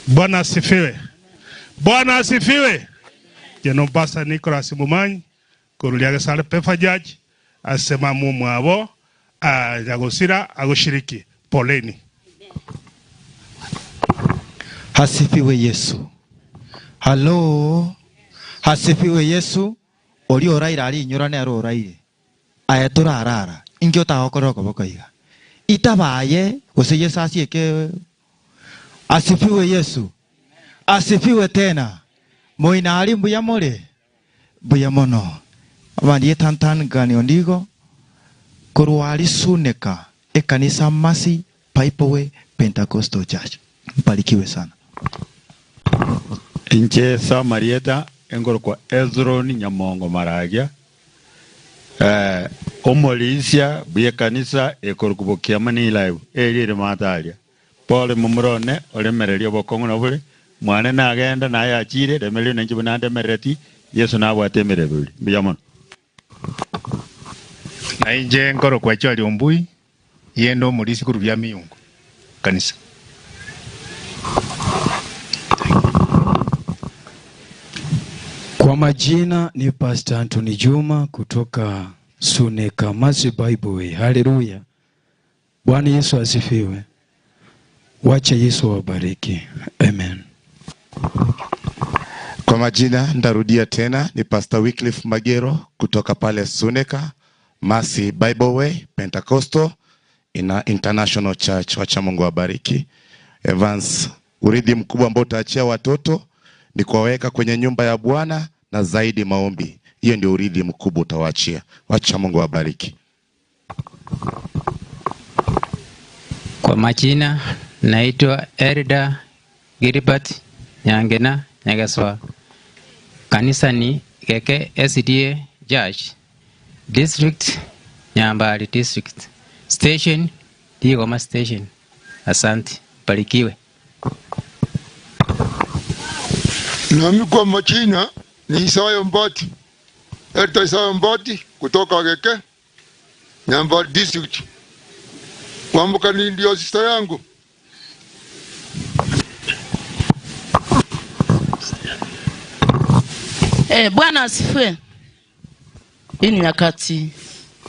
Bwana asifiwe. Bwana asifiwe. Jeno Pastor Nicholas Mumanyi kuruliaga sale pefa judge asema mwabo agosira agoshiriki poleni. Hasifiwe Yesu. Hello. Hasifiwe Yesu. Oli oraira ali nyorane aro oraire. Ayatura arara. Ingyo taokoro kobokoiga. Itabaye gose Yesu asieke. Asifiwe Yesu. Asifiwe tena. Moina ali mbuya more. Buya mono. Abandi tantan gani ondigo. Kuruali suneka. Ekanisa Masi Pipeaway Pentecostal Church. Mbarikiwe sana. Inche Samarieta engoro kwa Ezroni Nyamongo Maragia. Omolisia buya kanisa ekoro kubokia mani live. Eri matalia. Pole mumurone olemererio bokongo na bule. Mwana na agenda na ya chire remelio na njibu na mereti Yesu na watemere buli biyamon. Na inje ngoro kwa chali ombui yendo mulisi kurubya miyungu kanisa. Kwa majina ni Pastor Anthony Juma kutoka Suneka Masi Bible. Haleluya. Bwana Yesu asifiwe. Wacha Yesu wabariki. Amen. Kwa majina ndarudia tena ni Pastor Wycliffe Magero kutoka pale Suneka Masi Bible Way Pentecostal International Church. Wacha Mungu wabariki. Evans, urithi mkubwa ambao utaachia watoto ni kuwaweka kwenye nyumba ya Bwana na zaidi maombi. Hiyo ndio urithi mkubwa utawaachia. Wacha Mungu wabariki. Kwa majina naitwa Erida Gilbert Nyangena Nyagaswa. Kanisa ni Keke SDA Church. District Nyambali District. Station Digoma Station. Asante. Barikiwe. Nami kwa majina ni Isaya Mbati. Erta Isaya Mbati kutoka Keke Nyambali District. Kwambuka ni ndio sister yangu. Bwana asifiwe. Hii ni nyakati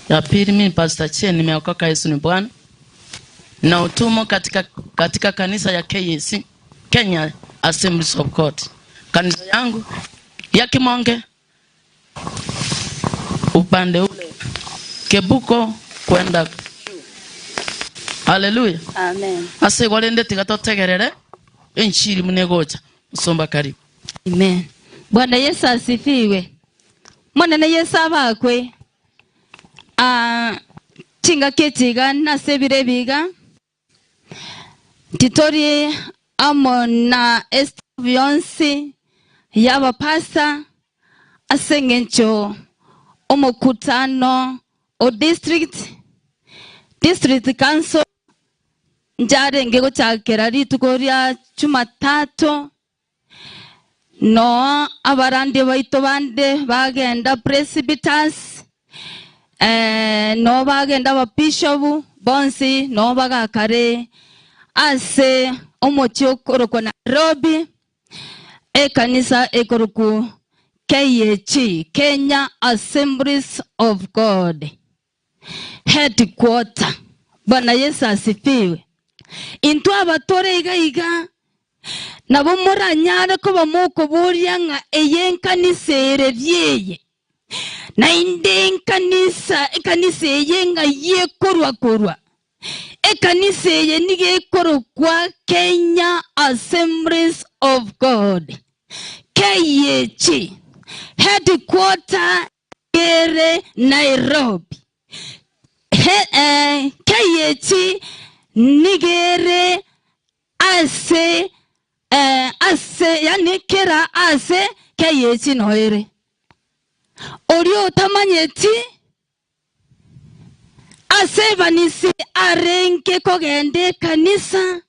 ya pili mimi Pastor Chen nimeokoka. Yesu ni Bwana. na utumo katika kanisa ya KAC, Kenya Assemblies of God. Kanisa yangu ya Kimonge upande ule Kebuko kwenda. Haleluya. Amen. Ase golende tigatotegerere enchiri munegocha musomba karibu. Amen. Bwana Yesu asifiwe. Mwana na Yesu abakwe. Chinga ketiga na sebire biga. Titori amona estabionsi yaba pasa asengencho omokutano o district council njare ngego chakera ritukoria Jumatatu no abarande baito bande bagenda presbyters no bagenda ba bishop bonsi no bagakare ase omochio koroko na Nairobi kanisa ekoroku KAC, Kenya Assemblies of God headquarter. Bwana Yesu asifiwe. Into abatore iga nabo muranyara ko bamoko burya nga eyenkanisa ereriye na indenkanisa ekanisa yenga yekorwa ekanisa ye nigekorwa Kenya Assemblies of God KAC headquarter ere Nairobi. KAC nigere ase yani kera ase KAC noere orio tamanyeti ase vanisi arenge kogende kanisa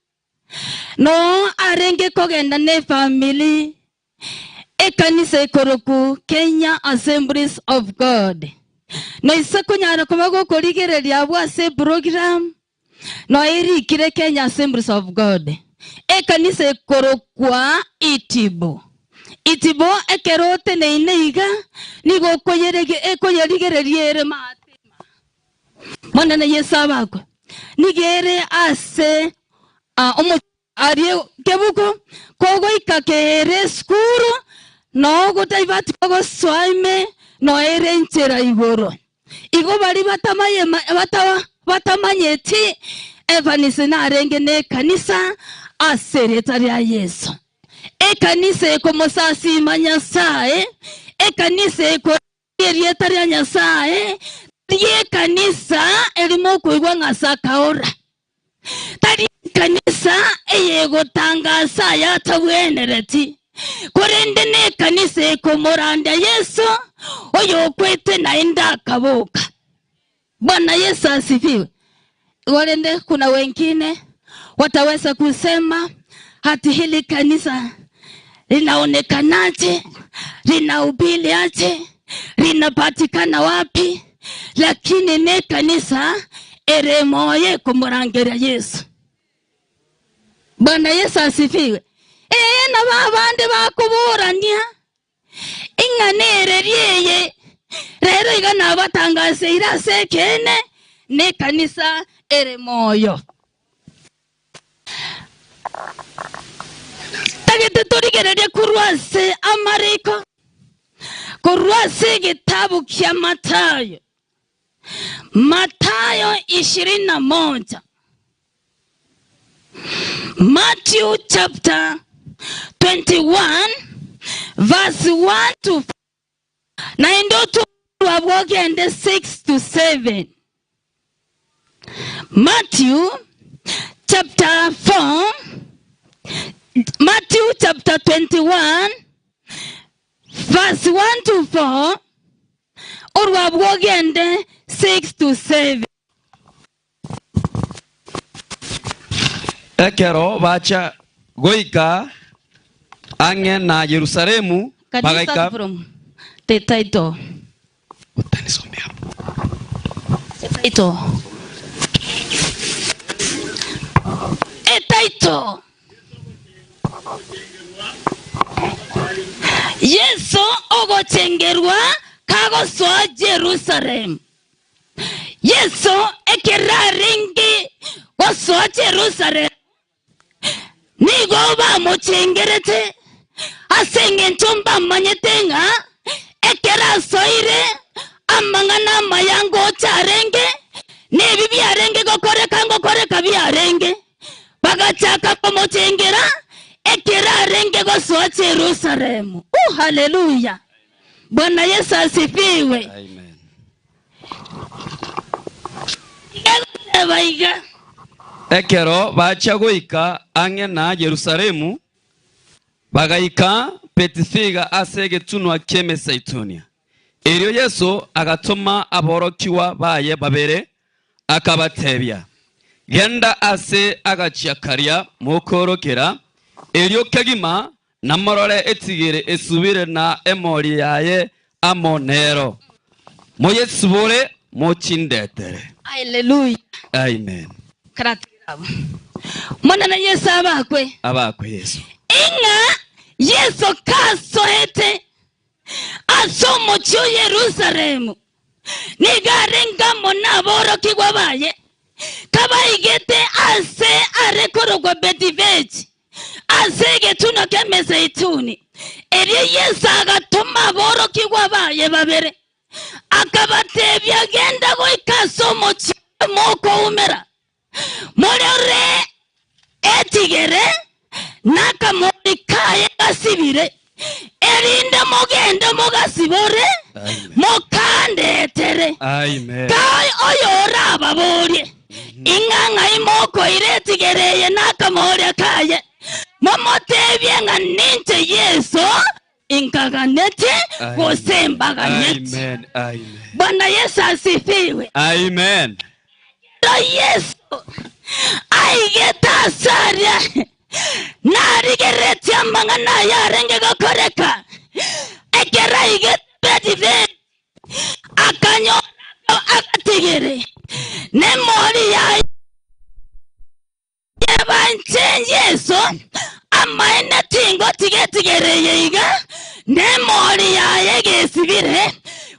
no arenge kogenda ne family ekanisa ekoroku Kenya Assemblies of God. No isakunyara kumago korigereria bwase program no erikire Kenya Assemblies of God. Ekanisa ekorokwa Itibo ekerote neiga nigo koyerigererie matema. Mwana na Yesu abako nigere ase omo arie kebuko kogo ikakere skuru no gutaibati kogo swaime no erenchera igoro igo bari batamanyeti evanisi na arenge ne kanisa asereta ya Yesu ekanisa ekomosasi manyasae ekanisa ekorieta ya nyasae ye kanisa elimo kuigwa ngasakaora tari kanisa eyego tangasa yatabwenereti korende ne kanisa ekomoranda Yesu oyo kwete na enda kaboka. Bwana Yesu asifiwe. Korende kuna wengine wataweza kusema hati hili kanisa linaonekanaje, linahubiri aje, linapatikana wapi, lakini ne kanisa eremoye kumurangera Yesu. Bwana Yesu asifiwe. Na babande bakuburania inganereriye rero igana batangase irase kene ne kanisa eremoyo tagete torigereria kurwase amariko kurwase kitabu kya Mathayo 21 Matthew chapter 21 verse 1 to 4 na ndoto wabogende 6 to 7. Matthew chapter 21 verse 1 to 4 or wabogende 6 to 7. Ekero bacha goika ange na Yerusalemu bagaika from the title utanisomea hapo title Yesu ogochengerwa kagoswa Jerusalem. Yesu ekeraringi gosoa Jerusalem nigo bamucengerete asenge nchumba manyetenga ekera soire amangana mayango charenge nebi byarenge gokoreka byarenge bagachaka bamucengera ekera renge gosoa Jerusalem. Haleluya. Bwana Yesu asifiwe. Amen. Ekero bacha goika ange na Yerusalemu bagaika Betifiga asege tunwa keme Saitunia. Eryo Yesu agatuma aborokiwa baye babere akabatebya. Genda ase agachiakaria mukorokera eryo kagima namorore etigere esubire na emori yaye amonero moyesubore mochindetere. Hallelujah. Amen. Karatirabu mwana na Yesu abakwe Yesu inga Yesu kasoete asomo cho Yerusalemu nigarenga mona boroki gwabaye kabaigete ase arekorogwa Betiveji asege tuno keme Zaituni eri Yesu agatuma boroki gwabaye babere akabatebya genda go ikasomo moko umera morore etigere nakamurikaye gasibire erinde mugende mugasibore mukandetere. Amen. Kai oyora ababore inganga imoko iretigereye nakamore kaye momotebye nga ninte Yesu inkaganete gosembaganete. Amen. Amen. Bwana Yesu asifiwe. Amen. Yesu aigeta saria narigereti amangana yarenge gokoreka ekera igete Betive akanyo akatigere nemori ya yebanche Yesu amaene tingo tigetigere yiga nemori ya yegesibire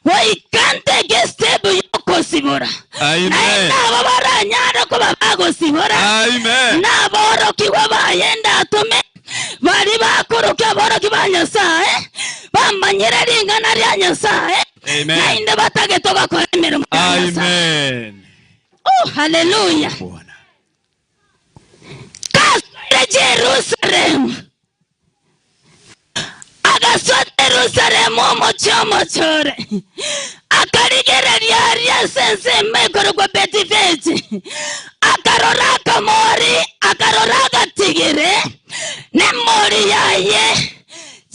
woikante gestebu yokosibora. Amen. Nabo baranyara ko babagosibora. Amen. Naboro kiwa bayenda atume bari bakoroke aboroki banyasaye bamanyira ringana rya nyasaye. Amen. Nainde batagetoga kwemera. Amen. Hallelujah. Kasere Jerusalem agaswa Jerusalem mochore akarigera rya sense mekoro kwa Betiveji akaroraka mori akaroraka tigire nemori yaye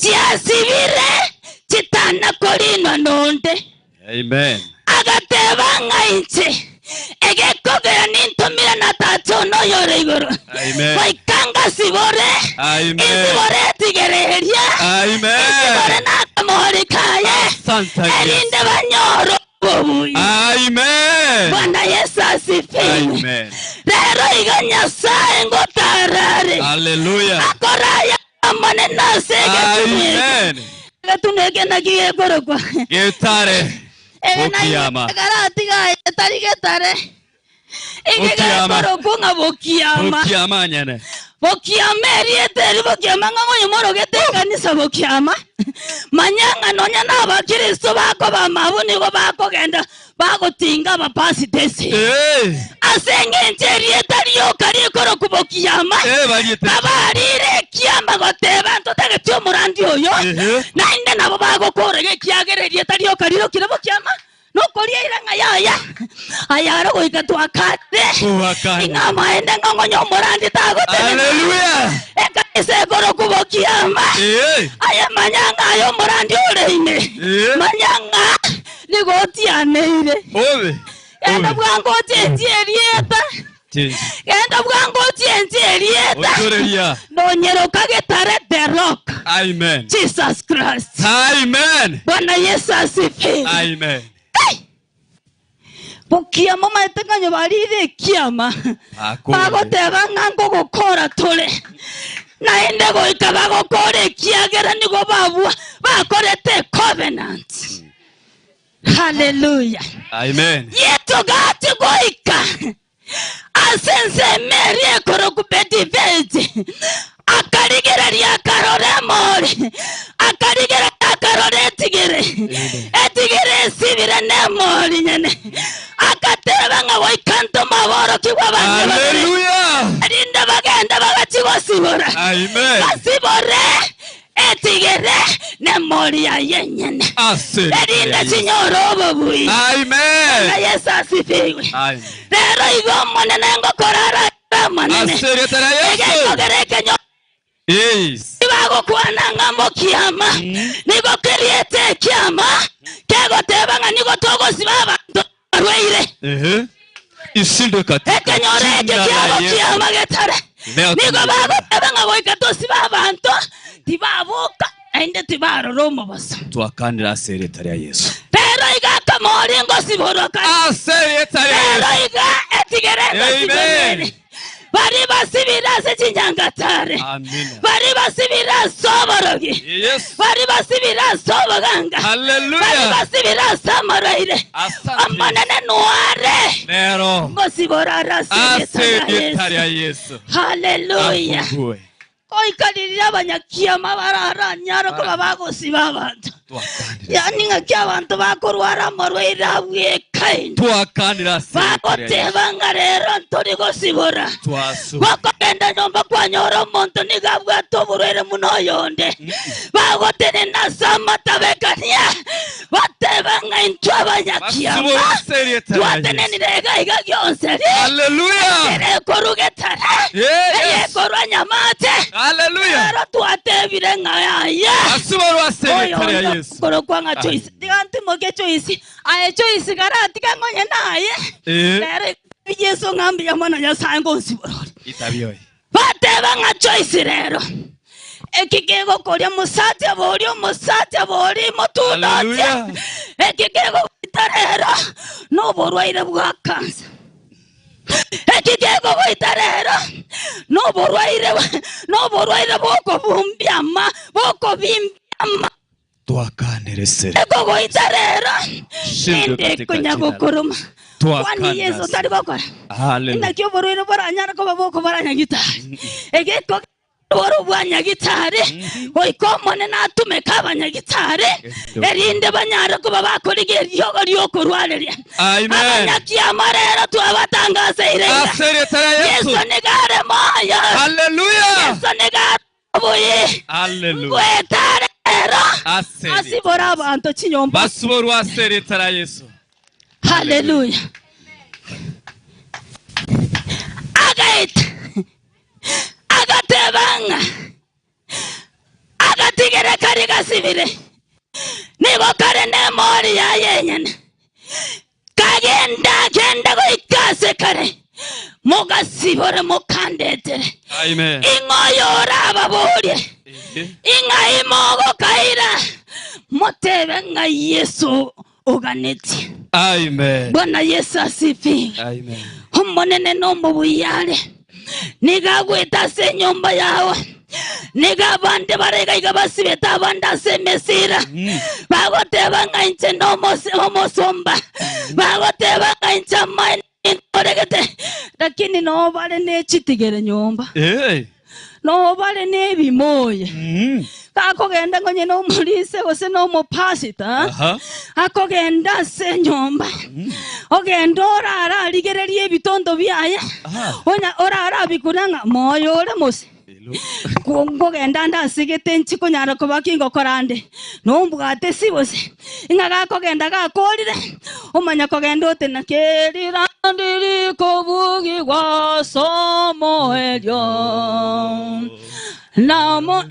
chiasibire chitana korino nonde. Amen. Agateba ngaiche egekogera nintumira na tato no yore igoro. Amen. Waikanga sibore. Amen. Isibore tigereria. Amen. Isibore nakamori kaye. Santa erinde banyoro bobuye. Amen. Bwana Yesu asifiwe. Amen. Rero iganya sae ngotarare. Hallelujah. Akoraya amane nasege. Amen. Gatunege nagiye gorogwa. Getare. Bokiyama. Garatiga tarigetare. Ige gorokunga bokiyama. Bokiyama nyane. Bokiyama erieteri bokiyama ngango moro getekanisa bokiyama. Manyanga nonya n'abakristo bako bamabuni go bako genda bako tinga bapasi tesi. Asenge njerietari yo kari koro kubokiyama. Babarire kiyama goteba ntotege tyo murandi oyo. Nainde nabo bako korege kiagere erietari yo kari kiro bokiyama. No koria iranga yaya ayaro go ikatwakate ingama ende ngonyo morandi tagote. Hallelujah. Ese koro kubokiyama aya manyanga ayo morandi oreine manyanga nigoti aneire enda bwango tierieta enda bwango tierieta nonyero kagetare the rock. Amen. Jesus Christ. Amen. Bwana Yesu asifiwe. Amen. Bokiyama maetenganyo barire kiyama bagotega ngango gukora tole naende goika bagokore kiagera nigo babua bakorete covenant. Hallelujah. Amen. Yeto gati goika asense merie koro kubeti vezi akarigera lya karore mori akarigera karore etigere sibira ne mori nyene akateba nga waikanto maboro kiwa banje. Hallelujah. Rinda bagenda bagachiwa sibora. Amen. Basibore etigere ne mori ya yenyene. Rinda chinyoro babui. Amen. Na Yesu asifiwe. Amen. Rero igo monene ngo korara monene. Aseretara Yesu. Yes. Ibago kuana ngambo kiama. Nigo keriete kiama. Kego tebanga nigo togo sibaba. Rweire. Isildo kati. Ekenyore kiama kiama getare. Nigo bago tebanga boika to sibaba anto. Tibabuka. Ende tibaro romo basa. Tuakandira aseretara Yesu. Pero iga kamori ngo siboroka. Aseretara Yesu. Pero iga etigere sibere. Bari basibira se chinyangatare. Amen. Bari basibira soborogi. Yes. Bari basibira sobaganga. Hallelujah. Bari basibira samaraire. Amanene noare. Nero. Ngosiborara se Yesu. Hallelujah. Koi kadiriya banyakia mabarara nyaro ko babago sibabantu. Yani ngakia abantu bakorwara morwera bwekai. Tuakanira se. Bakote bangarero ntori go sibora. Tuasu. Bakenda nyomba kwa nyoro monto nigabwa toburere muno yonde. Bagote na sama tabekania. Bate banga intwa banyakia. Tuatene ni rega iga gyonseri. Hallelujah. Ere korugetara. Ere korwanyamate. Hallelujah. Ero tuate birenga ya. Asuboro aseretara Yesu. Koro kwanga choice. Diganti moge choice. Aye choice garati kangonye naye. Ere Yesu ngambi yamana ya sango siboro. Itabiyoi. Bate banga choice rero. Ekigego kolya musatya boli motudacha. Ekigego itarero no borwaire bwa kansa. Ekigego itarero no borwaire boko bumbyama boko bimbyama. Tuakanire sere. Ego itarero ende kunyago kuruma. Kwani Yesu tari bakora. Hallelujah. Ina kyo borwaire baranyara ko baboko baranyagita. Egeko Oro banyagitare oikomone natume kabanyagitare erinde banyara ko babakorige ryo kurwareria. Amen. Abanyakia marera tu abatangaza irenga. Yesu negare maya. Hallelujah. Yesu negare boye. Hallelujah. Wetarera. Asibora abantu chinyomba. Basuboro aseretara Yesu. Hallelujah. Agait. Agatebanga agatigere kariga sibire nigo kare ne mori ya yenyene kagenda go ikase kare mugasibore mukandetere. Amen. Ingoyora ababurye inga imogo kaira motebenga Yesu uganeti. Amen. Bwana Yesu asifi. Amen. Umonene no mubuyale nigagweta se nyomba yawe nigabande barega igabasibeta banda se mesira bagoteba ngainche no mosomba bagoteba ngaincha mine oregete lakini no bale ne chitigere nyomba no bale ne bimoye kakogenda ngonye no mulise ose no mopasita akogenda se nyomba ogenda orara ligererie bitondo byaye onya orara bikunanga moyo ole mose kongogenda ndasigete nchiko nyara ko bakingo korande no mbugate sibose ingaga kogenda gakorire omanya kogenda ote nakerira ndiri kobugi gwa somo elyo namo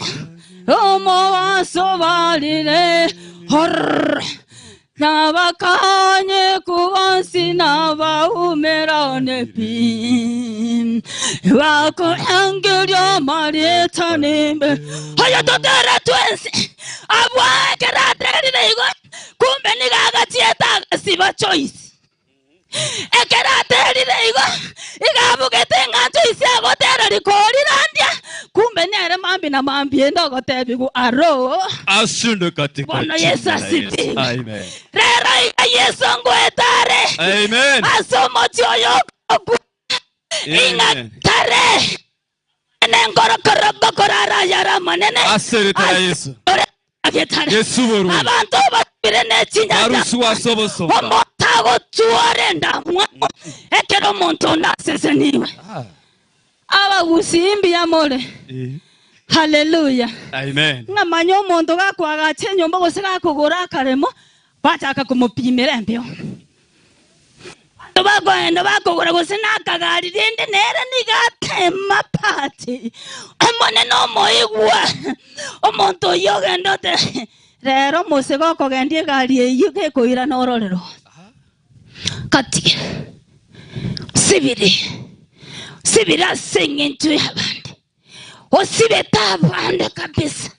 omo asobalire hor nabakanye kubansi nabahumerane pi wako angelyo mareta nimbe haya totera twensi abwakera terire kumbe nigagatieta siba choice ekera terire igabugete nganto isego tera rikorirandia kumbe nere mambi na mambi endo gotebigu aro asundo katika Bwana Yesu asifiwe. Amen. Rera Yesu ngwetare. Amen. Asomo choyo ingatare nengoro korogo korara yara manene Asereta ya Yesu. Yesu boru. Abantu basubire nekinyanja. Arusu asobosomba. Omotago tuore ndamwa. Ekero omuntu naseseniwe. Abagusimbi yamore. Hallelujah. Amen. Ngamanya omuntu gakwaga chenyomba gose gakugura akaremo bataka kumupimira mbyo. Bagenda bakugura gose nakagari rinde nera nigatema pati. Amone no moigwa. Omuntu yogenda te. Rero musego kogendie gari eyuke koira nororero. Kati. Sibira singing abandi. Osibeta abandi kabisa.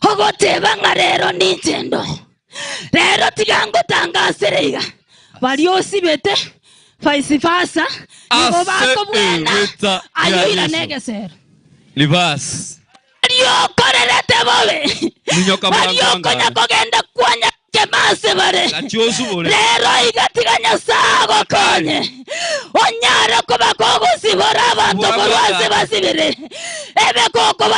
Ogoteba ngarero nintendo. Rero tigango tangaseriga. Bali osibete vice versa. Nigo bako bwena. Ayoira negesero. Libas. Ayo korerete bobe. Ninyoka mwangu. Ayo konya kogenda kwanya kemase bare. Rero igatiganya sago konye. Onyara kuba kogo sibora abantu borwase basibire. Ebe koko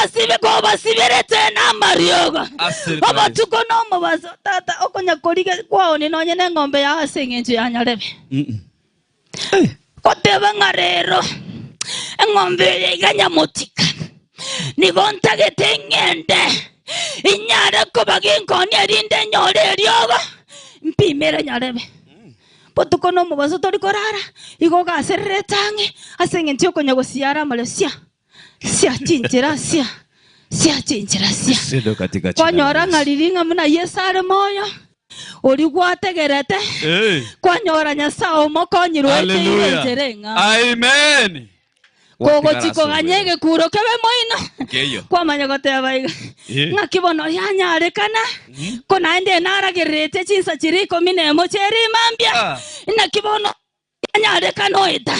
basibire tena marioga. Abatuko no mubazo tata okonya korige kwao ni nonye ngombe ya asengenje anyarebe. Koteba ngarero. Ngombe iganya motika. Nigonta getengende. Inyara kuba ginkoni erinde nyore ryoga. Mpimera nyarebe. Potuko no mubazo tori korara igoga aserere tange asengenti okonya gosiara Malaysia sia chinjira sia Sido katika kwanyora ngariringa muna yesare moyo uri gwategerete kwanyora nyasao mokonyirwete irenjerenga. Amen. Kogo chiko ganyege kuro kebe moino Keyo. kwa manyagoteba ngakibono yanyarekana kona ende naragerete chinsa chiriko minemo cheri mambia nakibono yanyarekana oita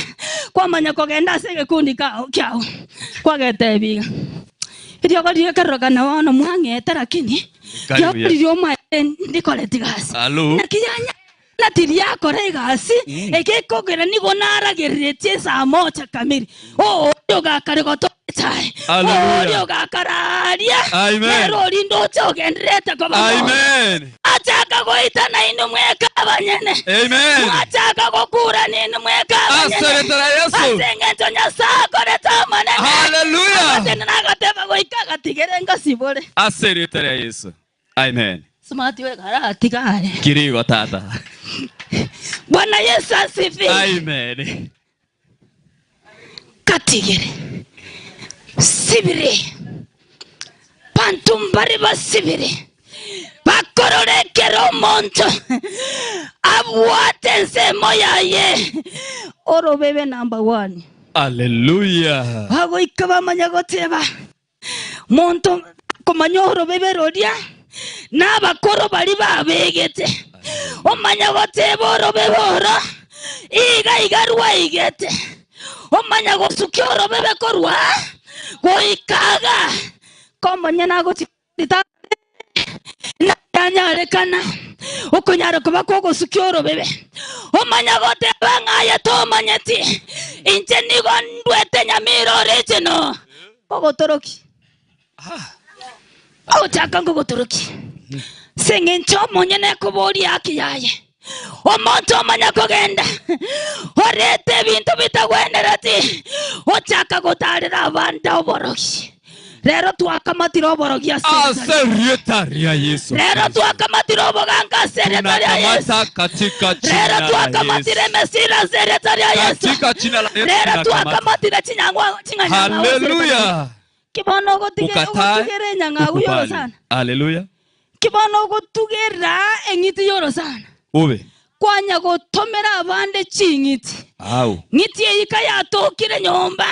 kwa manyakogenda sege kundi kao kyao kwa getebiga idio gari karogana wono mwangete lakini yo idio ma ndikole tigasi nakiyanya natiria koregasi ekekogera nigo naragerete saa moja kamili yoga karigoto chai yoga kararia pero lindo chogendreta kwa baba Amen. Achaka goita na inu mweka banyene Amen. Achaka gokura ni inu mweka banyene Asereta Yesu. Asengenzo nyasako reta manene Hallelujah. Atene nagateba goika gatigerenga sibore Asereta Yesu. Amen. Smati we garati gare Kirigo tata. Bwana Yesu asifiwe. Amen. Katigere sibire pantumbari basibire bakororekero monto abwate moya ye orobebe number 1. Hallelujah. Hago ikaba manyagoteba monto komanyoro bebe rodia n'abakoro bari babegete omanyagoteba orobebe oro iga rwaigete omanya gosukyoro bebe korwa goikaga komanya nagotita nanyarekana okonyara kuba kogo sukyoro bebe omanya goteba ngaya to manyati inje nigo ndwete nyamiro regional kogotoroki chaka ngogotoroki sengencho monyene kubori akiyaye omonto omanya kogenda orete bintu bitagwenerati ochaka gotarira abanda oborogi rero twakamatira oborogi Asereta Yesu. rero twakamatira oboganga sereta ya Yesu katika rero twakamatira mesira sereta ya Yesu katika jina la Yesu. rero twakamatira chinyangwa Hallelujah. kibono gotugere nyanga uyoro sana. Hallelujah. Kibono gotugera engiti yoro sana. Ube. Kwanya gotomera abande chingiti. Au. Ngiti yika yatokire nyomba.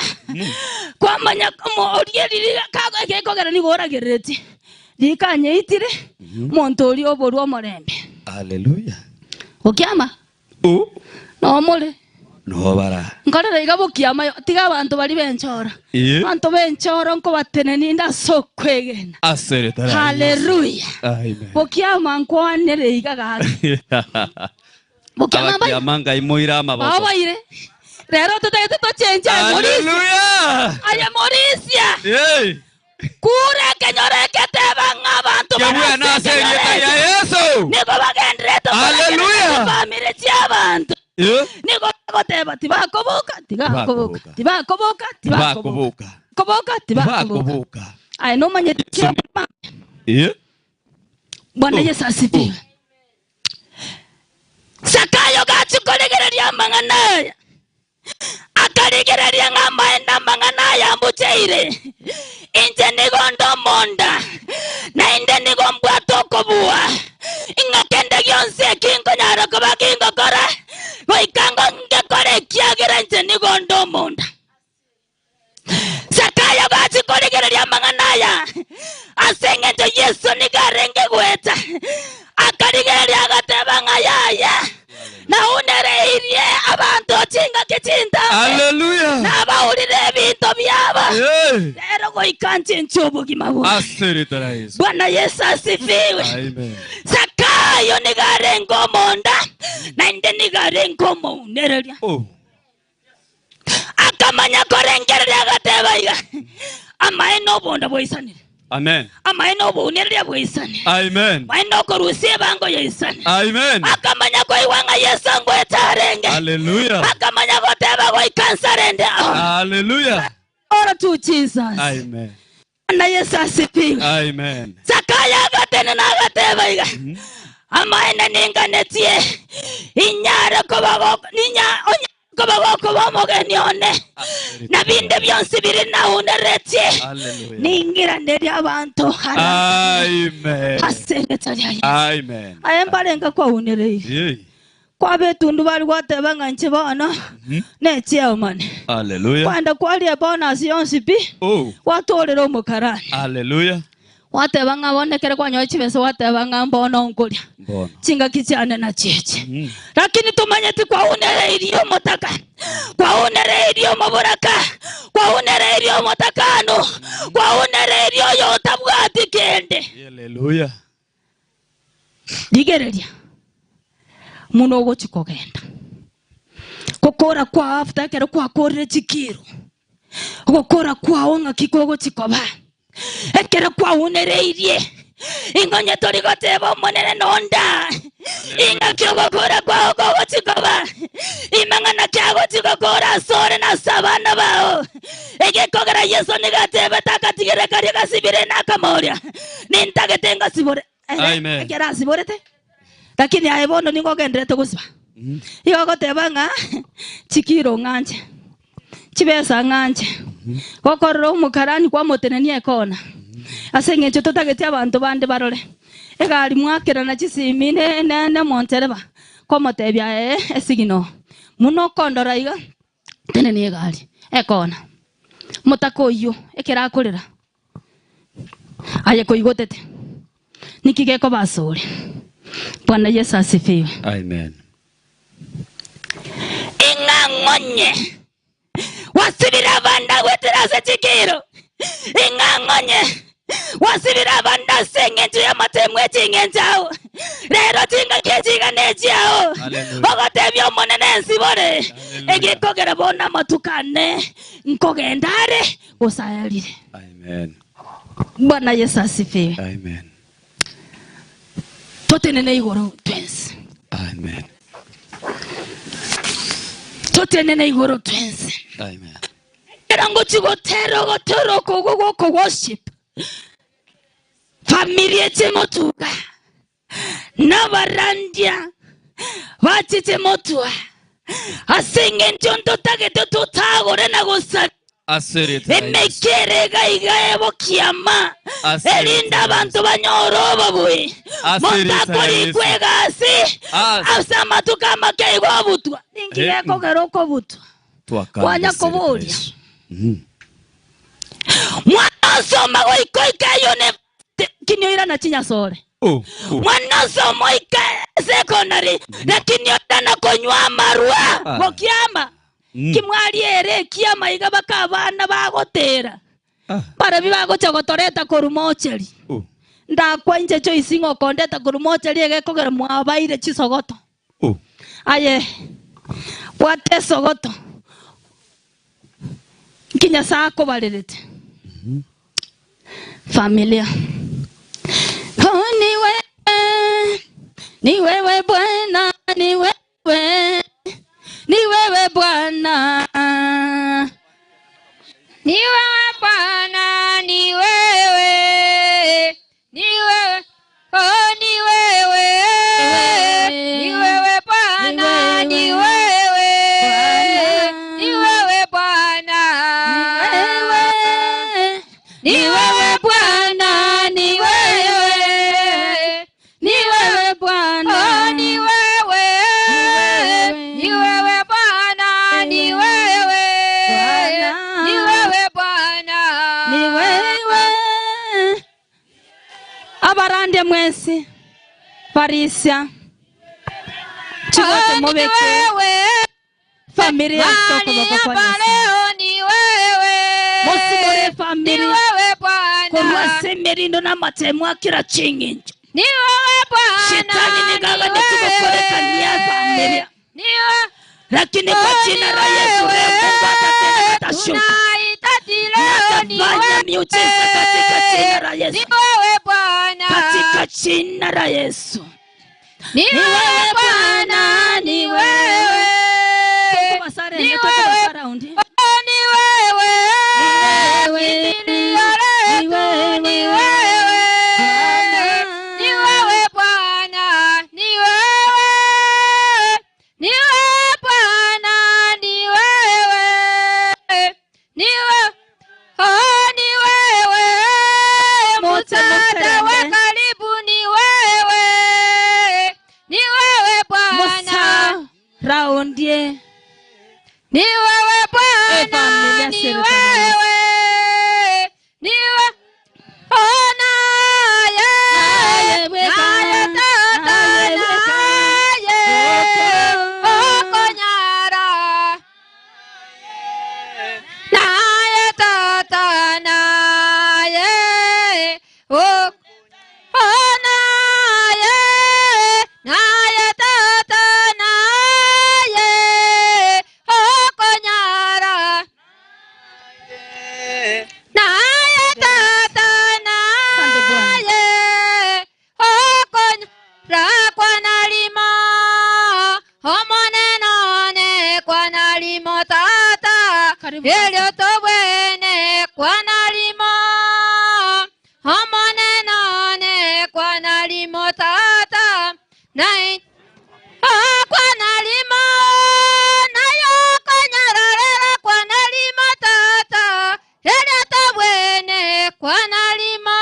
Kwamanya oriye riri kago ekekogera ni gora gereti. Likanye itire montori oboru omorembe. Hallelujah. Okiama? No mole. No bara. Nkorera igabo kiama tiga abantu bari benchora. Abantu benchora nko bateneni nda sokwegena. Asereta. Hallelujah. Amen. Bokiama nkwanere igaga. Bokiama manga imoira amabaso. Babaire. Rero tutagete to change Hallelujah. Aya Morisia. Hey. Kure kenyoreke teba ngabantu Kebuya na sengeta ya Yesu. Niko bagendere to. Hallelujah. Family chabantu. Yeah. Niko goteba tibakoboka. Aya no manye tio. Yeah. Bwana Yesu asifiwe. Sakayo gachukolegereria manganaya. Akarigereria ngamaenda manganaya mbucheire. Inje nigondo monda. Na inde nigombwa tokobua. Ingakende gyonse kingo nyara kuba kingo kora. Goikango ngekore kiagira inje nigondo monda. Sakayo gachukolegereria manganaya. Asengete Yesu nigarenge gweta. Akarigereria gateba ngayaya. Na unereirie abantu chinga kichinda. Hallelujah. Na baurire bintu byaba. Rero goikanje nchubu gimabu. Asereta Yesu. Bwana Yesu asifiwe. Amen. Sakayo nigarengo monda. Na inde nigarengo munereria. Akamanya korengereria gateba iga. Amaino bonda boisanire. Amen. Amaino bunereria boisane. Amen. Maino korusie bango yisane. Amen. Akamanya ko iwanga Yesu ngo etarenge. Hallelujah. Akamanya ko teba ko ikansarende. Hallelujah. Ora to Jesus. Amen. Na Yesu asifiwe. Amen. Sakaya gatene na gateba iga. Amaina ninga netie. Inyara ko bago ninya onya ko bago ko bamogeni one. Nabinde byonse biri na uneretie. Hallelujah. Ningira nderi abantu. Amen. Asereta ya Yesu. Amen. Ayembalenga kwa unerei. Yeah. Kwa betundu bali gwateba nga nchibona. Ne chairman. Hallelujah. Kwanda kwali bonus yonsi bi. Watolero mukarani. Hallelujah. Wateba nga bonekere kwa nyochi bese wateba nga mbono nkulya. Mbono. Chinga kichane na cheche. Lakini tumanye ti kwa unere iliyo motaka. Kwa unere iliyo maburaka. Kwa unere iliyo motakano. Kwa unere iliyo yotabwati kende. Hallelujah. Digereria. Muno go chikogenda. Kokora kwa after kero kwa korre chikiro. Kokora kwa onga kikogo chikoba. Ekero kwa unereirie. Ingonya tori goteba monene nonda. Inga kyogokora kwa ogo chikoba. Imangana kyago chikokora sore na sabana bao. Ege kogera Yesu nigateba takatigere kari gasibire nakamoria. Nintagetenga sibore. Amen. Ekera siborete. Lakini aibono ningogendrete gusiba. Iyo goteba nga chikiro nganje. Chibesa nganje. Gokorro mukarani kwa motenenie ekona. Asengecho totagete abantu bande barore. Egali mwakera na chisimine nene montereba. Kwa motebya esigino. Muno kondora iga. Tenenie egali. Ekona. Mutakoyo ekera akorera. Aye koigotete. Nikigeko basore. Bwana Yesu asifiwe. Amen. Ingangonye. Wasibira banda wetera se chikiro. Ingangonye. Wasibira banda sengentu ya matemwe chingenjao. Rero chinga kechiga nechao. Ogotebyo monene nsibore. Egikogera bona matukane. Nkogendare usayalire. Amen. Bwana Yesu asifiwe. Amen. Totenene igoro twensi. Amen. Totenene igoro twensi. Amen. Erango chigotero ko worship. Familia chemotuga. Navarandia. Wachi chemotua. Asingen chonto tageto tutagore na gosari. Asereta. Emekerega igaebo kiama. Elinda abantu banyoro babui. Montakori kwegasi. Asama tukama keigo butwa. Ningiye kogeroko butwa. Wanya koboria. Mwana soma goikoike yone kinyoira na chinya sore. Mwana soma ika secondary lakini yona konywa marua. Bokiama. Kimwali ere kiama iga bakabana bagotera. Para bibago chagotoreta korumocheri. Ndakwa inje cho isingo kondeta korumocheri egekogera mwabaire chisogoto. Aye. Wate sogoto. kinya sako balelete familia. Oh, ni wewe Bwana, ni wewe Bwana, Ni wewe Bwana, ni wewe, ni wewe, oh ni wewe, ni wewe Bwana, ni wewe, ni wewe Bwana, ni wewe Bwana, ni wewe, ni wewe Bwana, oh ni wewe, ni wewe Bwana, ni wewe, ni wewe Bwana, ni wewe. Abarande mwesi Parisha Chugate mobeke familia soko bako leo ni wewe, Mosimore familia ni wewe Bwana, Kurwa semerindo na matemwa kila chinginjo ni wewe Bwana, Shetani nigaga nitukokoreka niya familia ni wewe, lakini kwa jina la Yesu leo Mungu atatenda atashuka natafanya miujiza katika jina la Yesu, ni wewe Bwana, katika jina la Yesu, ni wewe Bwana, ni wewe, ni wewe, ni wewe, kimbilio letu, ni wewe, ni wewe Bwana, ni wewe, ni wewe Bwana, ni wewe, ni wewe, oh ni wewe, msaada wa karibu ni wewe, ni wewe Bwana, raundie ni wewe Bwana, ni wewe, ni wewe, oh naye, naye tata naye, oh konyara, naye tata naye, oh naye, naye tata naye, oh konyara, naye tata naye, oh konyara, kwa nalimo, oh monenone, kwa nalimo tata, elio tobwene, kwa nalimo, oh monenone, kwa nalimo tata, nai, oh kwa nalimo, nayo konyararera, kwa nalimo tata, elio tobwene, kwa nalimo,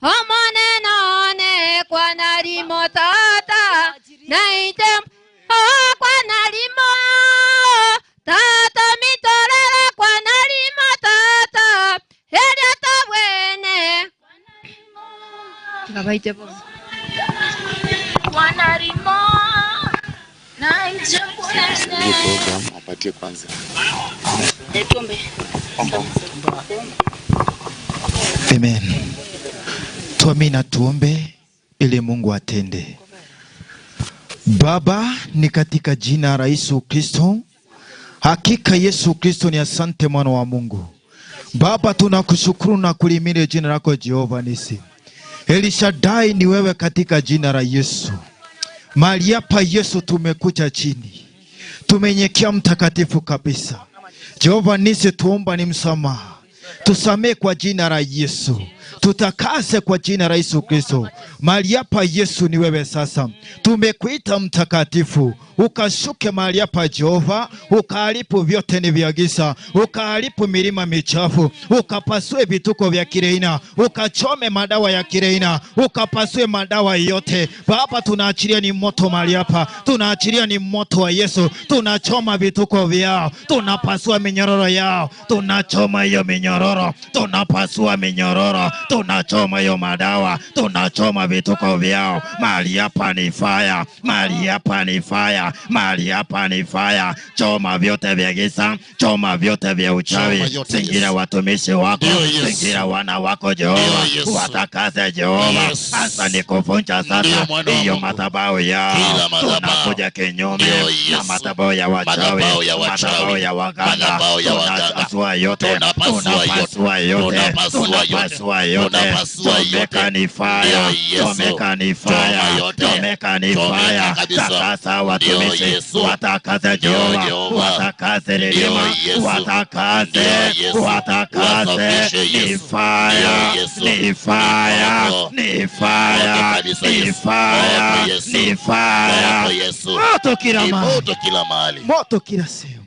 oh monenone, kwa nalimo tata, naitem, oh kwa nalimo, tata mitorera, kwa nalimo tata, elio tobwene, gabaite po, kwa nalimo, program wapatie kwanza. Tuombe. Amen. Tuamini na tuombe ili Mungu atende. Baba, ni katika jina la Yesu Kristo. Hakika Yesu Kristo ni asante mwana wa Mungu. Baba, tunakushukuru na kulimiri jina lako Jehova Nisi. Elishadai ni wewe katika jina la Yesu. Mahali hapa Yesu tumekuja chini. Tumenyekea mtakatifu kabisa. Jehova Nisi, tuomba ni msamaha. Tusamee kwa jina la Yesu. Tutakase kwa jina la Yesu Kristo. Mahali hapa Yesu ni wewe sasa. Tumekuita mtakatifu. Ukashuke mahali hapa Jehova. Ukaharibu vyote ni vya giza. Ukaharibu milima michafu. Ukapasue vituko vya kireina. Ukachome madawa ya kireina. Ukapasue madawa yote. Baba, tunaachilia ni moto mahali hapa. Tunaachilia ni moto wa Yesu. Tunachoma vituko vyao. Tunapasua minyororo yao. Tunachoma hiyo minyororo. Tunapasua minyororo. Tunachoma hiyo madawa. Tunachoma vituko vyao. Mahali hapa ni fire. Mahali hapa ni fire. fire, mahali hapa ni fire. Choma vyote vya giza, choma vyote vya uchawi. Zingira watumishi wako, zingira wana wako Jehova, watakase Jehova. Hasa ni kuvunja sasa hiyo madhabahu yao. Tunakuja kinyume na madhabahu ya wachawi, madhabahu ya waganga. Tunapasua yote, tunapasua yote, tunapasua yote. Chomeka ni fire, chomeka ni fire, chomeka ni fire. Takasa watumishi, watakase Jehova, watakase Redeema, watakase, watakase. Ni fire, ni fire, ni fire, ni fire, ni fire. Moto kila mahali, moto kila sehemu.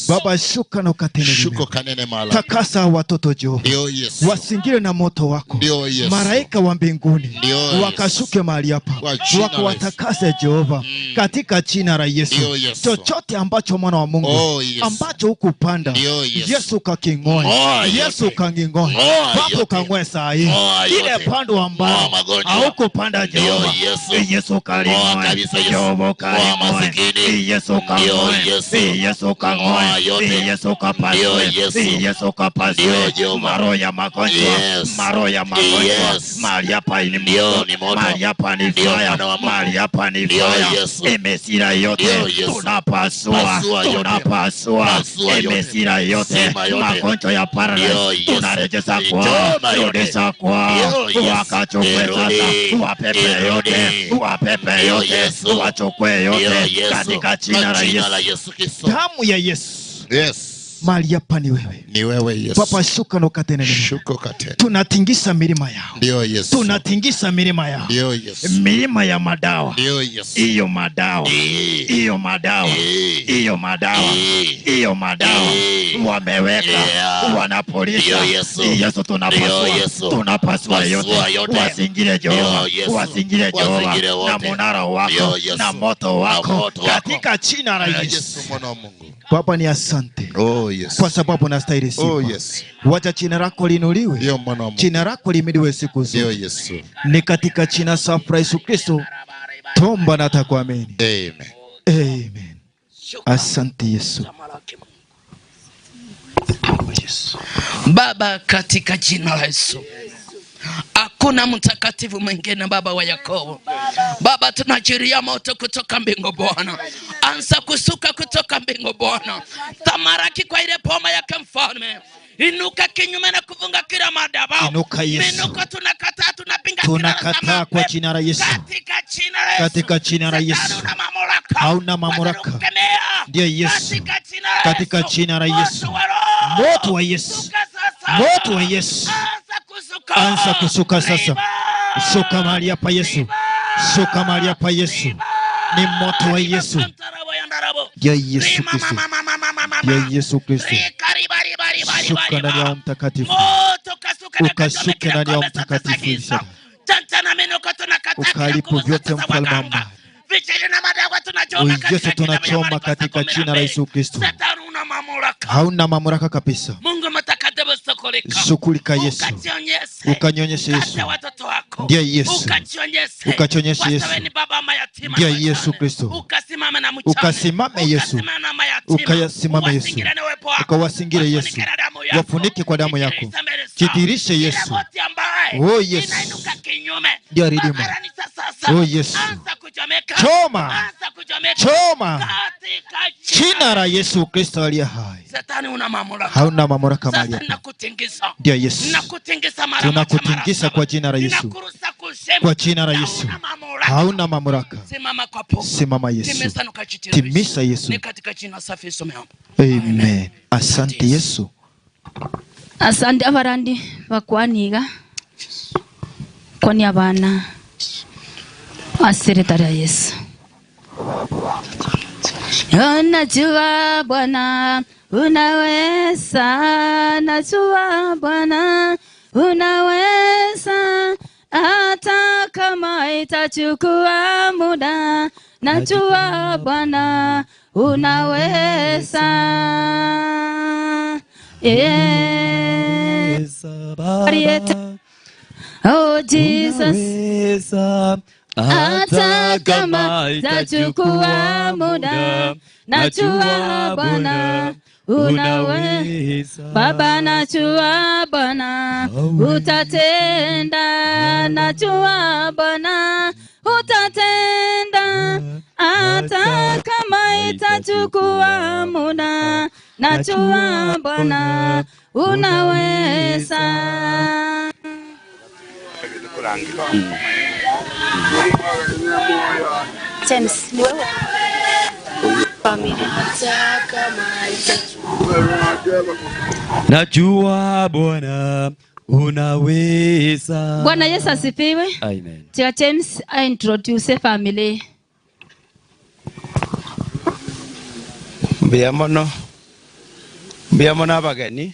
Baba, shuka na ukatene mema. Takasa watoto Jehova, wasingire na moto wako. Malaika wa mbinguni wakashuke mahali hapa, wakawatakase Jehova, katika jina la Yesu. Chochote ambacho mwana wa Mungu ambacho hukupanda, Yesu kaking'oe, Yesu kanging'oe, Baba kang'oe saa hii. Ile pando ambao haukupanda Jehova, Yesu kaling'oe, Jehova kaling'oe, Yesu kang'oe, Yesu kang'oe, Yesu kapasue, Yesu kapasue. Maro ya magonjwa, maro ya magonjwa. Mahali hapa ni moto, mahali hapa ni fire, mahali hapa ni fire. Imesira yote tunapasua, tunapasua. Imesira yote, magonjwa ya paralysis tunarejeza kwao, rudisha kwao. Wakachukue sasa, wapepe yote, wapepe yote, wachukue yote katika jina la Yesu. Damu ya Yesu. Mahali hapa ni wewe. Ni wewe Yesu. Papa, shuka na ukatene neno. Shuka ukatene. Tunatingisa milima yao. Ndio Yesu. Tunatingisa milima yao. Ndio Yesu. Milima ya madawa. Ndio Yesu. Iyo madawa. Iyo madawa. Iyo madawa. Iyo madawa. Wameweka. Wanapolisha. Yesu tunapasua. Tunapasua yote. Wasingire Jehova. Wasingire Jehova. Na munara wako. Na moto wako. Katika jina la Yesu. Baba, ni asante. Kwa sababu unastahili sifa. Wacha jina lako liinuliwe. Jina lako lihimidiwe siku zote. Ni katika jina safi la Yesu Kristo tuomba na tukuamini. Amen. Amen. Asante Yesu. Baba, katika jina la Yesu, hakuna mtakatifu mwingine Baba wa Yakobo. Baba, tunajiria moto kutoka mbingu Bwana. Anza kusuka kutoka mbingu Bwana. Tamaraki kwa ile poma yake mfalme. Inuka kinyume na kufunga kila madhabahu. Inuka Yesu. Inuka, tunakataa, tunapinga tunakataa kwa jina la Yesu. Katika jina la Yesu. Hauna mamlaka. Ndio Yesu. Katika jina la Yesu. Moto wa Yesu. Moto wa Yesu. Anza kusuka sasa. Suka mahali hapa Yesu. Suka mahali hapa Yesu. Ni moto wa Yesu. Ya Yesu Kristo. Ya Yesu Kristo. Shuka ndani ya mtakatifu. Ukashuke ndani ya mtakatifu Isa. Ukalipo vyote mfalme wa amani. Yesu tunachoma katika jina la Yesu Kristo. Hauna mamlaka kabisa. Mungu mtakatifu sokolika. Shukulika Yesu. Ukanyonyeshe Yesu. Ndiye Yesu. Ukachonyeshe Yesu. Ndiye Yesu Kristo. Ukasimame Yesu. Ukayasimame Yesu. Ukawasingire Yesu. Wafunike kwa damu yako. Kitirishe Yesu. Oh Yesu. Ndiye Redeemer. Oh Yesu. Choma. Choma. Jina la Yesu Kristo aliye hai. Shetani una mamlaka. Hauna mamlaka mahali hapa. Nakutingisa. Ndiyo Yesu. Nakutingisa mara. Tunakutingisa kwa jina la Yesu. Kwa jina la Yesu. Hauna mamlaka. Simama kwa popo. Simama Yesu. Timisa Yesu. Ni katika jina safi Yesu meomba. Amen. Asante Yesu. Asante abarandi bakwaniga. Kwani abana. Asiretara Yesu. Najua Bwana unaweza, najua Bwana unaweza, hata kama itachukua muda, najua Bwana unaweza. Yes. Oh Jesus. hata kama itachukua muda, najua Bwana unaweza. Baba, najua Bwana utatenda, najua Bwana utatenda, hata kama itachukua muda, najua Bwana unaweza. James, ni wewe? Najua Bwana unaweza. Bwana Yesu asifiwe. Amen. Tia James I introduce family. Mbiamono abageni.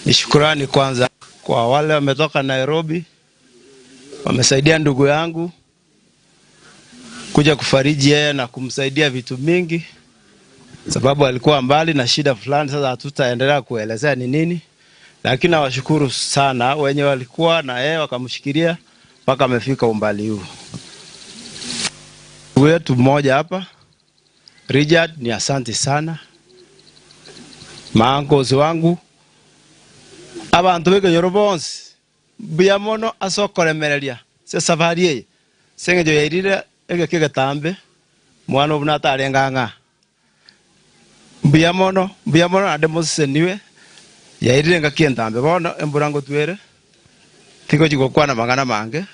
Ni shukrani kwanza kwa wale wametoka Nairobi, wamesaidia ndugu yangu kuja kufariji yeye na kumsaidia vitu mingi, sababu alikuwa mbali na shida fulani. Sasa hatutaendelea kuelezea ni nini, lakini nawashukuru sana wenye walikuwa na yeye wakamshikilia mpaka amefika umbali huu. Ndugu yetu mmoja hapa Richard, ni asante sana. Maangozi wangu abantu b'Kenyoro bonse biamono asokoremereria se safari ye sengejo yairire egeke tambe mwana obuna atarenganga biamono ande moseniwe yairire ngakientambe bono emburango twere tiko chiko kwana magana mange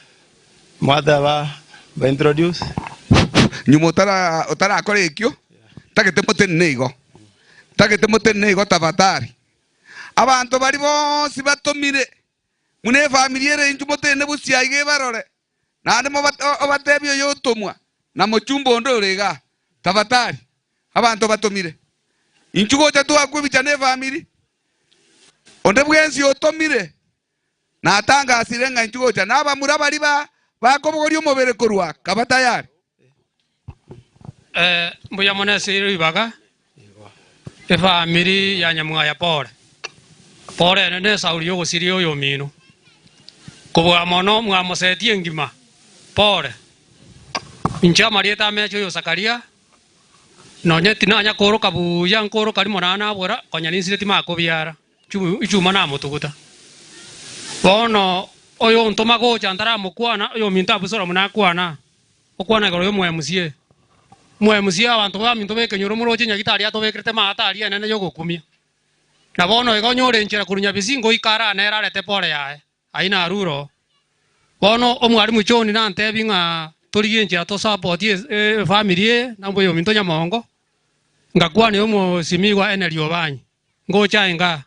mwatha ba introduce nyumo utara korekyo tagete motene tabatari abantu bari bose batomire mune family ere inju motene busiaige barore nande mo batebyo yotomwa na mochumbo ndorega tabatari abantu batomire inju gocha tu akubita ne family onde bwensi yotomire na atanga asirenga inju gocha naba murabari bakobogori omobere korwa kabatayari mbuya monese ribaga family ya Nyamwaya pore nene sauri yo sirio yo mino kubwa mono mwamosetie ngima pore incha marieta mecho yo Sakaria nonye tinanya koro kabu yang koro kali monana bora konya ni sireti mako biara chuma na mutuguta bono oyo ntoma go chantara mukwana yo minta busora munakwana okwana goro yo mwemusie abantu ba minto beke nyoro muroche nyagitari atobekrete matari nene yo gukumia na bono egonyore nchera kurunya bisingo ikara na erarete pore yae aina aruro bono omwarimu choni na ntebi nga toriye nchera to support family na mboyo minto nyamongo ngakwane omo simigwa enerio banyi ngocha enga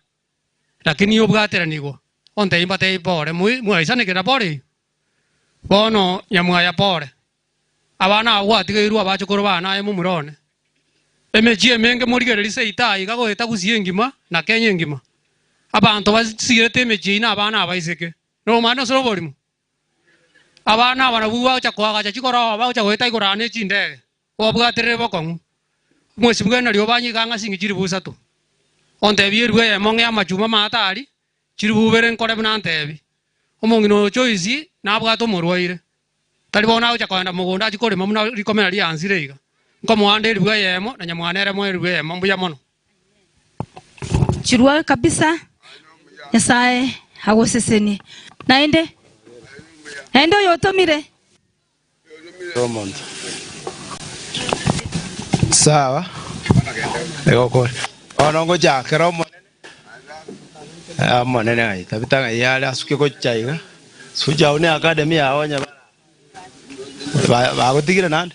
lakini yo bwateranigo onte imbate pore muisane kera pore bono Nyamwaya pore abana agwatigairwa abachokoro bana emu murone emejie menge murigererise itai gago etagusie ngima na Kenya ngima abantu basirete emejie na abana abaiseke no mano soro borimo abana banabuwa chakwaga chikora abacha goeta igorane chinde obwaterere bokongu mwesi bwana ryo banyi ganga singikiri busatu onte bierwe monge amachuma matari chiribubere nkore bnantebi omongino choice na abwato morwaire tari bona ucha kwenda mugunda chikore mamuna rikomera rianzire iga nkomwande ribwe yemo na Nyamwanere mwe ribwe yemo mbuya mono chirwa kabisa Nyasaye agoseseni naende yotomire Romond sawa ego ko ono ngo jake romo monene ai tabitanga yale asuke ko chaiga suja une academy aonya ba gotigire nande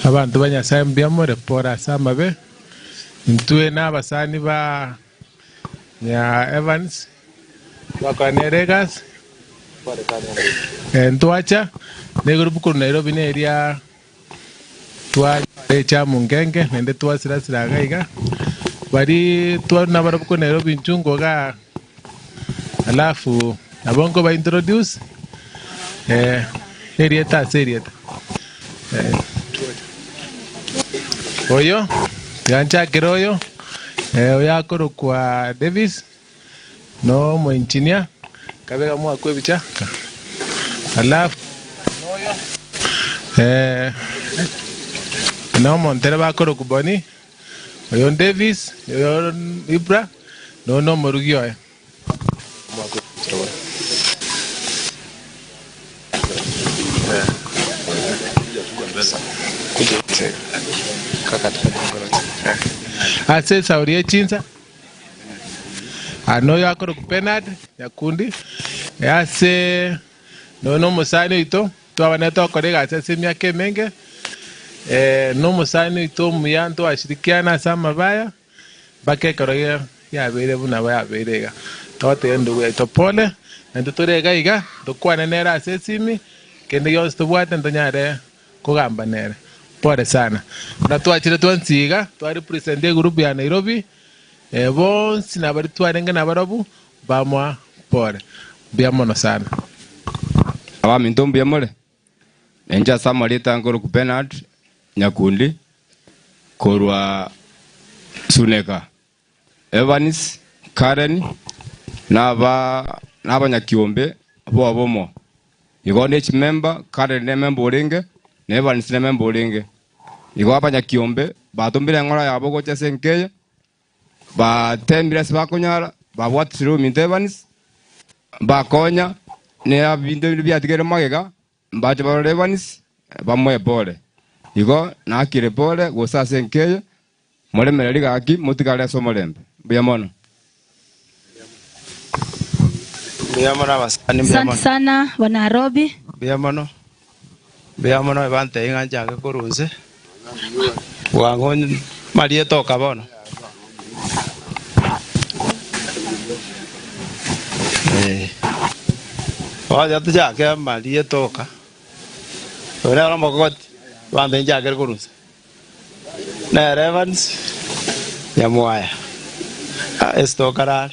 abantu banyasaye mbyamore pora samabe ntue n'abasani ba nya Evans bakaneregas ntwacha negrupu ku Nairobi neria twa echa mungenge nende twasirasira gaiga bari twa nabara ku Nairobi nchungo ga alafu nabongo ba introduce serieta oyo yanchakira oyo oyakoro kwa Davis no mo engineer kabega mwa kwebicha alafu no montere bakoro kuboni oyo Davis oyo Ibra no morugio ase saurie chinza ano yakoro kupenad yakundi ase no musani ito twabana tokorega ase semia kemenge no musani ito muyanto ashirikiana sama baya bakekoroge yabere buna bayabere tote ndu topole ndo torega iga tokwana nera ase simi kende yos tobwate ndonyare kugamba nere pole sana na twachire twansiga twari presente group ya Nairobi bonsi na bari twarenga na barabu bamwa pole biamono sana abami ntombi amole enja samarita ngoro ku Bernard Nyakundi korwa Suneka Evans Karen naba Nyakiombe abo abomo igone chi member Karen ne member oringe ne Evans ne member oringe igo aba Nyakiombe batumbire ngora yabo gocha senkeye batembire bakonyara babwatiro minte Evans bakonya ne abinde byatigere magega mbaje ba Evans bamwe pole igo nakire pole gosa senkeye molemere ligaki mutigale somolembe biamono Asante sana wa Nairobi. Biamono bante inganja ke korunze. Wangon malie toka bono. Waja tuja ke malie toka. Ora ro mogot bante inja ke korunze. Na Evans ya muaya. Esto karar.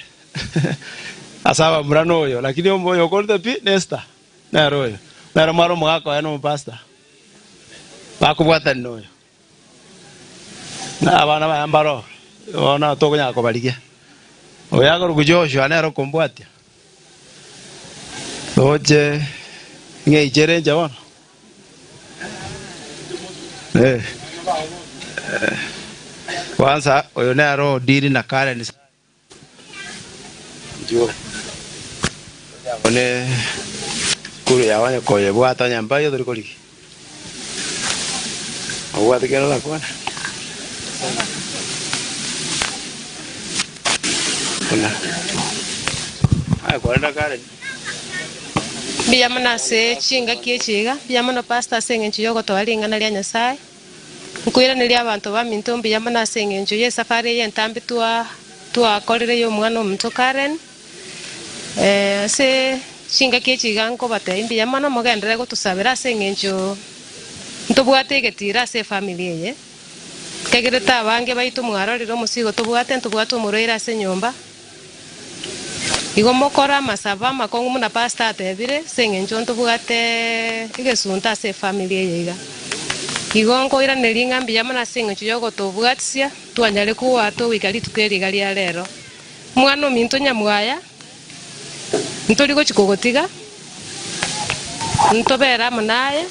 Asaba mrano yo lakini omboyo korte pi nesta na royo na maro mwako ano pasta bakubwata noyo na abana bayambaro ona tokonya ko balikia oyago rugujoshwa na ro kombwatia oje nge ijere jawona kwanza oyo na ro diri na kare ni jo one kuru ya wanya koye bwata nyamba yo dori bwata kera la kwana ona ai kwenda kare biyamana se chinga kiechiga biyamana pastor sengenchi yogo twalinga na lya Nyasaye nkwira ni lya abantu ba minto biyamana sengenchi ye safari ye ntambi twa korire yo mwana omuntu Karen se chinga kiechiga nko bate biyamana mogendere gutusabira sengencho ntobwate getira se family ye kegireta abange baitu mwaroriro musigo tobwate ntobwate umuroira se nyomba igo mokora masaba makongu muna pastor atebire sengencho ntobwate igesunta se family ye iga igo nko ira nelinga biyamana sengencho yogo tobwatsia twanyale kuwa to wikali tukeri gali ya lero mwana minto nyamwaya ntoligo chikogotiga ntobera munaye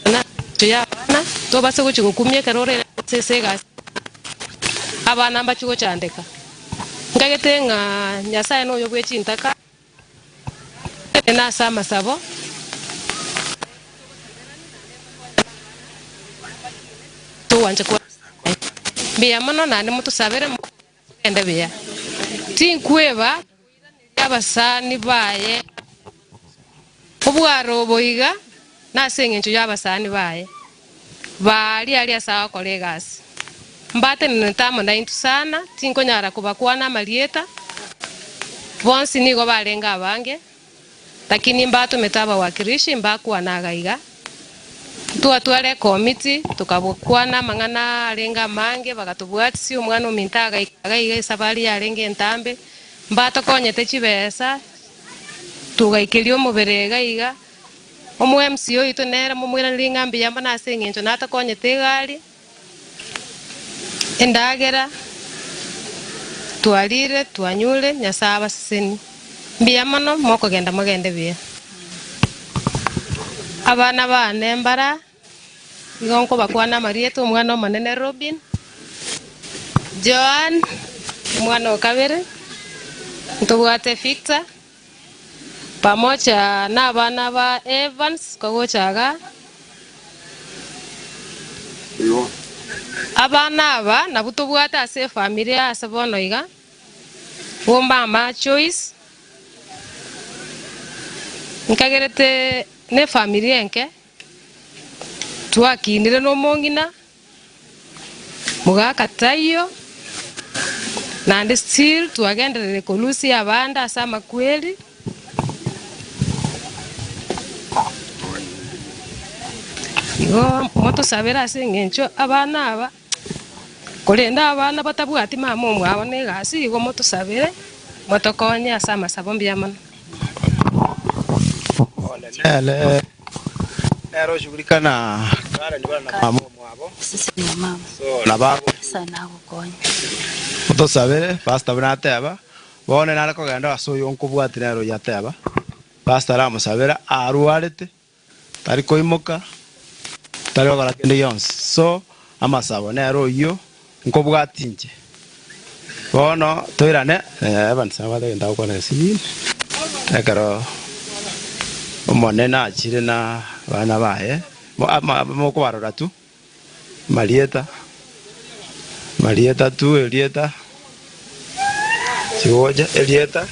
na tuyabana tobase guchigukumye karore sesega abana mbachugo chandeka ngagetenga Nyasaye no yobwe chintaka na sama sabo to wanje kwa biya mono nani mutu sabere ende biya tinkweba abasani baye obwaro boiga nasengencho yabasani baye bali ali asawa kolegas mbate nentamo ndaintu sana tinkonyara kubakwana malieta bonsi nigo balenga abange lakini mbatu metaba wakirishi mbakuwa nagaiga twale komiti tukabukwana mangana alenga mange bagatubwatsi umwana omintaga igaiga sabali alenge entambe mbato konyete chibesa tugaikilio muberega iga omu MCO ito nera mumwira lingambi yamba nasengencho nata konyete gali endagera twarire twanyure nyasaye abaseni mbia mono mokogenda mogende bia abana bane mbara igonko bakwana marieto omwana omonene Robin Joan omwana okabere ntobwate Victor pamoja na abana ba Evans kogochaga abana aba nabutobwate ase familia ase bono iga bomba Choice nkagerete ne familia enke twakinire n'omongina mugakatayo nandi still twagenderere kolusi abanda asa makweli moto sabera ase eng'encho abana aba korenda abana batabwati mama omwabo negasi igo moto sabere motokonye ase amasabo mbia mono nero shughulika kara ni bana mama mwabo sisi ni mama so nababo sana gukonya moto sabere pastor binateba bone nare kogenda asoyo nkubwati nero yateba pastor ramusabera arwarete tari koimoka tari bagora kende yonse so amasabo nero yo nkubwatinje bono toirane Evans abagenda gukora sibini ekaro omonene achire na bana bae moko barora tu Marieta tu Elieta Chiwoja Elieta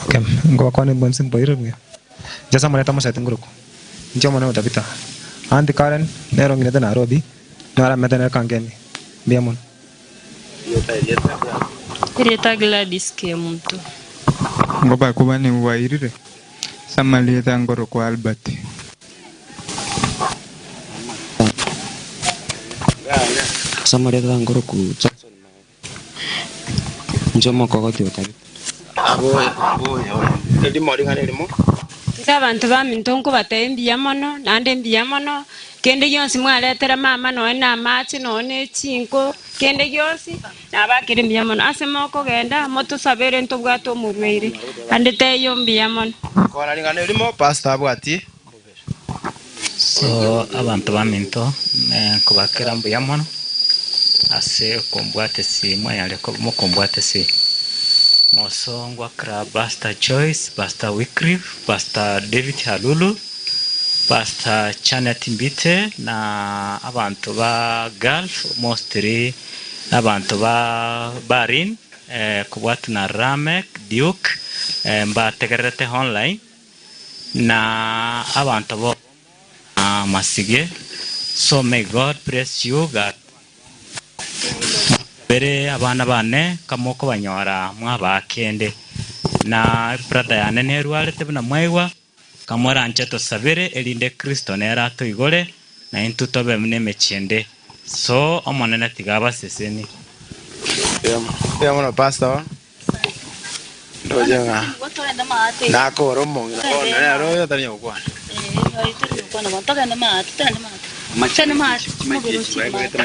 okay ngo kone bonse mboire bwe jasa mwana tamo sete nguruko njo mwana utapita andi Karen nero ngine na Nairobi nara metene kangemi biamon Elieta Gladys ke mtu ngoba kubani wairire samalieta ngoro kwa Albert samalieta ngoro ku Jackson njomo kokoti otari ndi mori ngane limo abantu bamintongo batembia mono nande mbia mono kende yonsi mwaletera mama none amachi none chinko kende yosi nabakire mbia mono asemoko genda moto sabere ntobwato murweire ande teyo mbia mono kona ngane limo pastor abwati so abantu baminto kubakira mbia mono ase kombwate si mwanyale ko mokombwate si Mosongwa kra Pastor Joyce, Pastor Wycliffe, Pastor David Halulu, Pastor Janet Mbite na abantu ba Gulf mostly abantu ba Barin kubwatu na Ramek Duke mbategerete online na abantu bo masige. So may God bless you. God bere abana bane kamoko banyora mwabakende na brother yane nerwarete buna mwaiwa kamora ncheto sabere elinde Kristo nera to igore na intuto be mne mechende so omonene tigaba seseni mona pastor ndojenga nako romo na royo tani okwana Kuna matoka na mati, tena mati. Machana mati, muguruchi mati.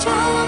Joy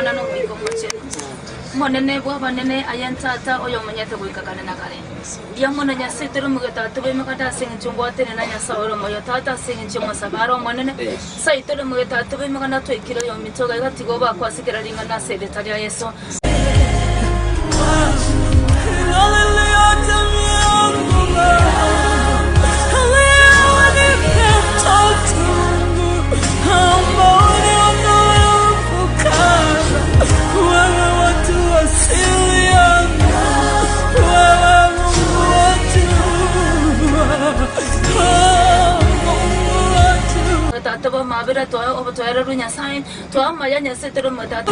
mwana no mwiko mcheno monene bwa banene ayantata oyo manyete gwikakana na kare ya mona nya setero mugeta tobe makata singi chungwa tene na nya saworo moyo tata singi chungwa sabaro monene saitero mugeta tobe makana twikiro yo mitoga igatigo ba kwasikira ringa na sede taria yeso Tatoba mabira toa oba toa era runya sign toa maya nya setero mata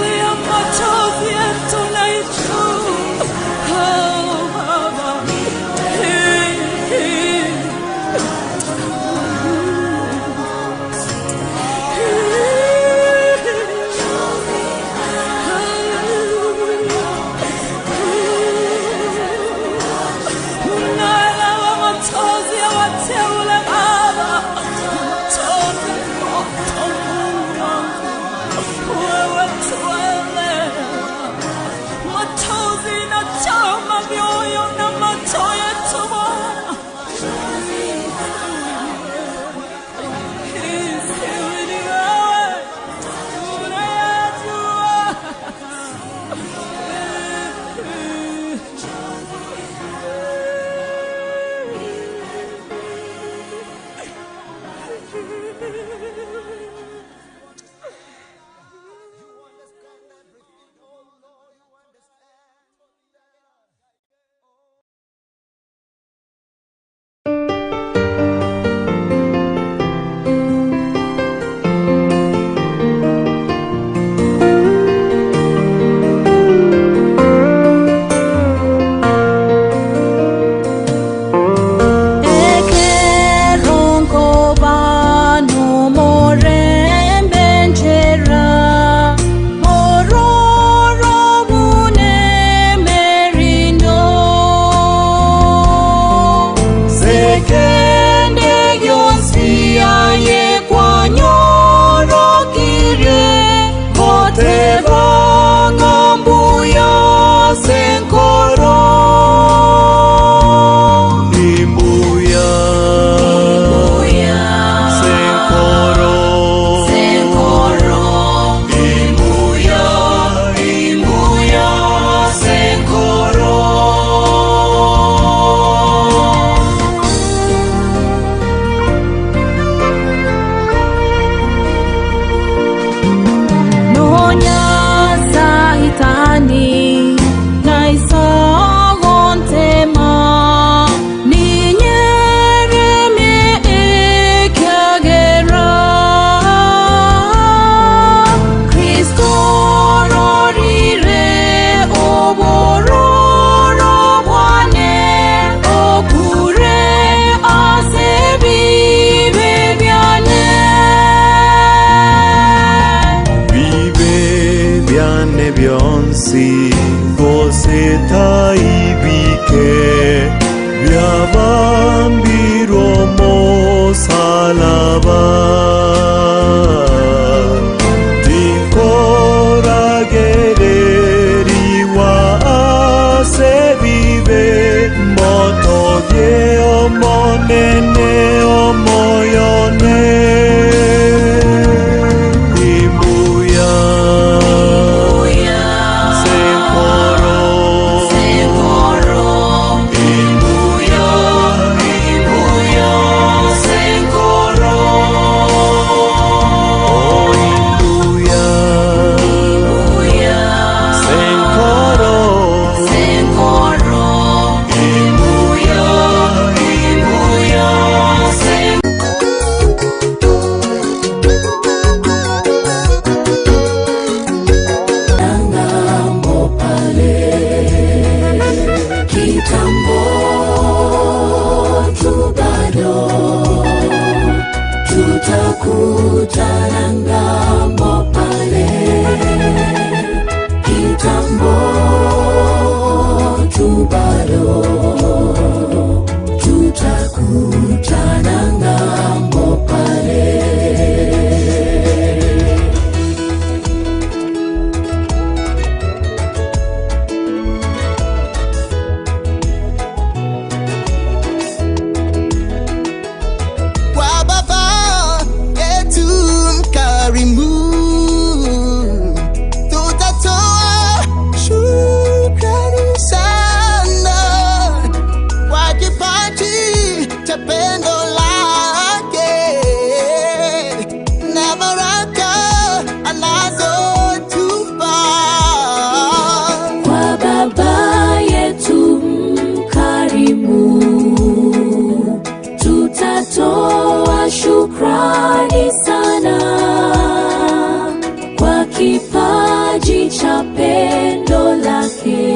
kipaji cha pendo lake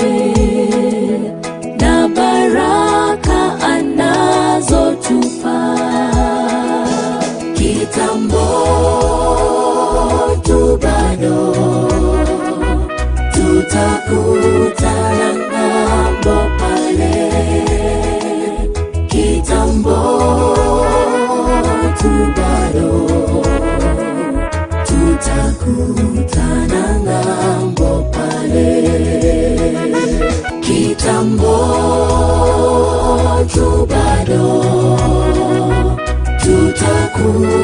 na baraka anazotupa. Kitambo tu bado tutakutana ng'ambo pale. Kitambo tu bado tutakutana ng'ambo pale. Kitambo tu bado tutakutana